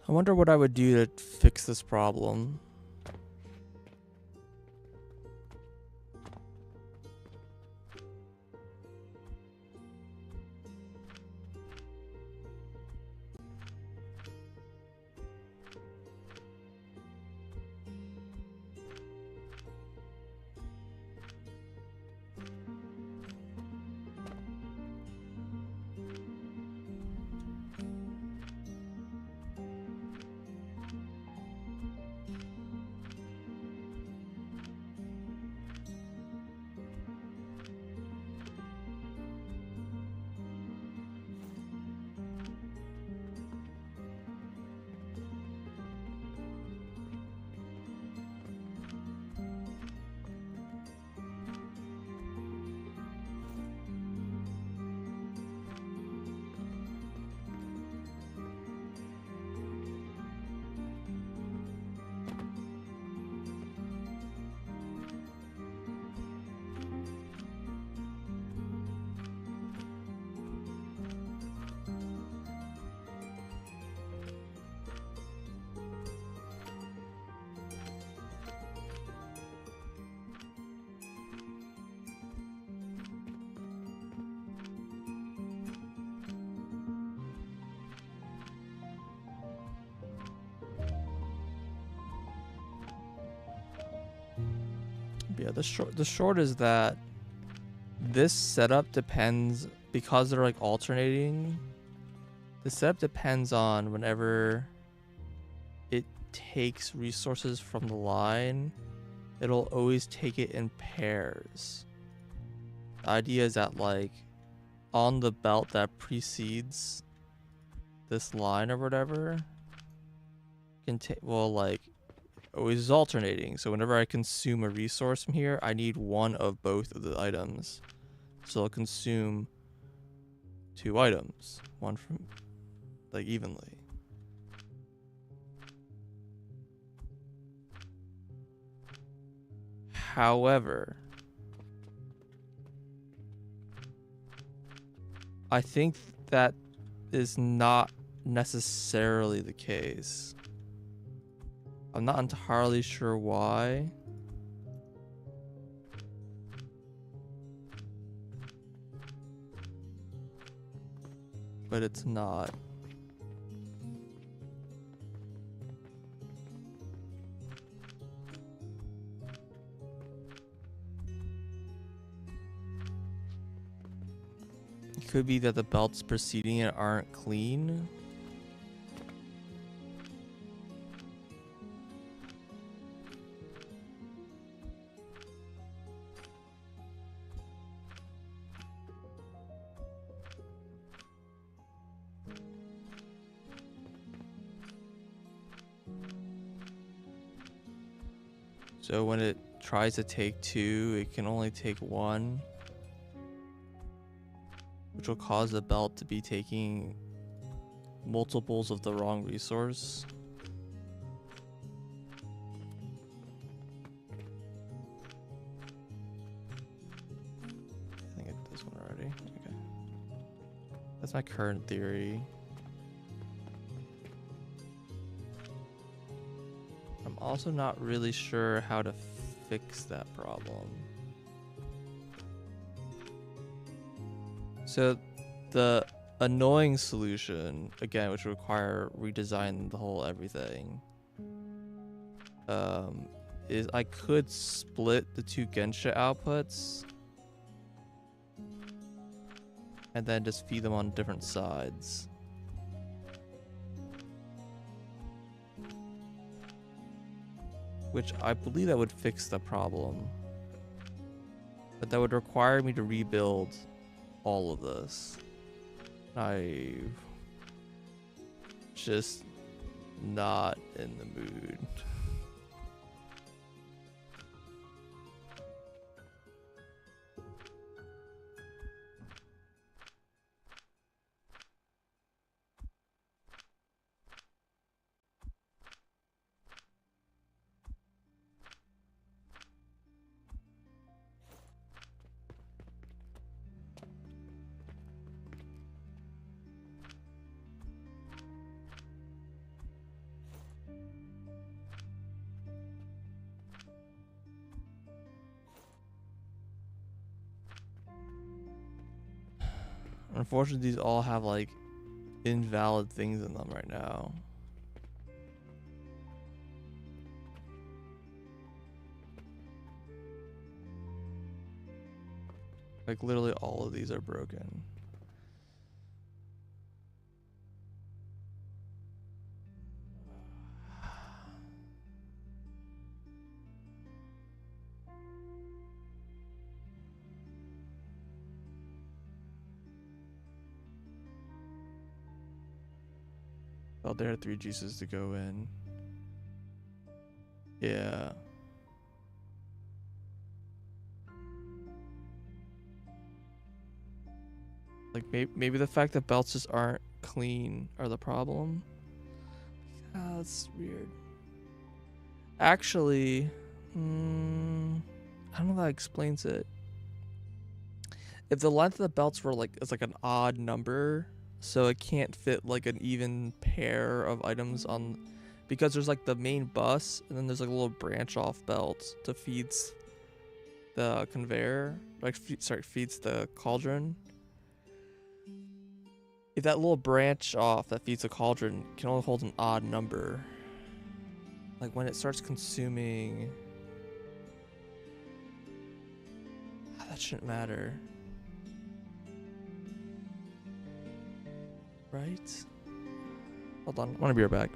I wonder what I would do to fix this problem. Yeah, the short is that this setup depends, because they're like alternating, the setup depends on whenever it takes resources from the line, it'll always take it in pairs. The idea is that like on the belt that precedes this line or whatever can take, well, like always is alternating. So whenever I consume a resource from here, I need one of both of the items. So it'll consume 2 items, one from like evenly. However, I think that is not necessarily the case. I'm not entirely sure why. But it's not. It could be that the belts preceding it aren't clean. So when it tries to take 2, it can only take 1, which will cause the belt to be taking multiples of the wrong resource. I think I did this one already. Okay. That's my current theory. I'm also not really sure how to fix that problem. So the annoying solution, again, which would require redesign the whole everything, is I could split the 2 Gensha outputs and then just feed them on different sides. Which I believe that would fix the problem. But that would require me to rebuild all of this. I'm just not in the mood. Unfortunately, these all have like invalid things in them right now. Like literally all of these are broken. Oh, there are 3 juices to go in. Yeah. Like maybe the fact that belts just aren't clean are the problem. Ah, that's weird. Actually, I don't know if that explains it. If the length of the belts were like is like an odd number, so it can't fit like an even pair of items on, because there's like the main bus and then there's like a little branch off belt to feeds the conveyor, like feeds the cauldron. If that little branch off that feeds the cauldron can only hold an odd number, like when it starts consuming, that shouldn't matter. Right? Hold on, I want to be right back.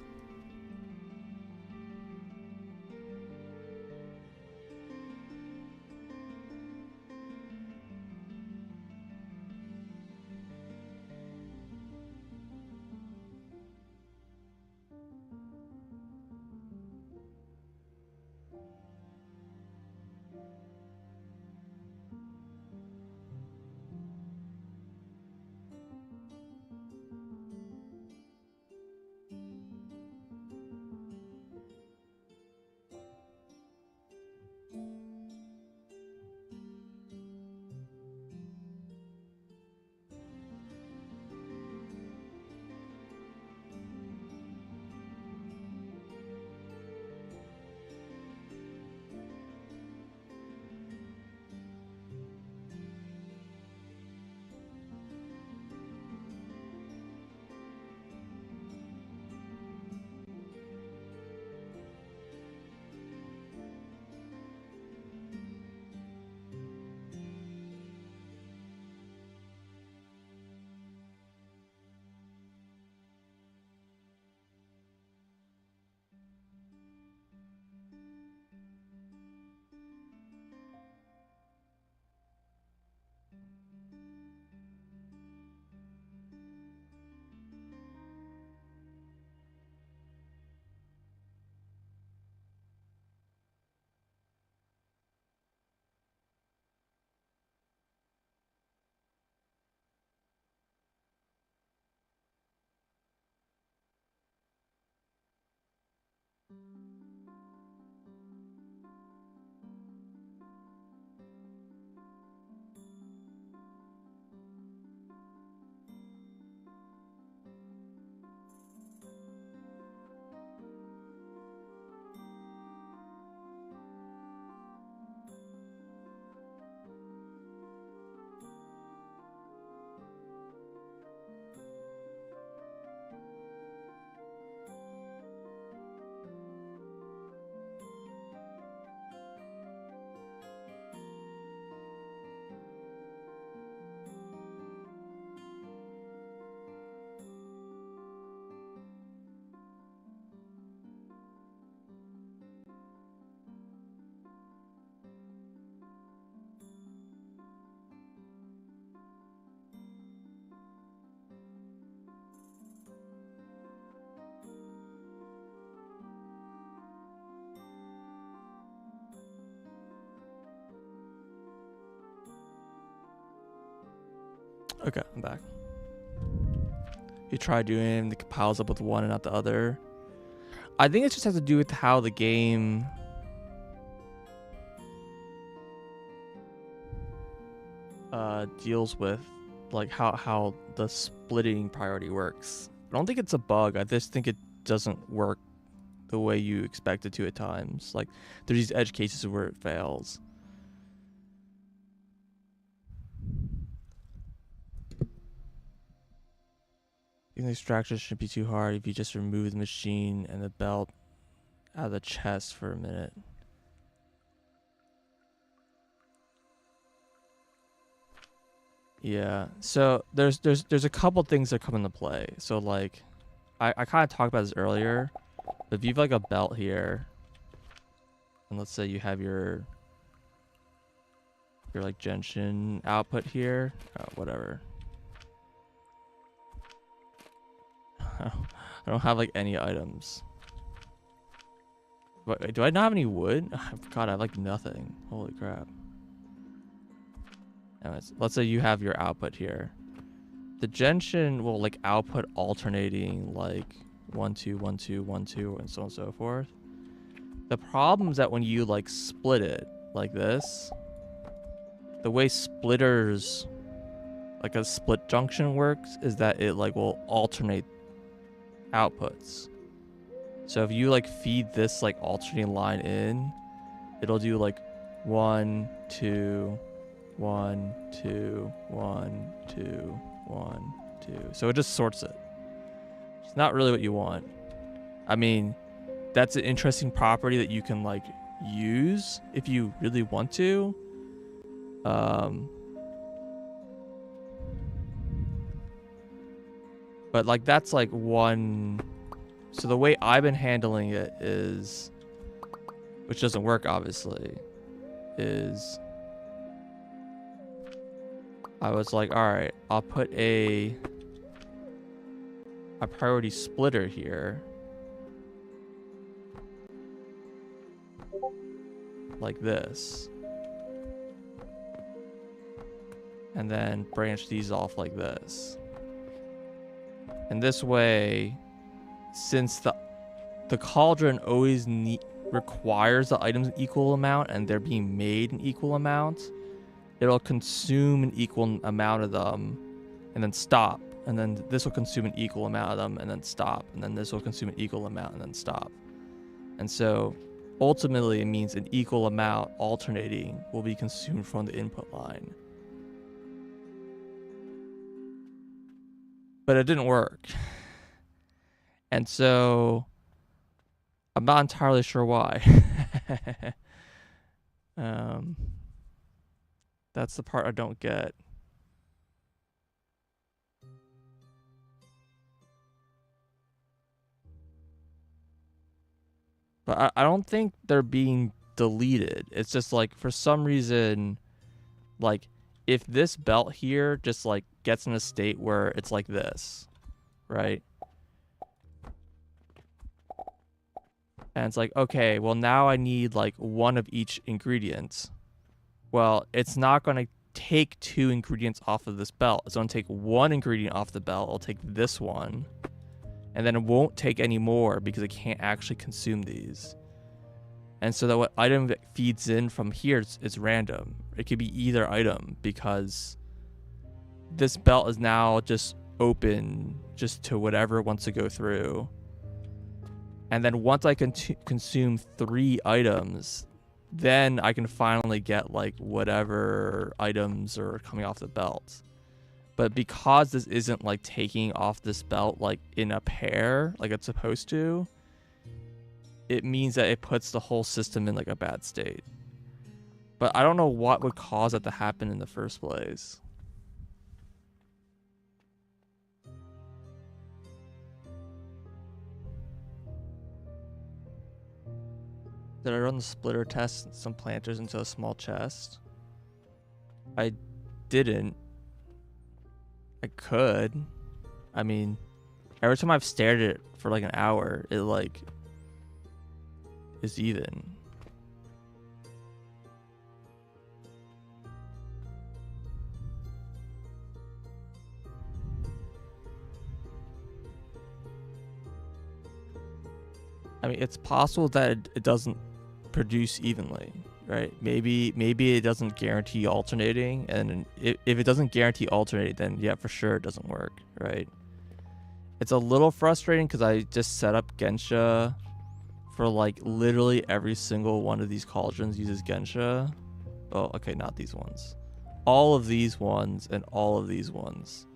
Okay, I'm back. You try doing the compiles up with one and not the other. I think it just has to do with how the game deals with like how the splitting priority works. I don't think it's a bug. I just think it doesn't work the way you expect it to at times. Like there's these edge cases where it fails. The extraction shouldn't be too hard if you just remove the machine and the belt out of the chest for a minute. Yeah, so there's a couple things that come into play. So like, I kind of talked about this earlier, but if you have like a belt here, and let's say you have your like gentian output here, whatever. I don't have like any items. But do I not have any wood? God, I have like nothing. Holy crap. Anyways, let's say you have your output here. The gentian will like output alternating like 1 2 1 2 1 2 and so on and so forth. The problem is that when you like split it like this, the way splitters like a split junction works is that it like will alternate outputs. So if you like feed this like alternating line in, it'll do like 1 2 1 2 1 2 1 2. So it just sorts it. It's not really what you want. I mean, that's an interesting property that you can like use if you really want to. But like that's like one. So the way I've been handling it is, which doesn't work obviously, is I was like, all right, I'll put a priority splitter here, like this, and then branch these off like this. And this way, since the cauldron always requires the items in equal amount and they're being made in equal amounts, it'll consume an equal amount of them and then stop. And then this will consume an equal amount of them and then stop. And then this will consume an equal amount and then stop. And so ultimately it means an equal amount alternating will be consumed from the input line. But it didn't work. And so I'm not entirely sure why. That's the part I don't get. But I don't think they're being deleted. It's just like for some reason, like if this belt here just like gets in a state where it's like this, right? And it's like, okay, well now I need like one of each ingredient. Well, it's not going to take 2 ingredients off of this belt. It's going to take 1 ingredient off the belt. It'll take this one. And then it won't take any more because it can't actually consume these. And so that what item that feeds in from here is random. It could be either item because this belt is now just open just to whatever wants to go through. And then once I consume 3 items, then I can finally get like whatever items are coming off the belt. But because this isn't like taking off this belt like in a pair like it's supposed to, it means that it puts the whole system in like a bad state. But I don't know what would cause that to happen in the first place. Did I run the splitter test and some planters into a small chest? I didn't. I could. I mean, every time I've stared at it for like an hour, it like is even. I mean, it's possible that it doesn't produce evenly, right? Maybe it doesn't guarantee alternating, and if it doesn't guarantee alternating, then yeah, for sure it doesn't work, right? It's a little frustrating because I just set up Gensha for like literally every single one of these cauldrons uses Gensha. Oh, okay, not these ones. All of these ones and all of these ones.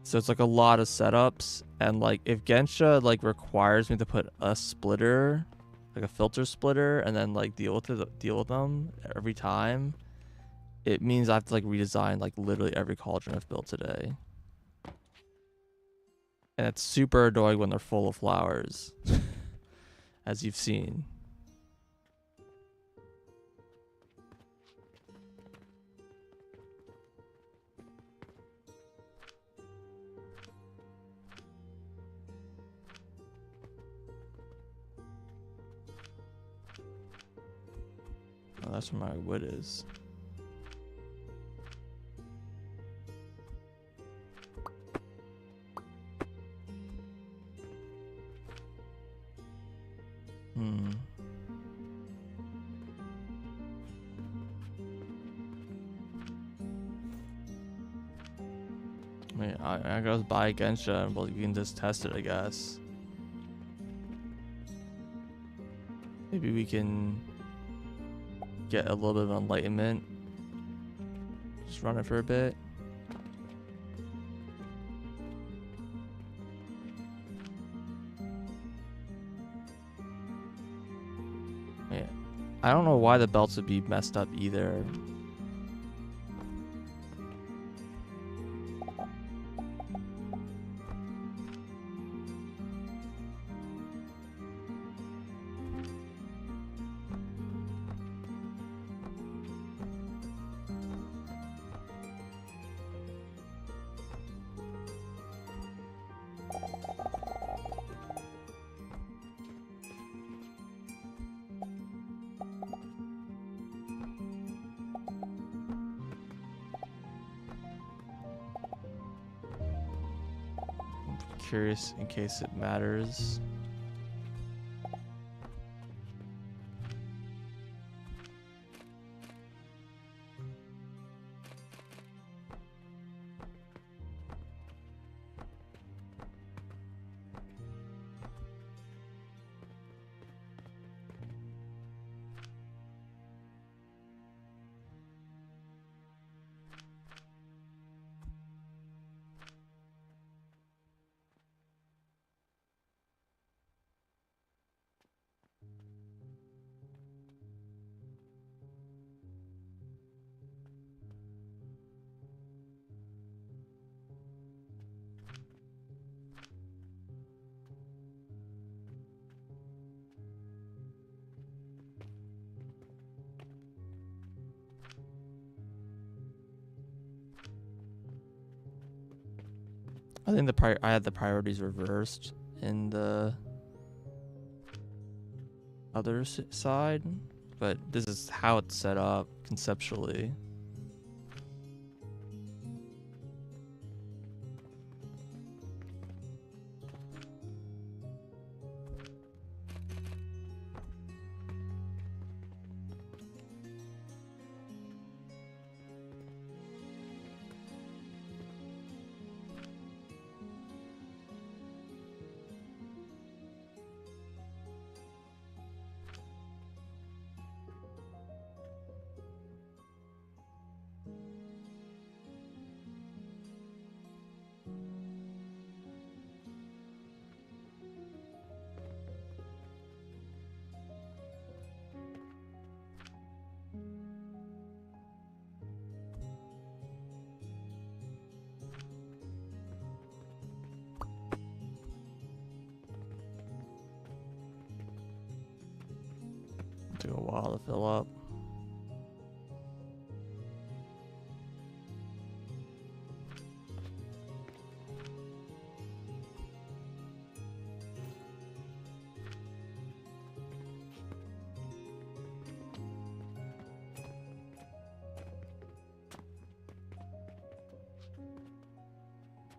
So it's like a lot of setups, and like if Gensha like requires me to put a splitter, like a filter splitter, and then like deal with them every time, it means I have to like redesign like literally every cauldron I've built today. And it's super annoying when they're full of flowers, as you've seen. Oh, that's where my wood is. I mean, I gotta buy Gensha, and well, you can just test it, I guess. Maybe we can get a little bit of enlightenment. Just run it for a bit. Yeah. I don't know why the belts would be messed up either. Curious in case it matters. I think I had the priorities reversed in the other side, but this is how it's set up conceptually. Took a while to fill up.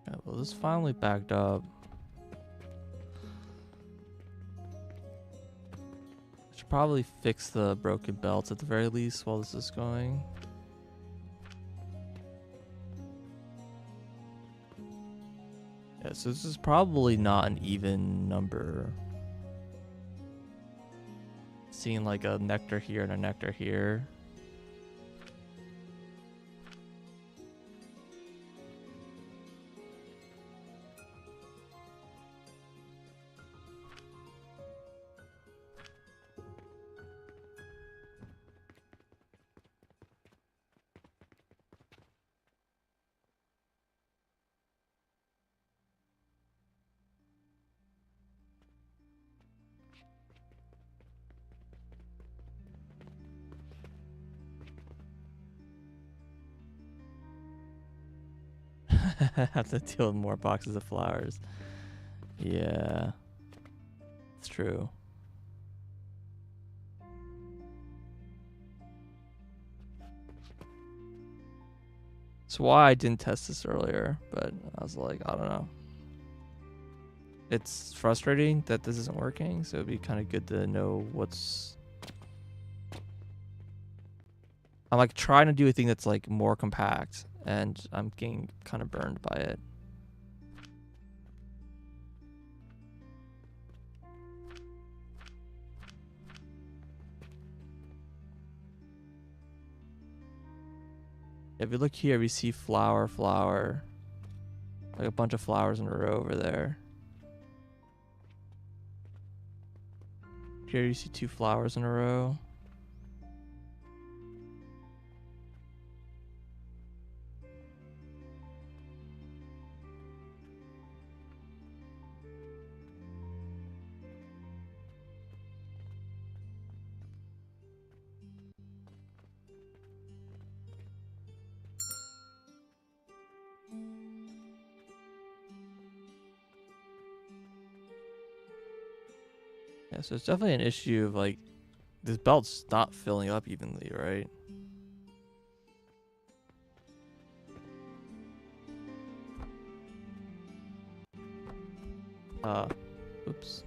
Yeah, well, this finally backed up. Should probably fix the broken belts at the very least while this is going. Yeah, so this is probably not an even number. Seeing like a nectar here and a nectar here. Have to deal with more boxes of flowers. Yeah, it's true. That's why I didn't test this earlier, but I was like, I don't know. It's frustrating that this isn't working, so it'd be kind of good to know what's... I'm like trying to do a thing that's like more compact, and I'm getting kind of burned by it. If you look here, we see flower, flower. Like a bunch of flowers in a row over there. Here you see 2 flowers in a row. Yeah, so it's definitely an issue of like, this belt's not filling up evenly, right? Oops.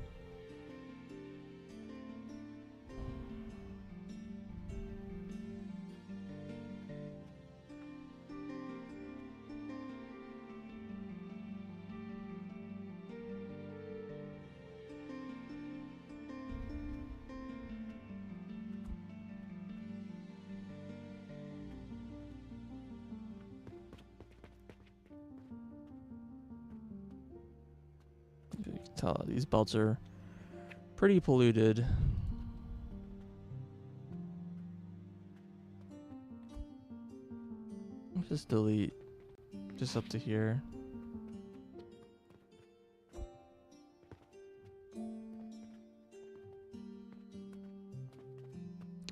You can tell these belts are pretty polluted. Let's just delete just up to here.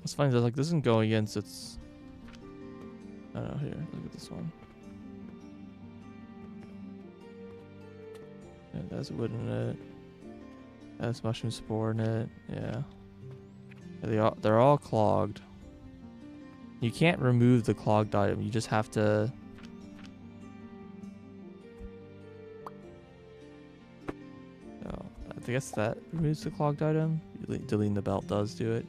It's funny that like this isn't going against its... I don't know, here, look at this one. Yeah, that's wood in it. That's mushroom spore in it. Yeah. They're all clogged. You can't remove the clogged item. You just have to... Oh, I guess that removes the clogged item. Deleting the belt does do it.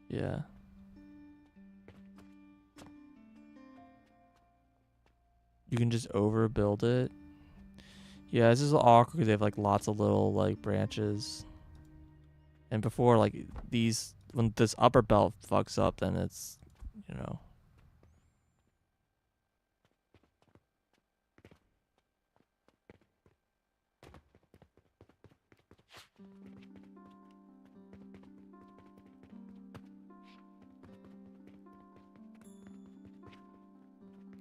Yeah. You can just overbuild it. Yeah, this is awkward because they have like lots of little like branches. And before like these, when this upper belt fucks up, then it's, you know.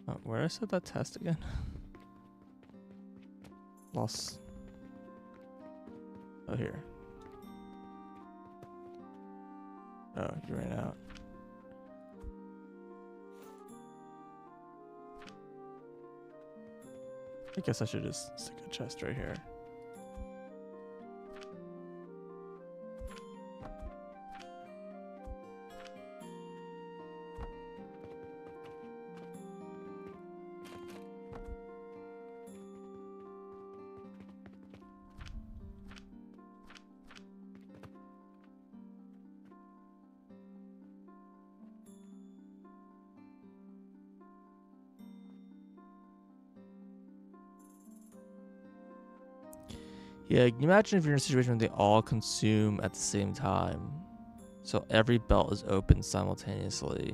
Oh, where did I set that test again? Lost. Oh, here. Oh, you ran out. I guess I should just stick a chest right here. Yeah, can you imagine if you're in a situation where they all consume at the same time? So every belt is open simultaneously.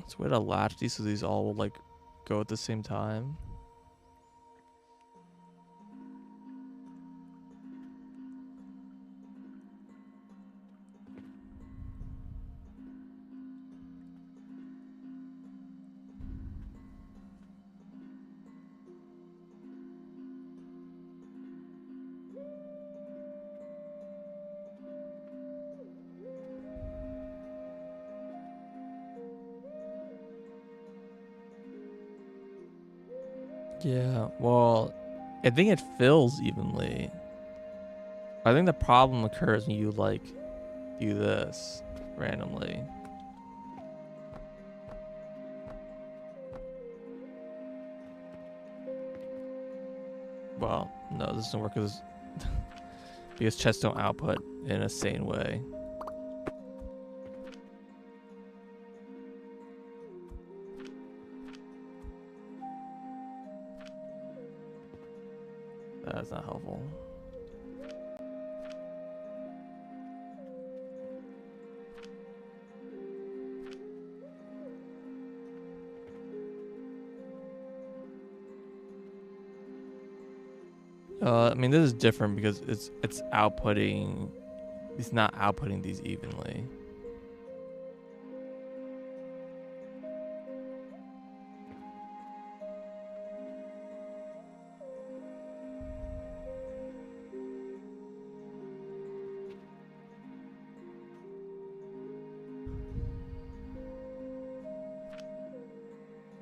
So we had to latch these so these all will like go at the same time. Yeah, well, I think it fills evenly. I think the problem occurs when you like do this randomly. Well, no, this doesn't work because chests don't output in a sane way. That's not helpful. I mean, this is different because it's outputting. It's not outputting these evenly.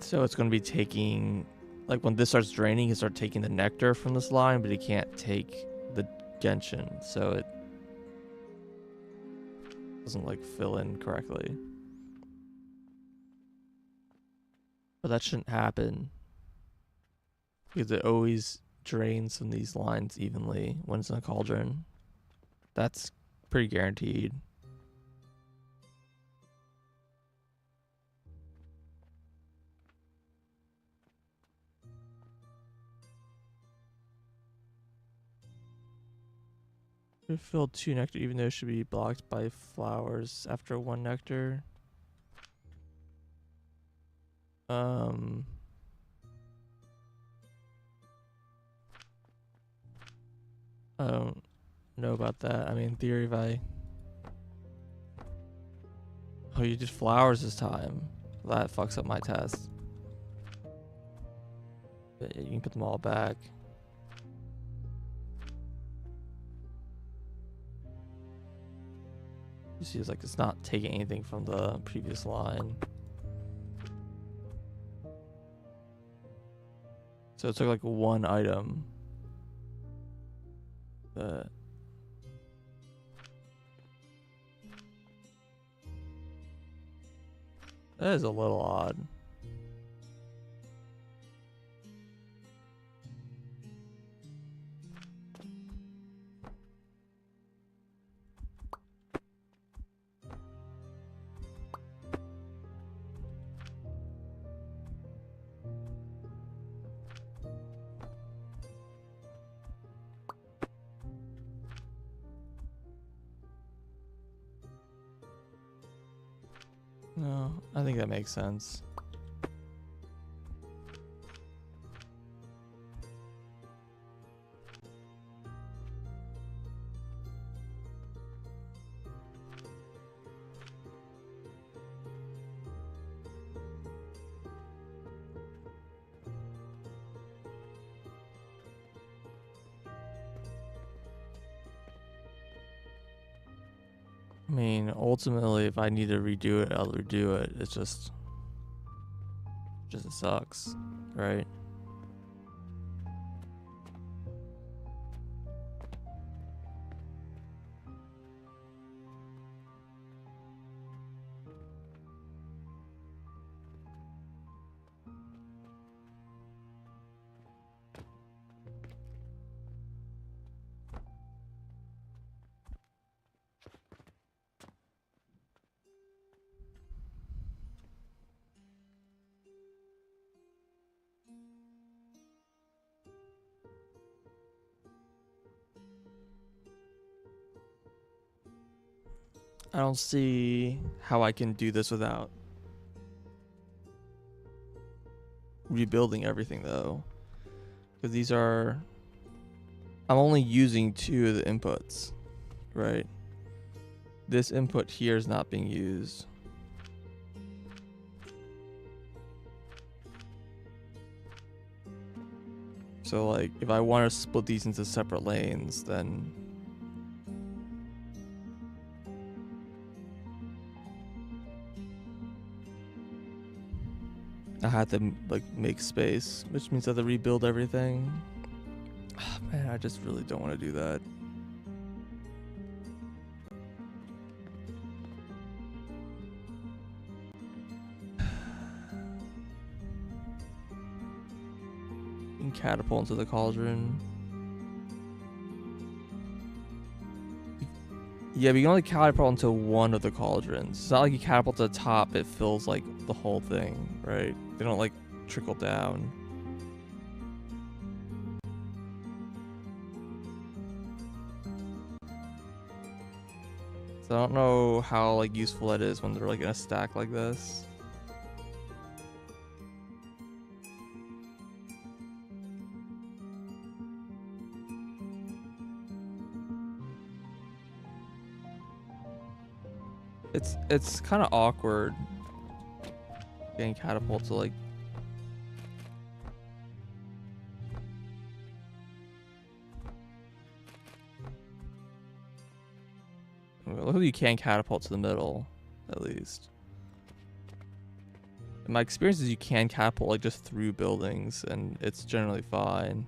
So it's going to be taking, like when this starts draining, it start taking the nectar from this line, but it can't take the genshin, so it doesn't like fill in correctly. But that shouldn't happen because it always drains from these lines evenly when it's in a cauldron. That's pretty guaranteed. It filled 2 nectar, even though it should be blocked by flowers after 1 nectar. I don't know about that. I mean, in theory, if I... Oh, you did flowers this time. That fucks up my test. But you can put them all back. You see, it's like it's not taking anything from the previous line. So it took like 1 item. That is a little odd. No, I think that makes sense. I mean, ultimately, if I need to redo it, I'll redo it. It's just it sucks, right? I don't see how I can do this without rebuilding everything though. Because these are... I'm only using 2 of the inputs, right? This input here is not being used. So like, if I want to split these into separate lanes, then... I had to like make space, which means I have to rebuild everything. Oh, man, I just really don't want to do that. You can catapult into the cauldron. Yeah, but you can only catapult into one of the cauldrons. It's not like you catapult to the top, it fills like the whole thing, right? They don't like trickle down. So I don't know how like useful that is when they're like in a stack like this. It's kind of awkward getting catapult to like... Look, you can catapult to the middle, at least. In my experience is you can catapult like just through buildings, and it's generally fine.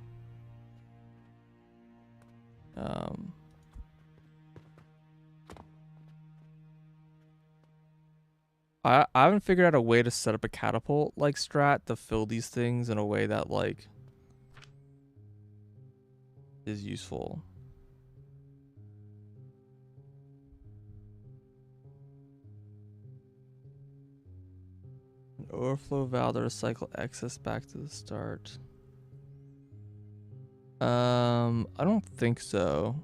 I haven't figured out a way to set up a catapult like strat to fill these things in a way that like is useful. An overflow valve to recycle excess back to the start. I don't think so.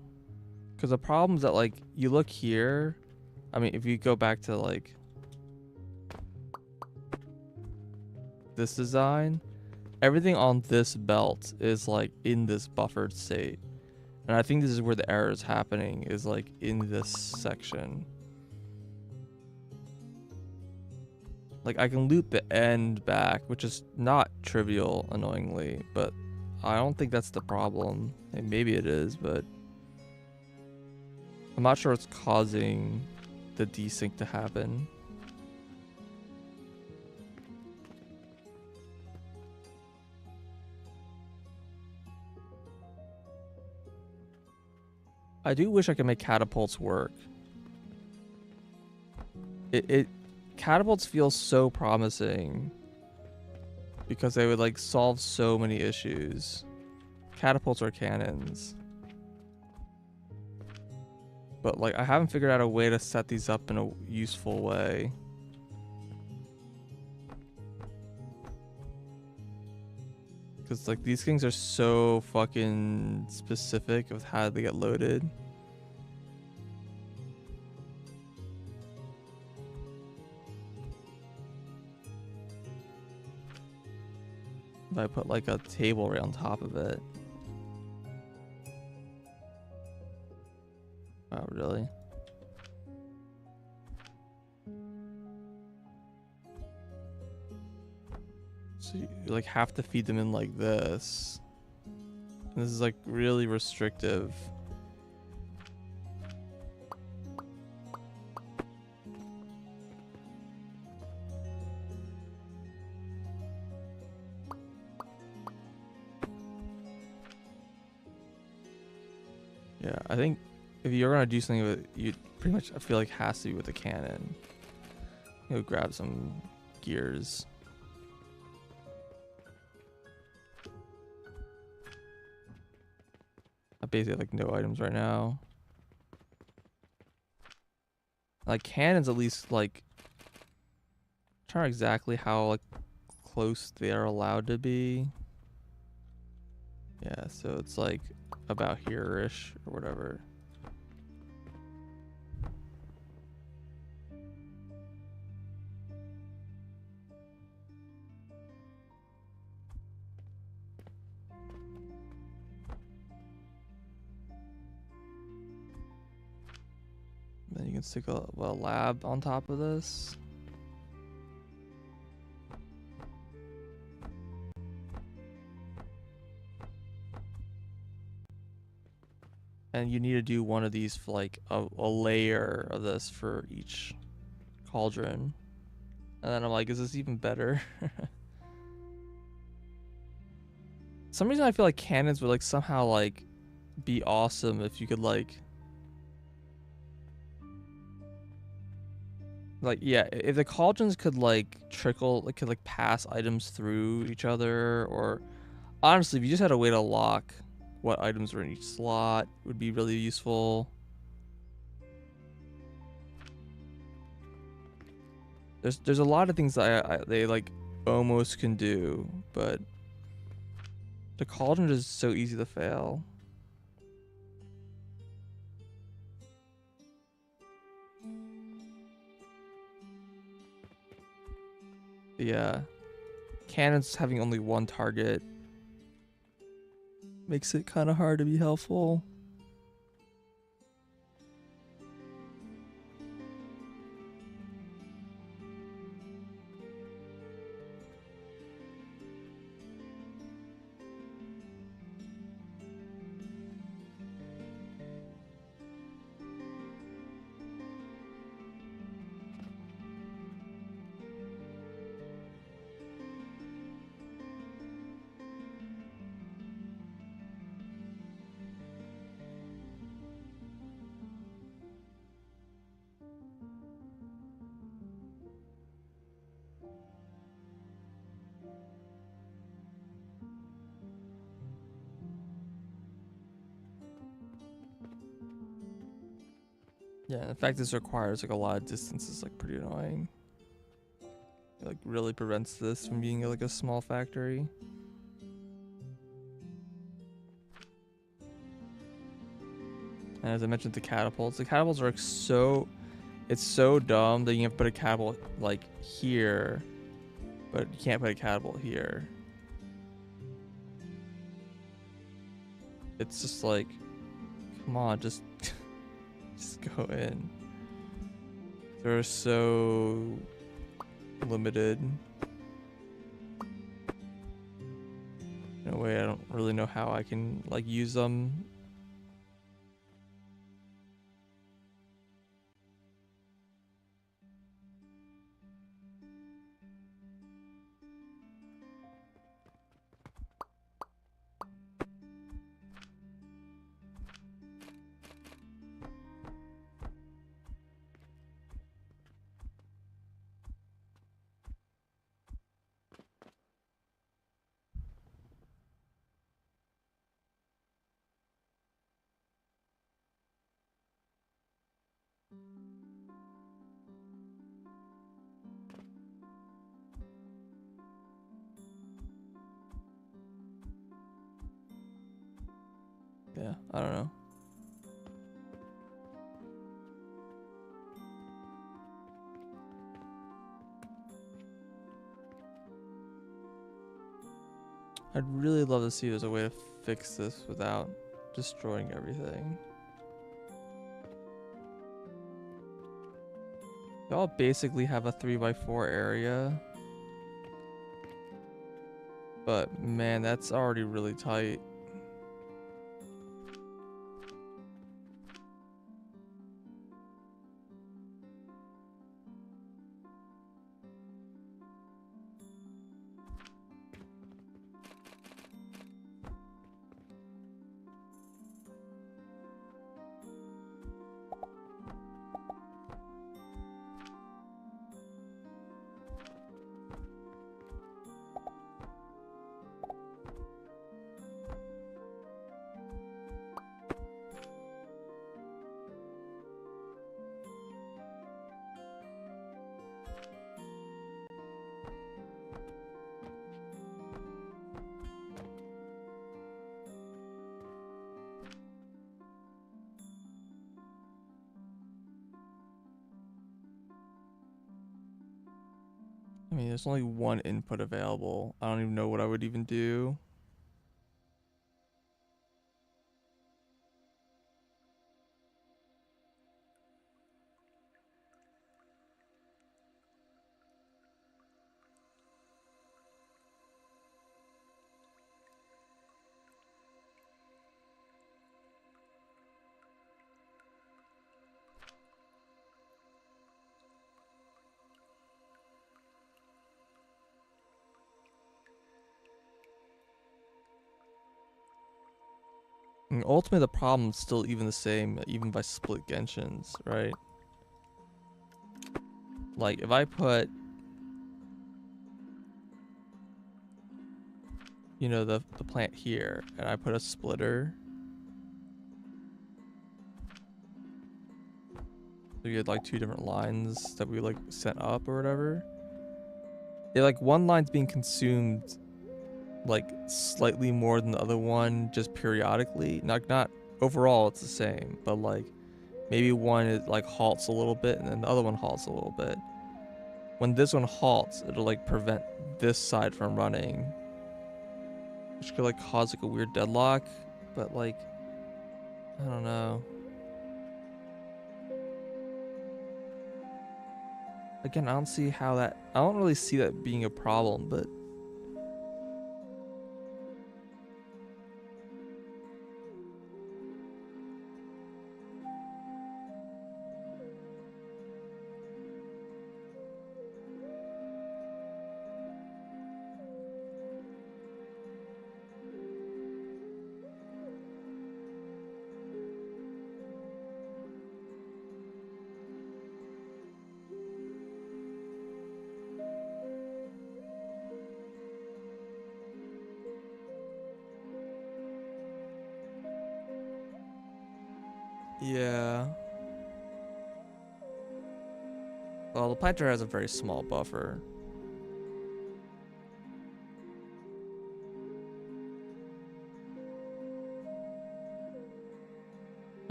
Because the problem is that like you look here, I mean if you go back to like this design, everything on this belt is like in this buffered state. And I think this is where the error is happening, is like in this section. Like I can loop the end back, which is not trivial, annoyingly, but I don't think that's the problem. And maybe it is, but I'm not sure what's causing the desync to happen. I do wish I could make catapults work. Catapults feel so promising because they would like solve so many issues. Catapults are cannons. But like I haven't figured out a way to set these up in a useful way. Because like these things are so fucking specific of how they get loaded. If I put like a table right on top of it. Oh, really? So you like have to feed them in like this. And this is like really restrictive. Yeah, I think if you're gonna do something with, you pretty much, I feel like, has to be with a cannon. Go grab some gears. I basically have like no items right now. Like cannons, at least like. I'm trying exactly how like close they are allowed to be. Yeah, so it's like about here-ish or whatever. Then you can stick a lab on top of this. And you need to do one of these for like a layer of this for each cauldron. And then I'm like, is this even better? Some reason I feel like cannons would like somehow like be awesome if you could like yeah, if the cauldrons could like trickle, like could like pass items through each other, or honestly if you just had a way to lock what items were in each slot, would be really useful. There's a lot of things that they like almost can do, but the cauldron is so easy to fail. Yeah, cannons having only one target makes it kind of hard to be helpful. Yeah, in fact, this requires like a lot of distance. Is like pretty annoying. It like really prevents this from being like a small factory. And as I mentioned, the catapults are like so, it's so dumb that you have to put a catapult like here, but you can't put a catapult here. It's just like, come on, just just go in. They're so limited. In a way, I don't really know how I can like use them. Yeah, I don't know. I'd really love to see there's a way to fix this without destroying everything. Y'all basically have a 3x4 area. But man, that's already really tight. I mean, there's only one input available. I don't even know what I would even do. And ultimately, the problem's still even the same, even by split Genshins, right? Like, if I put, you know, the plant here, and I put a splitter, so you had like two different lines that we like set up or whatever. Yeah, like one line's being consumed like slightly more than the other one just periodically. Not overall it's the same, but like maybe one is like halts a little bit and then the other one halts a little bit. When this one halts, it'll like prevent this side from running, which could like cause like a weird deadlock, but like I don't know. Again, I don't really see that being a problem, but yeah. Well, the planter has a very small buffer.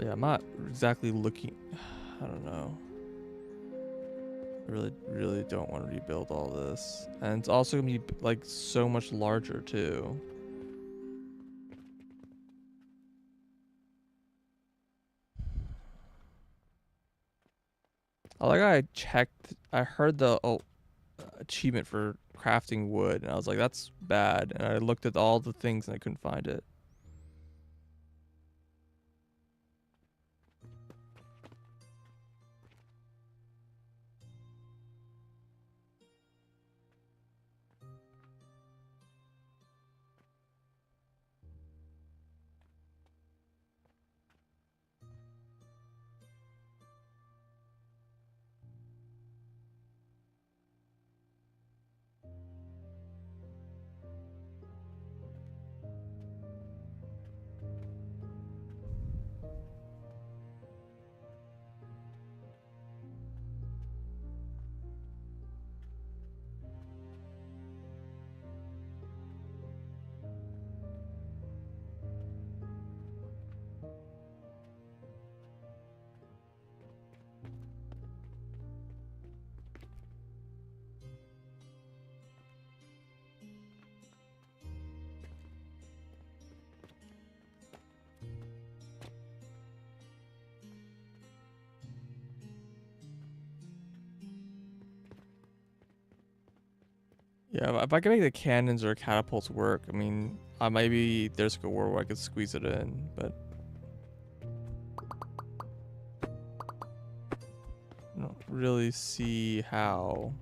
Yeah, I'm not exactly looking. I don't know. I really don't want to rebuild all this. And it's also gonna be like so much larger too. I heard the achievement for crafting wood, and I was like, that's bad. And I looked at all the things and I couldn't find it. Yeah, if I can make the cannons or catapults work, I mean, maybe there's like a world where I could squeeze it in, but I don't really see how.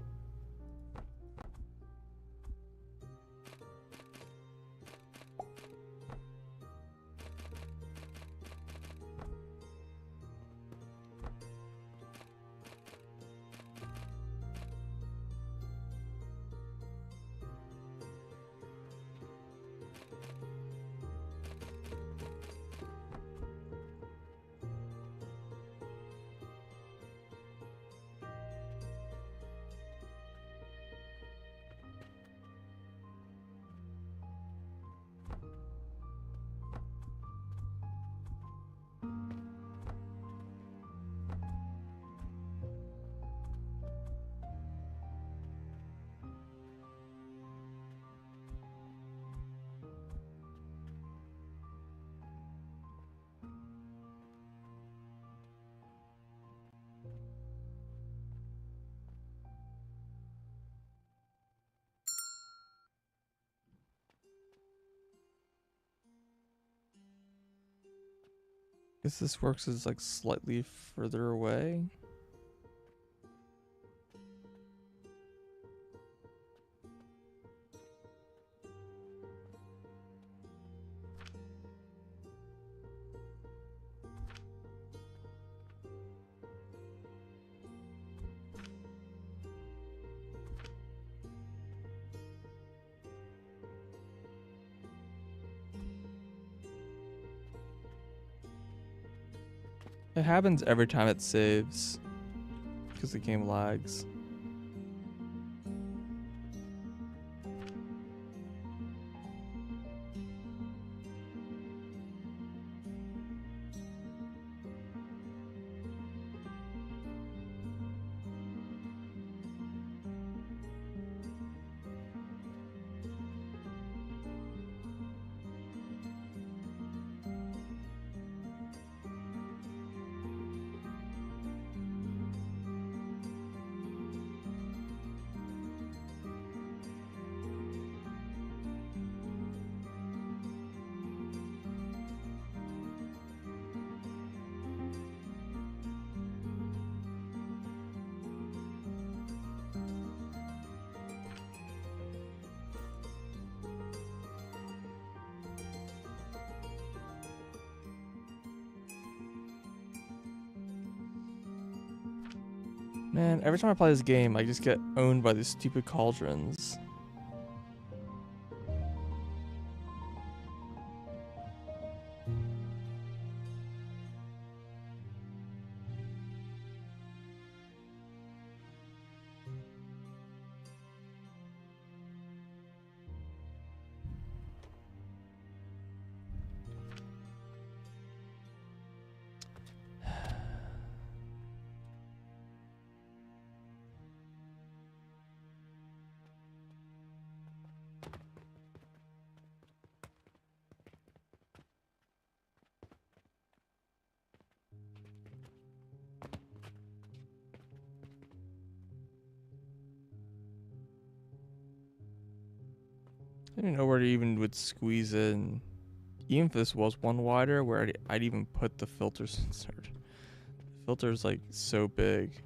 Guess this works as like slightly further away. It happens every time it saves because the game lags. Man, every time I play this game, I just get owned by these stupid cauldrons. I don't know where it even would squeeze in. Even if this was one wider, where I'd even put the filters insert. The filter's like so big.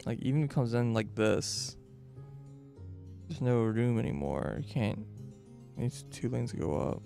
Like even if it comes in like this, there's no room anymore. You can't. It needs 2 lanes to go up.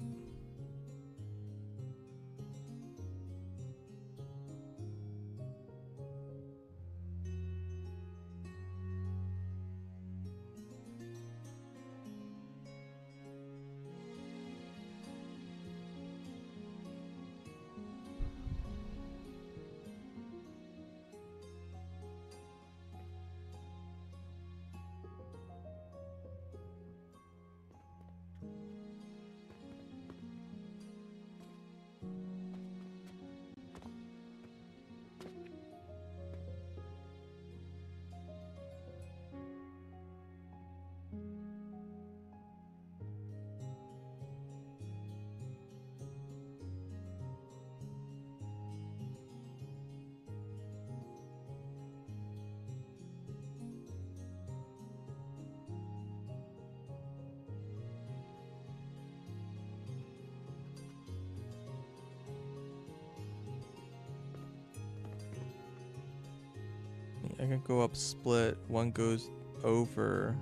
I can go up split. One goes over,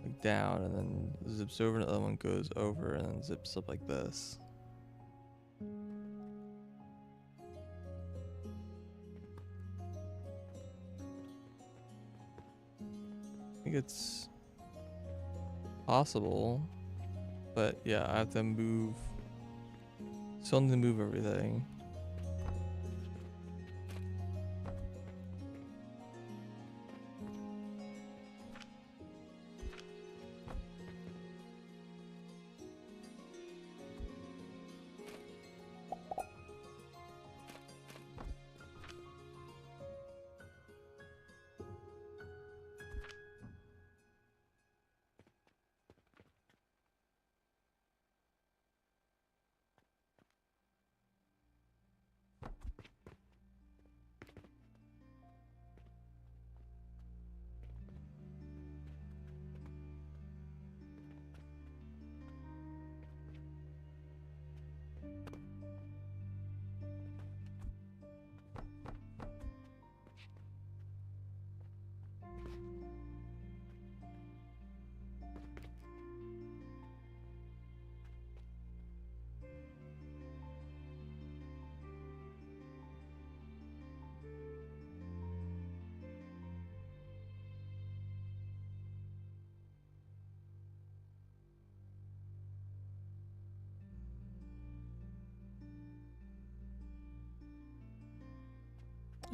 like down, and then zips over, and the other one goes over, and then zips up like this. I think it's possible, but yeah, I have to move. Still need to move everything.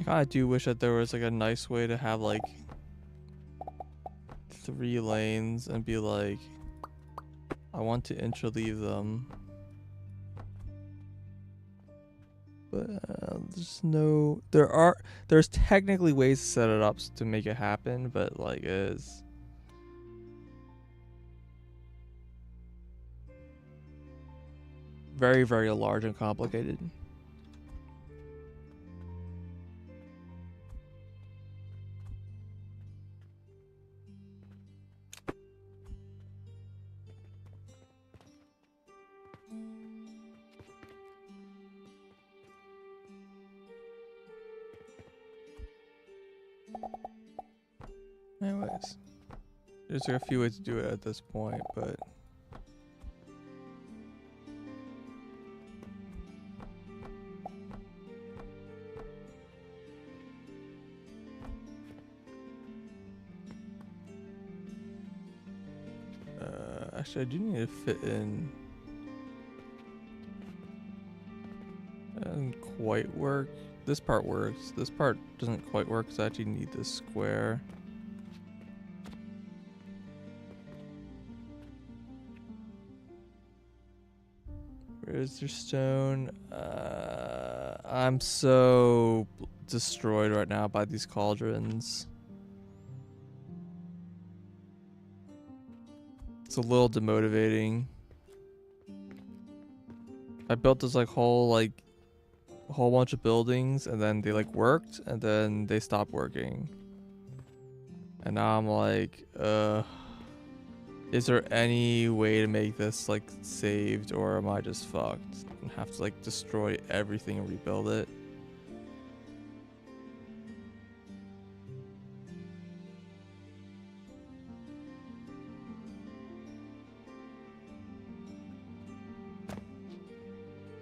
kind of do wish that there was like a nice way to have like 3 lanes and be like, I want to interleave them. But there's technically ways to set it up to make it happen, but like it is very, very large and complicated. Anyways, there's like a few ways to do it at this point, but actually I do need to fit in. That doesn't quite work. This part works. This part doesn't quite work because I actually need this square. Where's your stone? I'm so destroyed right now by these cauldrons. It's a little demotivating. I built this like whole bunch of buildings and then they like worked and then they stopped working. And now I'm like, is there any way to make this like saved, or am I just fucked and have to like destroy everything and rebuild it?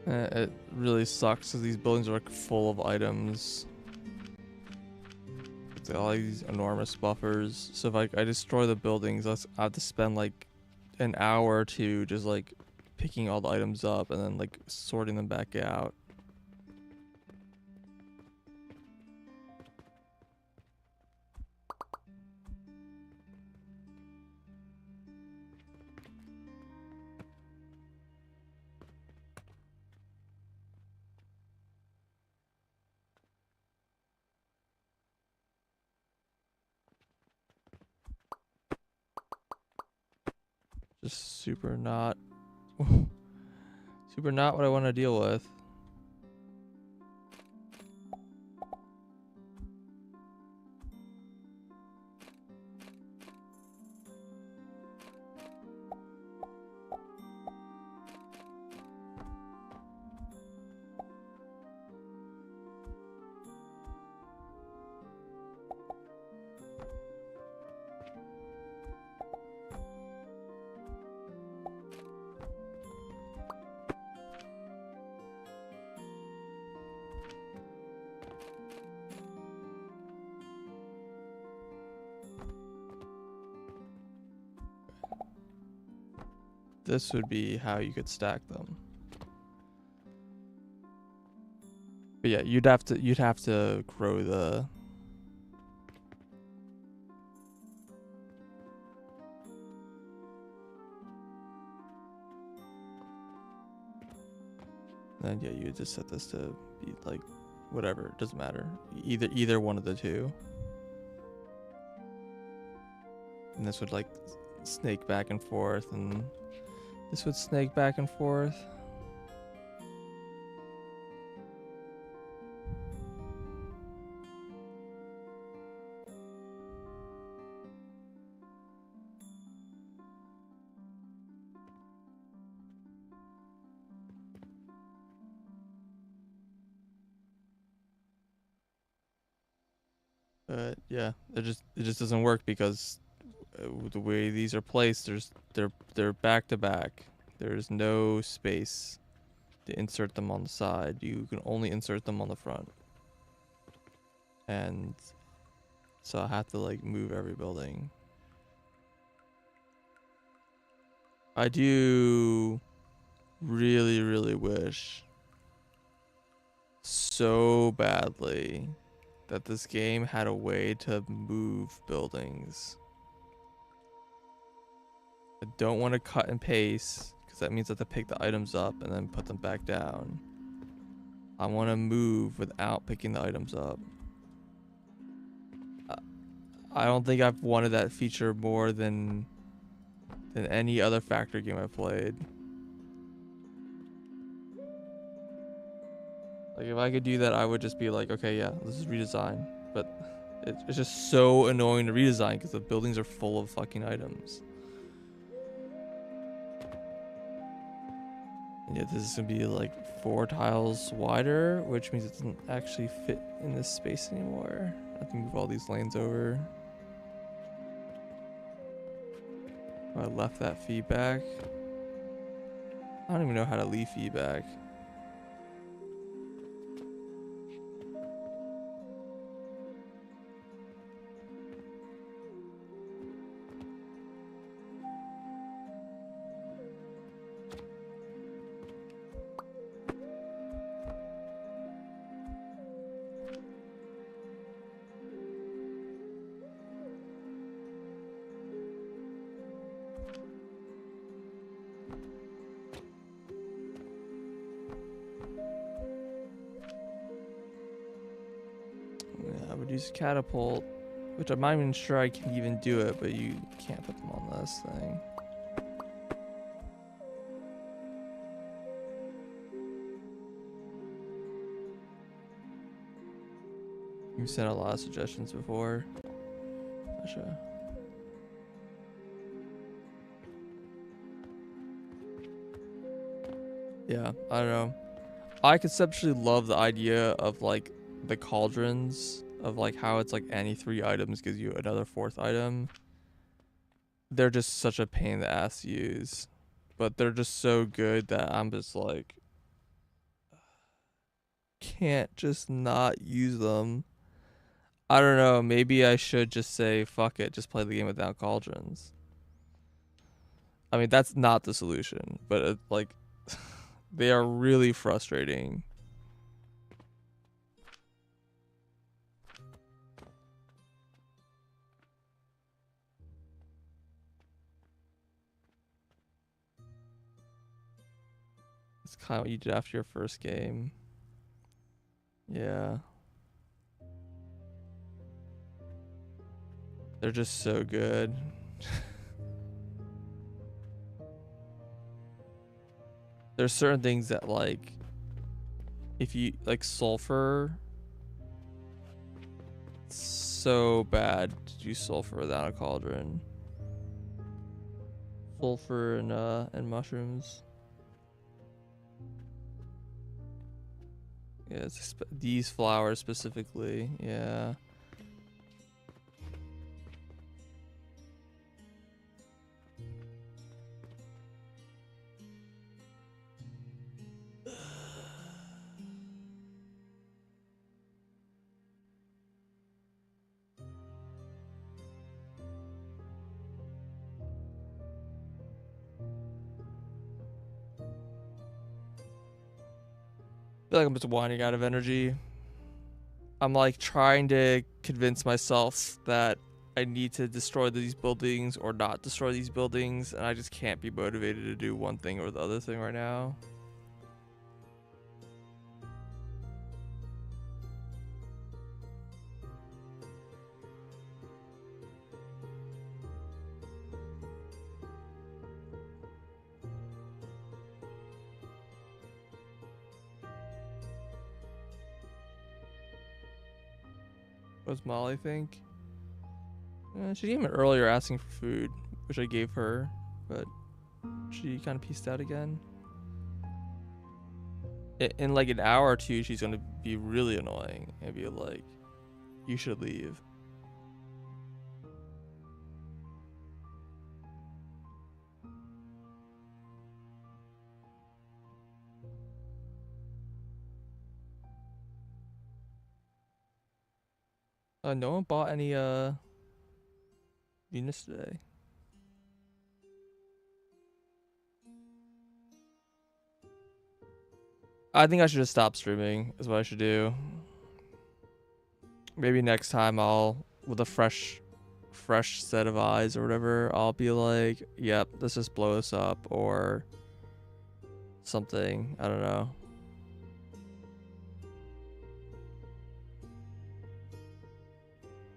It really sucks because these buildings are like full of items. It's got all these enormous buffers. So if I destroy the buildings, I have to spend like an hour or two just like picking all the items up and then like sorting them back out. Just super not super not what I want to deal with. This would be how you could stack them. But yeah, you'd have to grow the then yeah, you just set this to be like whatever, it doesn't matter. Either one of the two. And this would like snake back and forth, and this would snake back and forth. But yeah, it just doesn't work because the way these are placed, they're back to back. There's no space to insert them on the side. You can only insert them on the front. And so I have to like move every building. I do really, really wish so badly that this game had a way to move buildings. I don't want to cut and paste because that means I have to pick the items up and then put them back down. I want to move without picking the items up. I don't think I've wanted that feature more than any other factory game I've played. Like if I could do that, I would just be like, okay, yeah, this is redesign. But it's just so annoying to redesign because the buildings are full of fucking items. And yet this is gonna be like 4 tiles wider, which means it doesn't actually fit in this space anymore. I have to move all these lanes over. I left that feedback. I don't even know how to leave feedback. I would use catapult, which I'm not even sure I can even do it, but you can't put them on this thing. You've sent a lot of suggestions before. Gotcha. Yeah, I don't know. I conceptually love the idea of like the cauldrons, of like how it's like any 3 items gives you another 4th item. They're just such a pain in the ass to use, but they're just so good that I'm just like, can't just not use them. I don't know, maybe I should just say fuck it, just play the game without cauldrons. I mean, that's not the solution, but it, like they are really frustrating. It's kind of what you did after your first game. Yeah. They're just so good. There's certain things that like, if you like sulfur, it's so bad to do sulfur without a cauldron. Sulfur and mushrooms. Yeah, it's these flowers specifically. Yeah. I feel like I'm just winding out of energy. I'm like trying to convince myself that I need to destroy these buildings or not destroy these buildings, and I just can't be motivated to do one thing or the other thing right now. What does Molly think? She came in earlier asking for food, which I gave her, but she kind of pieced out again. In like an hour or 2, she's gonna be really annoying and be like, "You should leave." No one bought any units today. I think I should just stop streaming, is what I should do. maybe next time I'll, with a fresh set of eyes or whatever, I'll be like, yep, let's just blow this up or something. I don't know.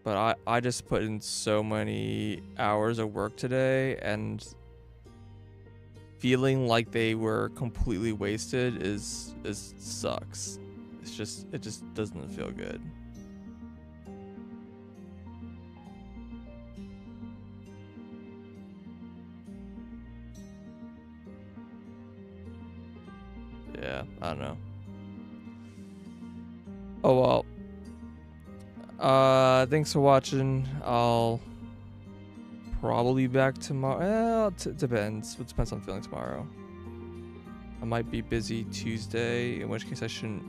But I just put in so many hours of work today, and feeling like they were completely wasted is sucks. It just doesn't feel good. Yeah, I don't know. Oh well. Thanks for watching. I'll probably be back tomorrow. Depends. It depends on feeling tomorrow. I might be busy Tuesday, in which case I shouldn't.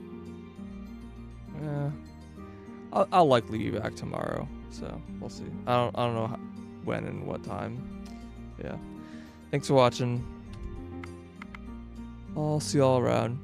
I'll likely be back tomorrow, so we'll see. I don't know when and what time. Yeah. Thanks for watching. I'll see y'all around.